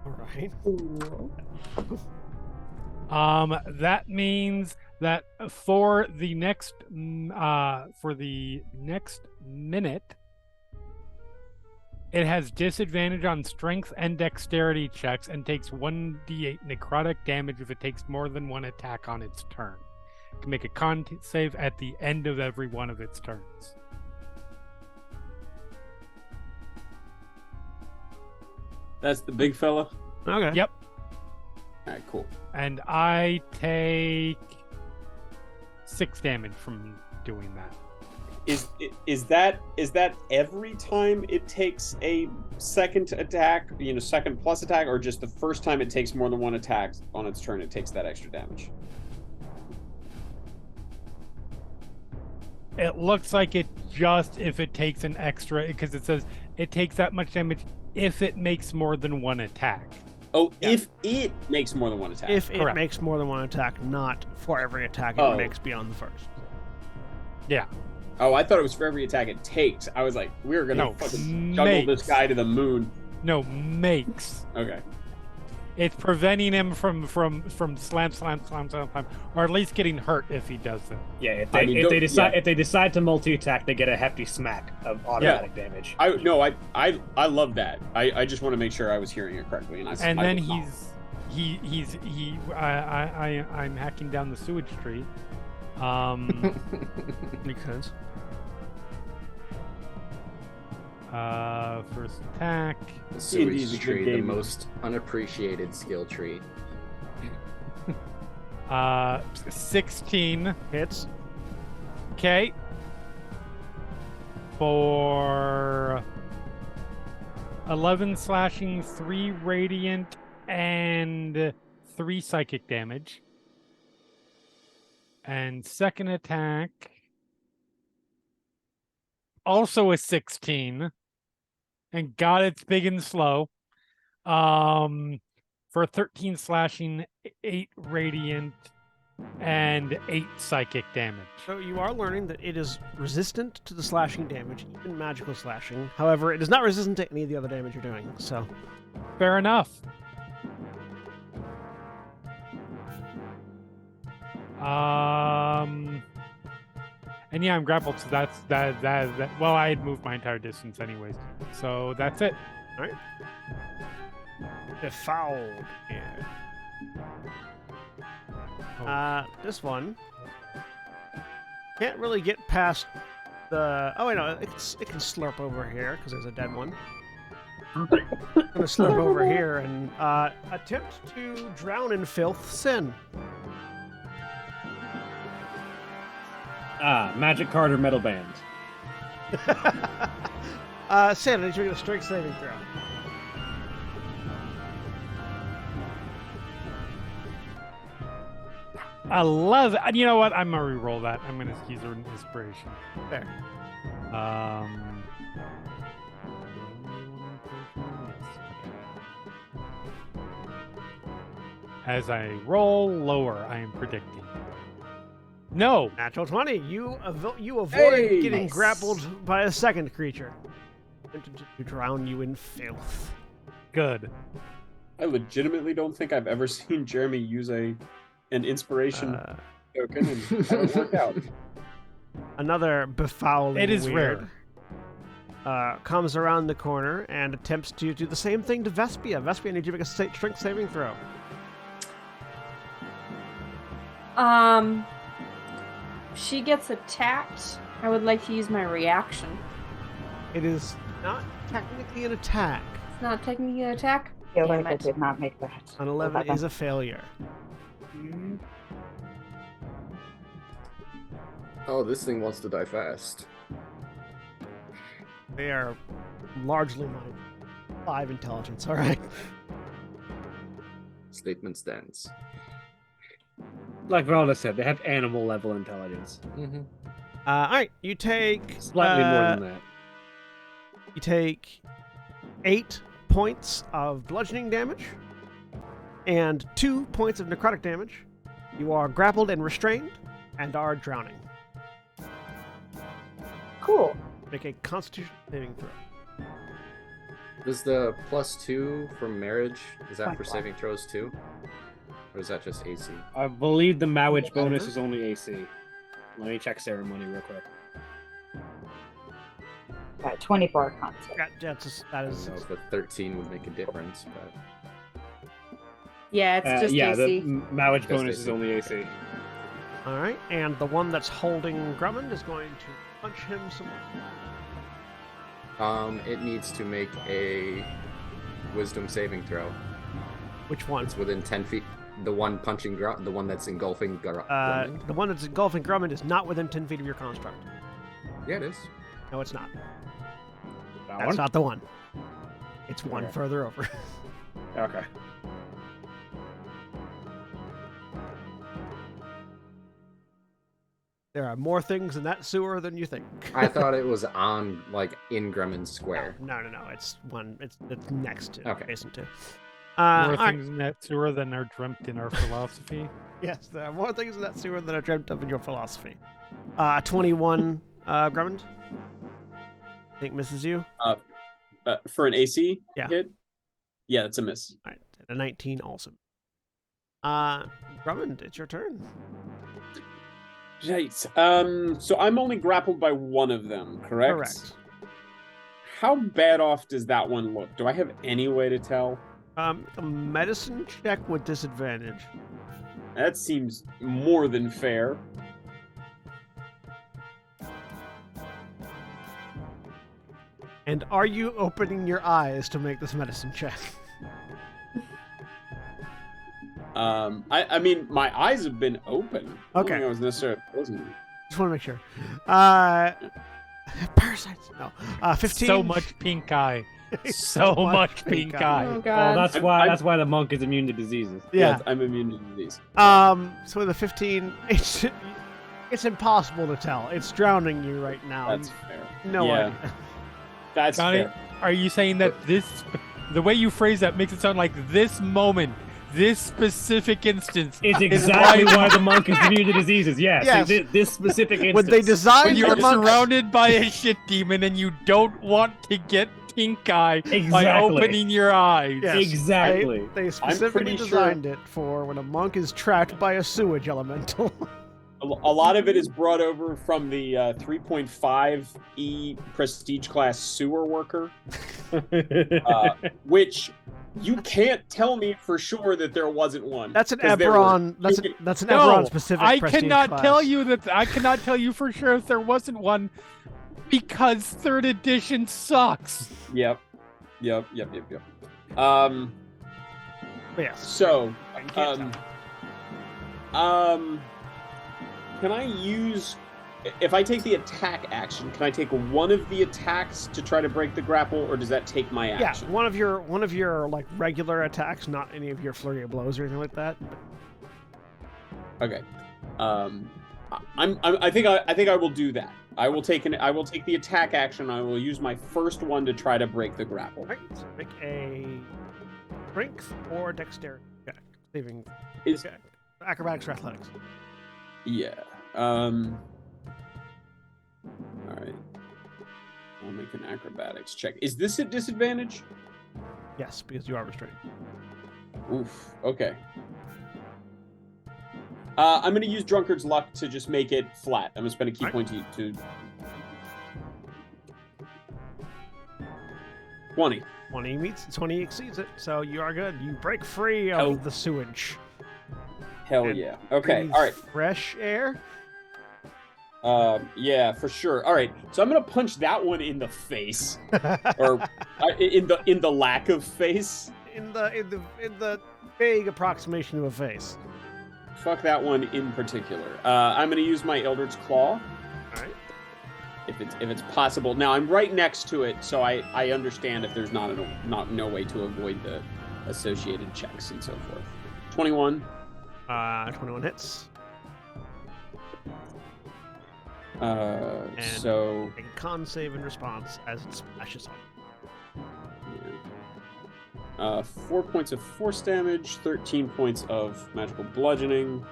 All right. That means that for the next minute, it has disadvantage on strength and dexterity checks and takes 1d8 necrotic damage if it takes more than one attack on its turn. It can make a con save at the end of every one of its turns. That's the big fella. Okay. Yep. All right, cool. And I take 6 damage from doing that. Is that every time it takes a second attack, second plus attack, or just the first time it takes more than one attack on its turn, it takes that extra damage? It looks like it just if it takes an extra, because it says it takes that much damage if it makes more than one attack. Oh, Yeah. if it makes more than one attack. If it Correct. makes more than one attack, not for every attack it Oh. makes beyond the first. Yeah. Oh, I thought it was for every attack it takes. I was like, we're gonna No, fucking juggle this makes. guy to the moon. No, makes. Okay. It's preventing him from slam, or at least getting hurt if he does them. Yeah, if I they mean, if don't- they decide yeah. if they decide to multi-attack, they get a hefty smack of automatic damage. I love that. I just want to make sure I was hearing it correctly. And then was not. I'm hacking down the sewage tree. Makes sense. First attack. The D&D is a sewage good tree, the game. most unappreciated skill tree. 16 Hits. Okay. For 11 slashing, 3 radiant, and 3 psychic damage. And second attack, also a 16. And God, it's big and slow. For 13 slashing, 8 radiant, and 8 psychic damage. So you are learning that it is resistant to the slashing damage, even magical slashing. However, it is not resistant to any of the other damage you're doing. So Fair enough. And yeah, I'm grappled, so that's that. Well, I had moved my entire distance anyways, so that's it. All right. Befouled. Yeah. This one can't really get past the. Oh wait, no, it can slurp over here because there's a dead one. Gonna slurp over here and attempt to drown in filth sin. Magic card or metal band. Sin, I need you to get a strength saving throw. I love it. You know what? I'm gonna re-roll that. I'm gonna use an inspiration. There. As I roll lower, I am predicting. No. Natural 20. You avoid Hey! getting Nice. grappled by a second creature. To drown you in filth. Good. I legitimately don't think I've ever seen Jeremy use an inspiration token and have it work out. Another befouling It is weird, comes around the corner and attempts to do the same thing to Vespia. Vespia, I need you to make a strength saving throw. She gets attacked. I would like to use my reaction. It is not technically an attack. It's not technically an attack. I feel Damn like I it. did not make that. An 11 is a failure. Oh, this thing wants to die fast. They are largely not 5 intelligence, alright? Statement stands. Like Valda said, they have animal level intelligence. Mm-hmm. Alright, you take... Slightly more than that. You take 8 points of bludgeoning damage and 2 points of necrotic damage. You are grappled and restrained and are drowning. Cool. Make a constitution saving throw. Does the +2 from marriage, is that for Like saving throws too? Or is that just AC? I believe the Mowage bonus is only AC. Let me check ceremony real quick. 24 concept. That is I don't know if a 13 would make a difference, but Yeah, it's just yeah, AC. the Mowage Just bonus AC. is only AC. all right. And the one that's holding Grummond is going to punch him some more. it needs to make a wisdom saving throw. Which one? It's within 10 feet. The one punching the one that's engulfing Grummond. The one that's engulfing Grummond is not within 10 feet of your construct. Yeah, it is. No, it's not. That That's one? not the one. It's one Okay. further over. Okay. There are more things in that sewer than you think. I thought it was on, like, in Grumman Square. No. It's one. It's next to. Okay. Adjacent to. More all right. things in that sewer than are dreamt in our philosophy. Yes, there are more things in that sewer than are dreamt of in your philosophy. 21, Grummond. I think misses you. For an AC Yeah. hit? Yeah, that's a miss. All right, and a 19 also. Grummond, it's your turn. Right. So I'm only grappled by one of them, correct? Correct. How bad off does that one look? Do I have any way to tell? A medicine check with disadvantage. That seems more than fair. And are you opening your eyes to make this medicine check? I mean, my eyes have been open. I don't Okay. think I was necessarily closing. Just want to make sure. Parasites. No. 15. So much pink eye. So much pink eye. Oh Oh, god. that's why the monk is immune to diseases. Yeah. I'm immune to disease. So with a 15, it's impossible to tell. It's drowning you right now. That's fair. No Yeah. idea. That's Johnny, fair. are you saying that the way you phrase that makes it sound like this moment, this specific instance? It's is exactly why the monk is immune to diseases. Yes. Yes. This specific instance. When they designed When you're the monks, surrounded by a shit demon and you don't want to get pink eye by Exactly. opening your eyes. Yes. Exactly. They specifically pretty sure- designed it for when a monk is trapped by a sewage elemental. A lot of it is brought over from the 3.5 prestige class sewer worker, which you can't tell me for sure that there wasn't one. That's an 'cause there were- Eberron. That's an No, Eberron specific. I prestige cannot class. tell you that. I cannot tell you for sure if there wasn't one, because third edition sucks. Yep. But yes. So, I can't can I use, if I take the attack action, can I take one of the attacks to try to break the grapple, or does that take my Yeah, action? one of your like regular attacks, not any of your flurry of blows or anything like that. Okay. I think I will do that. I will take the attack action. I will use my first one to try to break the grapple. Right, so make a strength or dexterity check. Saving Is acrobatics or athletics. yeah. All right. I'll make an acrobatics check. Is this at disadvantage? Yes, because you are restrained. Oof. Okay. I'm going to use Drunkard's Luck to just make it flat. I'm going to spend a key point to 20. 20 exceeds it, so you are good. You break free of the sewage. Hell And yeah. Okay. breathe All right. Fresh air. Yeah, for sure. All right. So I'm going to punch that one in the face, or in the lack of face. in the vague approximation of a face. Fuck that one in particular. I'm going to use my Eldritch Claw. All right. If it's possible. Now I'm right next to it, so I understand if there's no way to avoid the associated checks and so forth. 21. 21 hits. So A con save in response as it splashes on. 4 points of force damage, 13 points of magical bludgeoning,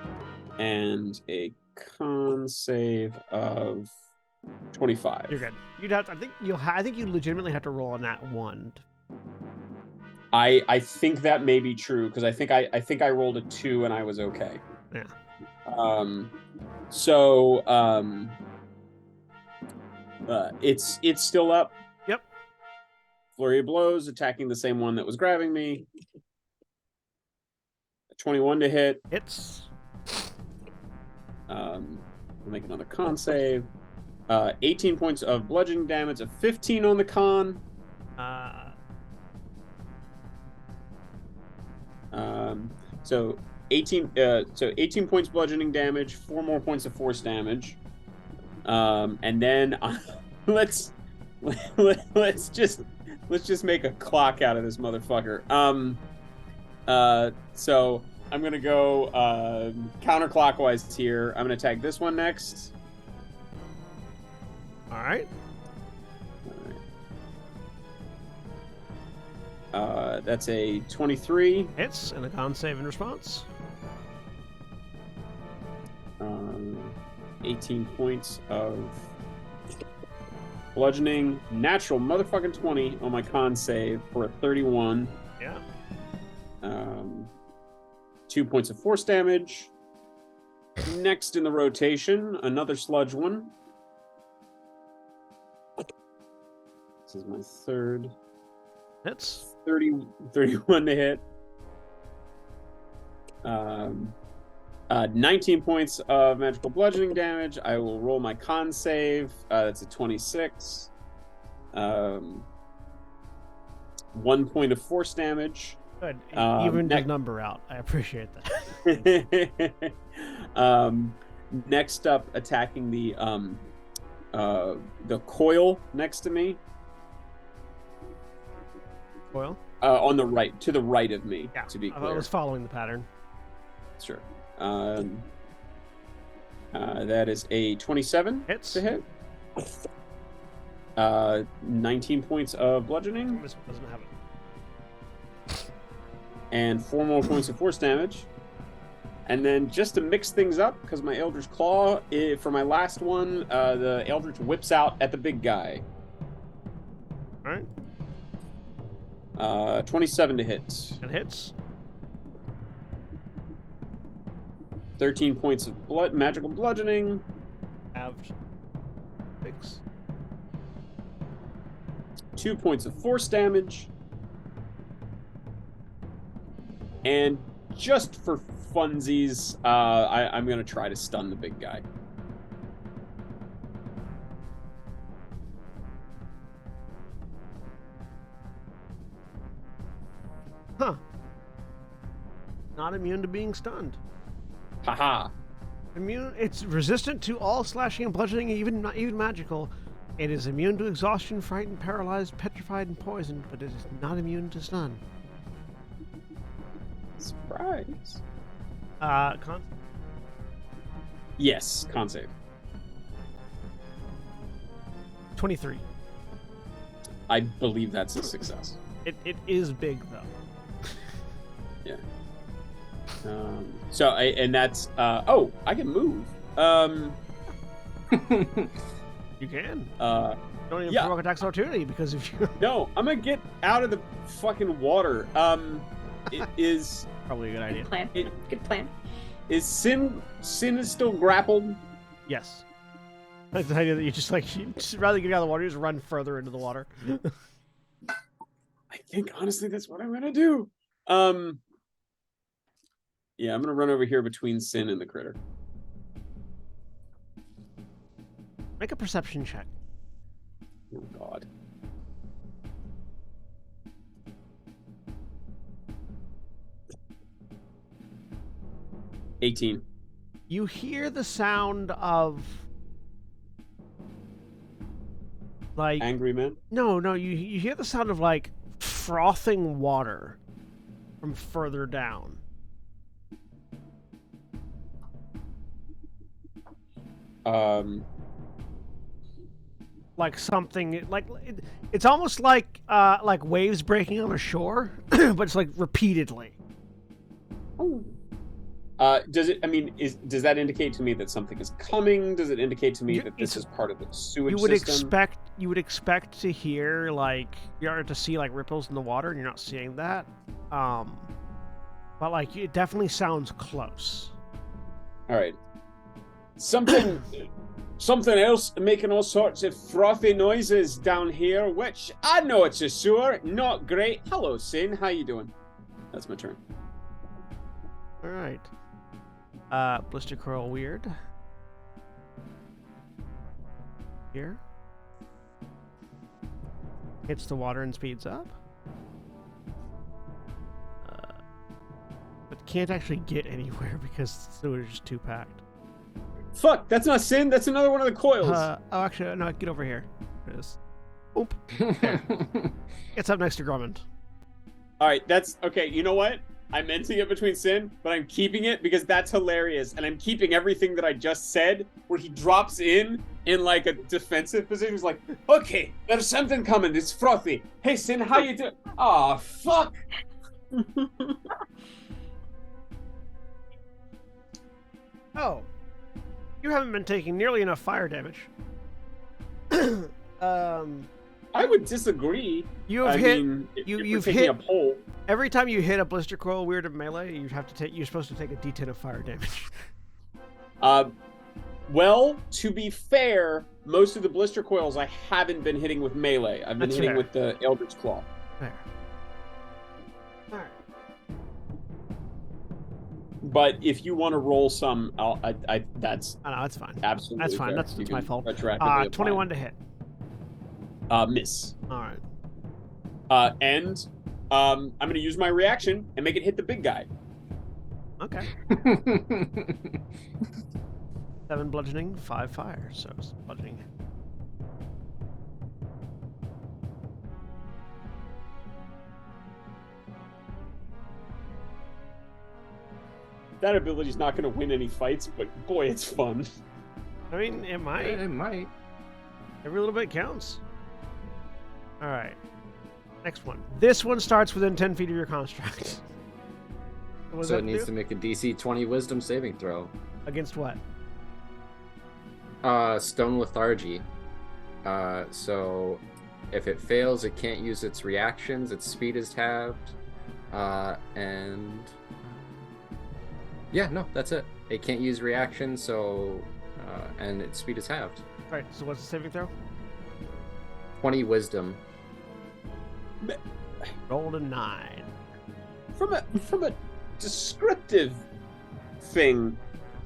and a con save of 25. You're good. I think you legitimately have to roll on that one. I think that may be true because I think I rolled a 2 and I was okay. Yeah. It's still up. Yep. Flurry of blows, attacking the same one that was grabbing me. 21 to hit. Hits. I'll make another con save. 18 points of bludgeoning damage, a 15 on the con. So 18 points bludgeoning damage, 4 more points of force damage. And then let's just make a clock out of this motherfucker. So I'm gonna go counterclockwise here. I'm gonna attack this one next. All right. That's a 23. Hits and a con save in response. 18 points of bludgeoning. Natural motherfucking 20 on my con save for a 31. Yeah. 2 points of force damage. Next in the rotation, another sludge one. This is my third. Hits. 31 to hit. 19 points of magical bludgeoning damage. I will roll my con save. That's a 26. 1 point of force damage. Good. Even the number out. I appreciate that. Next up, attacking the coil next to me. Coil? On the right, to the right of me, Yeah, to be I clear. was following the pattern. Sure. That is a 27 Hits. to hit. 19 points of bludgeoning. This one doesn't have it. And 4 more points of force damage. And then just to mix things up, because my Eldritch Claw, for my last one, the Eldritch whips out at the big guy. All right. 27 to hit. It hits. 13 points of magical bludgeoning. Halved. 6. 2 points of force damage. And just for funsies, I'm going to try to stun the big guy. Huh. Not immune to being stunned. Haha. Immune. It's resistant to all slashing and bludgeoning, even magical. It is immune to exhaustion, frightened, paralyzed, petrified, and poisoned, but it is not immune to stun. Surprise. Con. Yes, con save. 23. I believe that's a success. It is big though. Yeah. And that's I can move. You can. Don't even yeah. provoke attacks of opportunity because if you. No, I'm gonna get out of the fucking water. It is Probably a good idea. Good plan. Good plan. Is Sin is still grappled? Yes. I like the idea that you just rather than get out of the water, you just run further into the water. I think honestly that's what I'm gonna do. Yeah, I'm gonna run over here between Sin and the critter. Make a perception check. Oh God. $18. You hear the sound of like Angry men? No, you hear the sound of like frothing water from further down. Like something like it's almost like waves breaking on a shore, but it's like repeatedly. Oh. Does that indicate to me that something is coming? Does it indicate to me that this is part of the sewage system? You would expect to hear to see like ripples in the water, and you're not seeing that. But like it definitely sounds close. All right. Something else making all sorts of frothy noises down here, which I know it's a sewer. Not great. Hello, Sin. How you doing? That's my turn. All right. Blister Curl Weird. Here. Hits the water and speeds up. But can't actually get anywhere because the sewer is just too packed. Fuck, that's not Sin. That's another one of the coils. Actually, no, get over here. There it is. Oop. There. It's up next to Grummond. All right, that's okay. You know what? I meant to get between Sin, but I'm keeping it because that's hilarious. And I'm keeping everything that I just said, where he drops in like a defensive position. He's like, okay, there's something coming. It's frothy. Hey, Sin, how you doing? Aw, fuck. Oh, you haven't been taking nearly enough fire damage. I would disagree. You've I hit. mean, if You've we're taking hit. a poll. Every time you hit a blister coil weird of melee, you have to take. You're supposed to take a D10 of fire damage. Well, to be fair, most of the blister coils I haven't been hitting with melee. I've been That's hitting fair. with the Eldritch Claw. There. All right. But if you want to roll some, that's Oh, no, that's fine. absolutely That's fine. fair. That's You my can fault. retroactively apply 21 it. to hit. Miss. All right. And I'm going to use my reaction and make it hit the big guy. Okay. 7 bludgeoning, 5 fire. So it's bludgeoning. That ability's not going to win any fights, but boy, it's fun. I mean, it might. It might. Every little bit counts. All right. Next one. This one starts within 10 feet of your construct. What does So that it needs do? to make a DC 20 Wisdom saving throw. Against what? Stone lethargy. So if it fails, it can't use its reactions. Its speed is halved, and yeah, no, that's it. It can't use reactions, so and its speed is halved. All right. So what's the saving throw? 20 Wisdom. Rolled a 9. From a descriptive thing,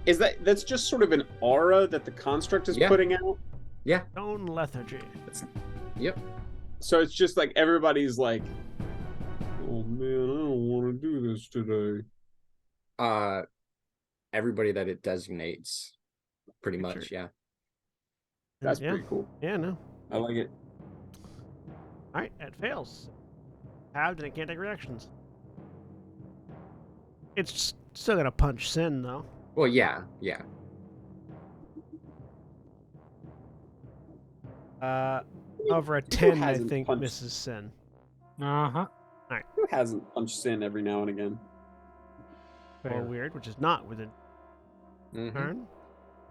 that's just sort of an aura that the construct is Yeah. putting out? Yeah. Stone lethargy. Yep. So it's just like everybody's like, oh man, I don't want to do this today. Everybody that it designates, pretty Picture. much. Yeah. That's Yeah. pretty cool. Yeah. No. I like it. All right. It fails. Halved and it can't take reactions. It's still gonna punch Sin though. Well, yeah. Yeah. Over a Who 10, I hasn't think, punched- misses Sin. Uh-huh. Who hasn't punched Sin every now and again? Or weird, which is not within Mhm. turn.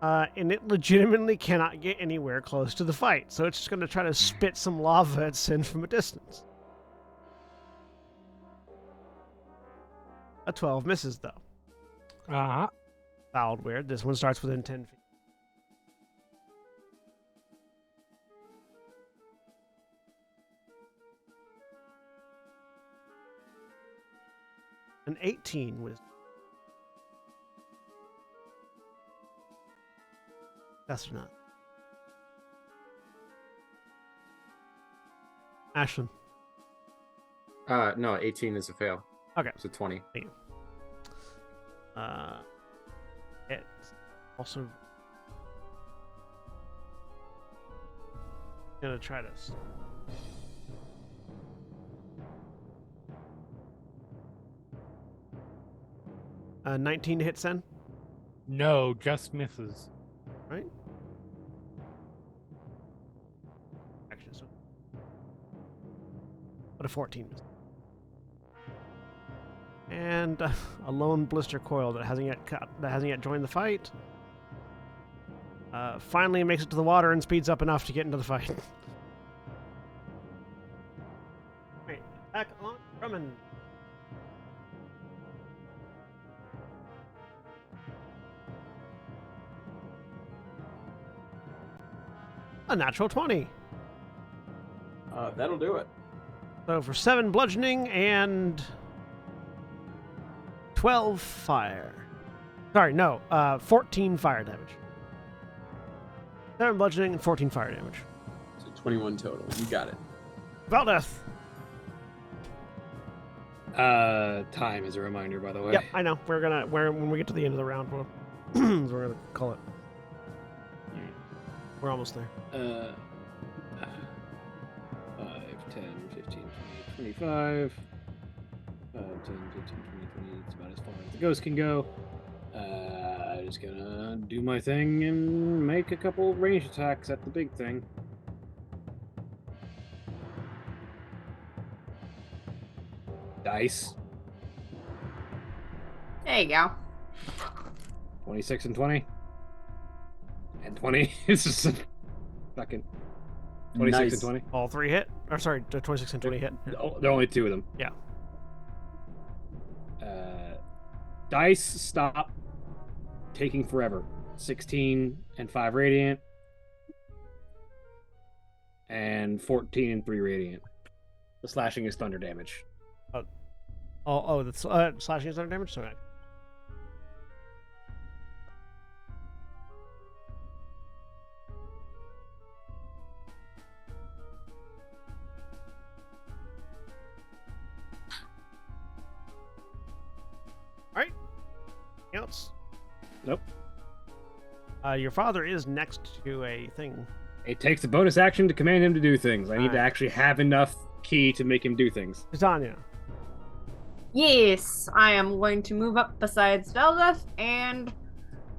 And it legitimately cannot get anywhere close to the fight, so it's just going to try to spit some lava at Sin from a distance. A 12 misses, though. Uh-huh. Fouled weird. This one starts within 10 feet. An 18 wisdom. That's not. Ashlyn. No, 18 is a fail. Okay. So 20. It also gonna try to. 19 to hit Sen, No, just misses. right? Actually, so. But a 14. And a lone blister coil that hasn't yet joined the fight. Finally makes it to the water and speeds up enough to get into the fight. Right, attack on Drummond. A natural 20. That'll do it. So for 7 bludgeoning and 12 fire. Sorry, no, 14 fire damage. 7 bludgeoning and 14 fire damage. So 21 total. You got it. Valdeth. Time as a reminder, by the way. Yep, I know. When we get to the end of the round, we're gonna call it. We're almost there. 5, 10, 15, 20, 25, 10, 15, 20, 20. It's about as far as the ghost can go. Just gonna do my thing and make a couple range attacks at the big thing. Dice. There you go. 26 and 20. And 20. It's just a fucking 26 Nice. and 20. All three hit. Or sorry, 26 and 20 hit. There are only two of them. Yeah. Dice stop taking forever. 16 and 5 radiant. And 14 and 3 radiant. The slashing is thunder damage. Oh, that's slashing is under damage? So Alright. Anything else? Nope. Your father is next to a thing. It takes a bonus action to command him to do things. I need to Alright. actually have enough key to make him do things. Titania. Yes, I am going to move up beside Sveldeth and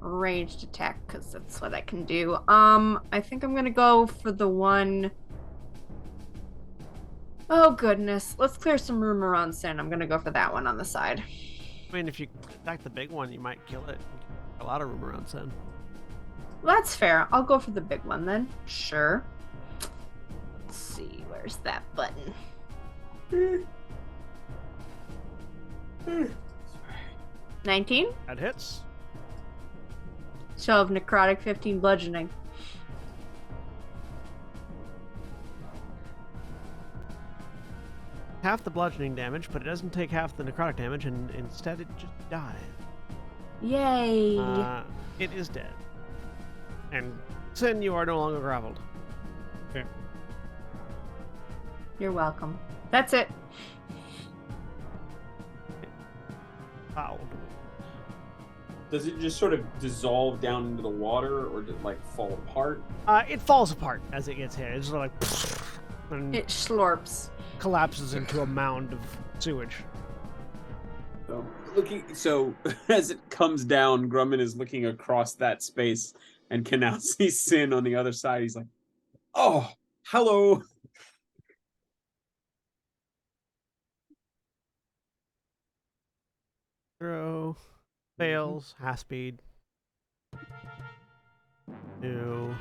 ranged attack because that's what I can do. I think I'm gonna go for the one. Oh goodness, let's clear some room around Sin. I'm gonna go for that one on the side. I mean, if you attack the big one, you might kill it. A lot of room around Sen. That's fair. I'll go for the big one then. Sure. Let's see, where's that button? 19? That hits. 12 necrotic, 15 bludgeoning. Half the bludgeoning damage, but it doesn't take half the necrotic damage, and instead it just dies. Yay! It is dead. And Sin, you are no longer grappled. You're welcome. That's it. Fouled. Does it just sort of dissolve down into the water, or does it like fall apart? It falls apart as it gets hit. It's sort of like and It slurps. collapses into a mound of sewage. So as it comes down, Grumman is looking across that space and can now see Sin on the other side. He's like, "Oh, hello." Throw fails, half speed. To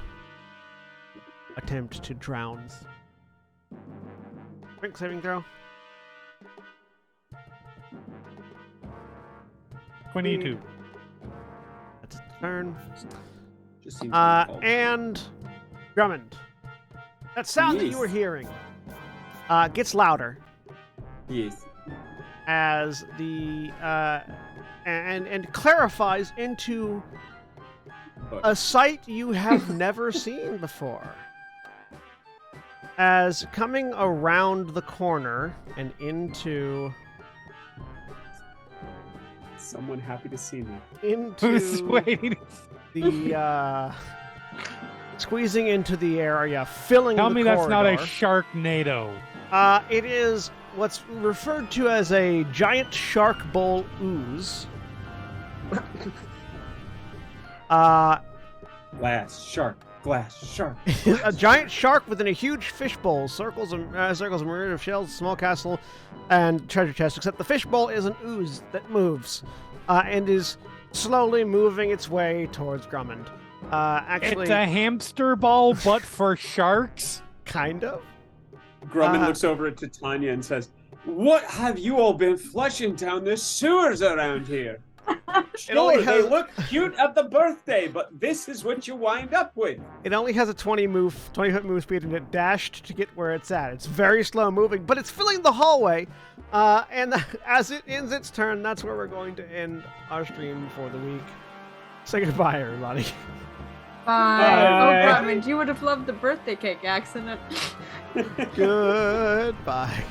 attempt to drown. Quick saving throw. 22. That's its turn. Just seems like fault. And Drummond. That sound that you Yes. were hearing gets louder Yes. as the and clarifies into a sight you have never seen before. As coming around the corner and into Someone happy to see me. Who's into waiting? the squeezing into the area, filling Tell the me corridor. that's not a Sharknado. It is what's referred to as a giant shark bowl ooze. Glass shark. A giant shark within a huge fishbowl, circles a myriad of shells, small castle, and treasure chest. Except the fishbowl is an ooze that moves, and is slowly moving its way towards Drummond. Actually, It's a hamster ball, but for sharks. kind of. Grumman looks over at Titania and says, "What have you all been flushing down the sewers around here? only Sure, they has- look cute at the birthday, but this is what you wind up with." It only has a 20 foot move speed, and it dashed to get where it's at. It's very slow moving, but it's filling the hallway. And as it ends its turn, that's where we're going to end our stream for the week. Say goodbye, everybody. Bye. Bye. Oh, Grumman, you would have loved the birthday cake accident. Goodbye.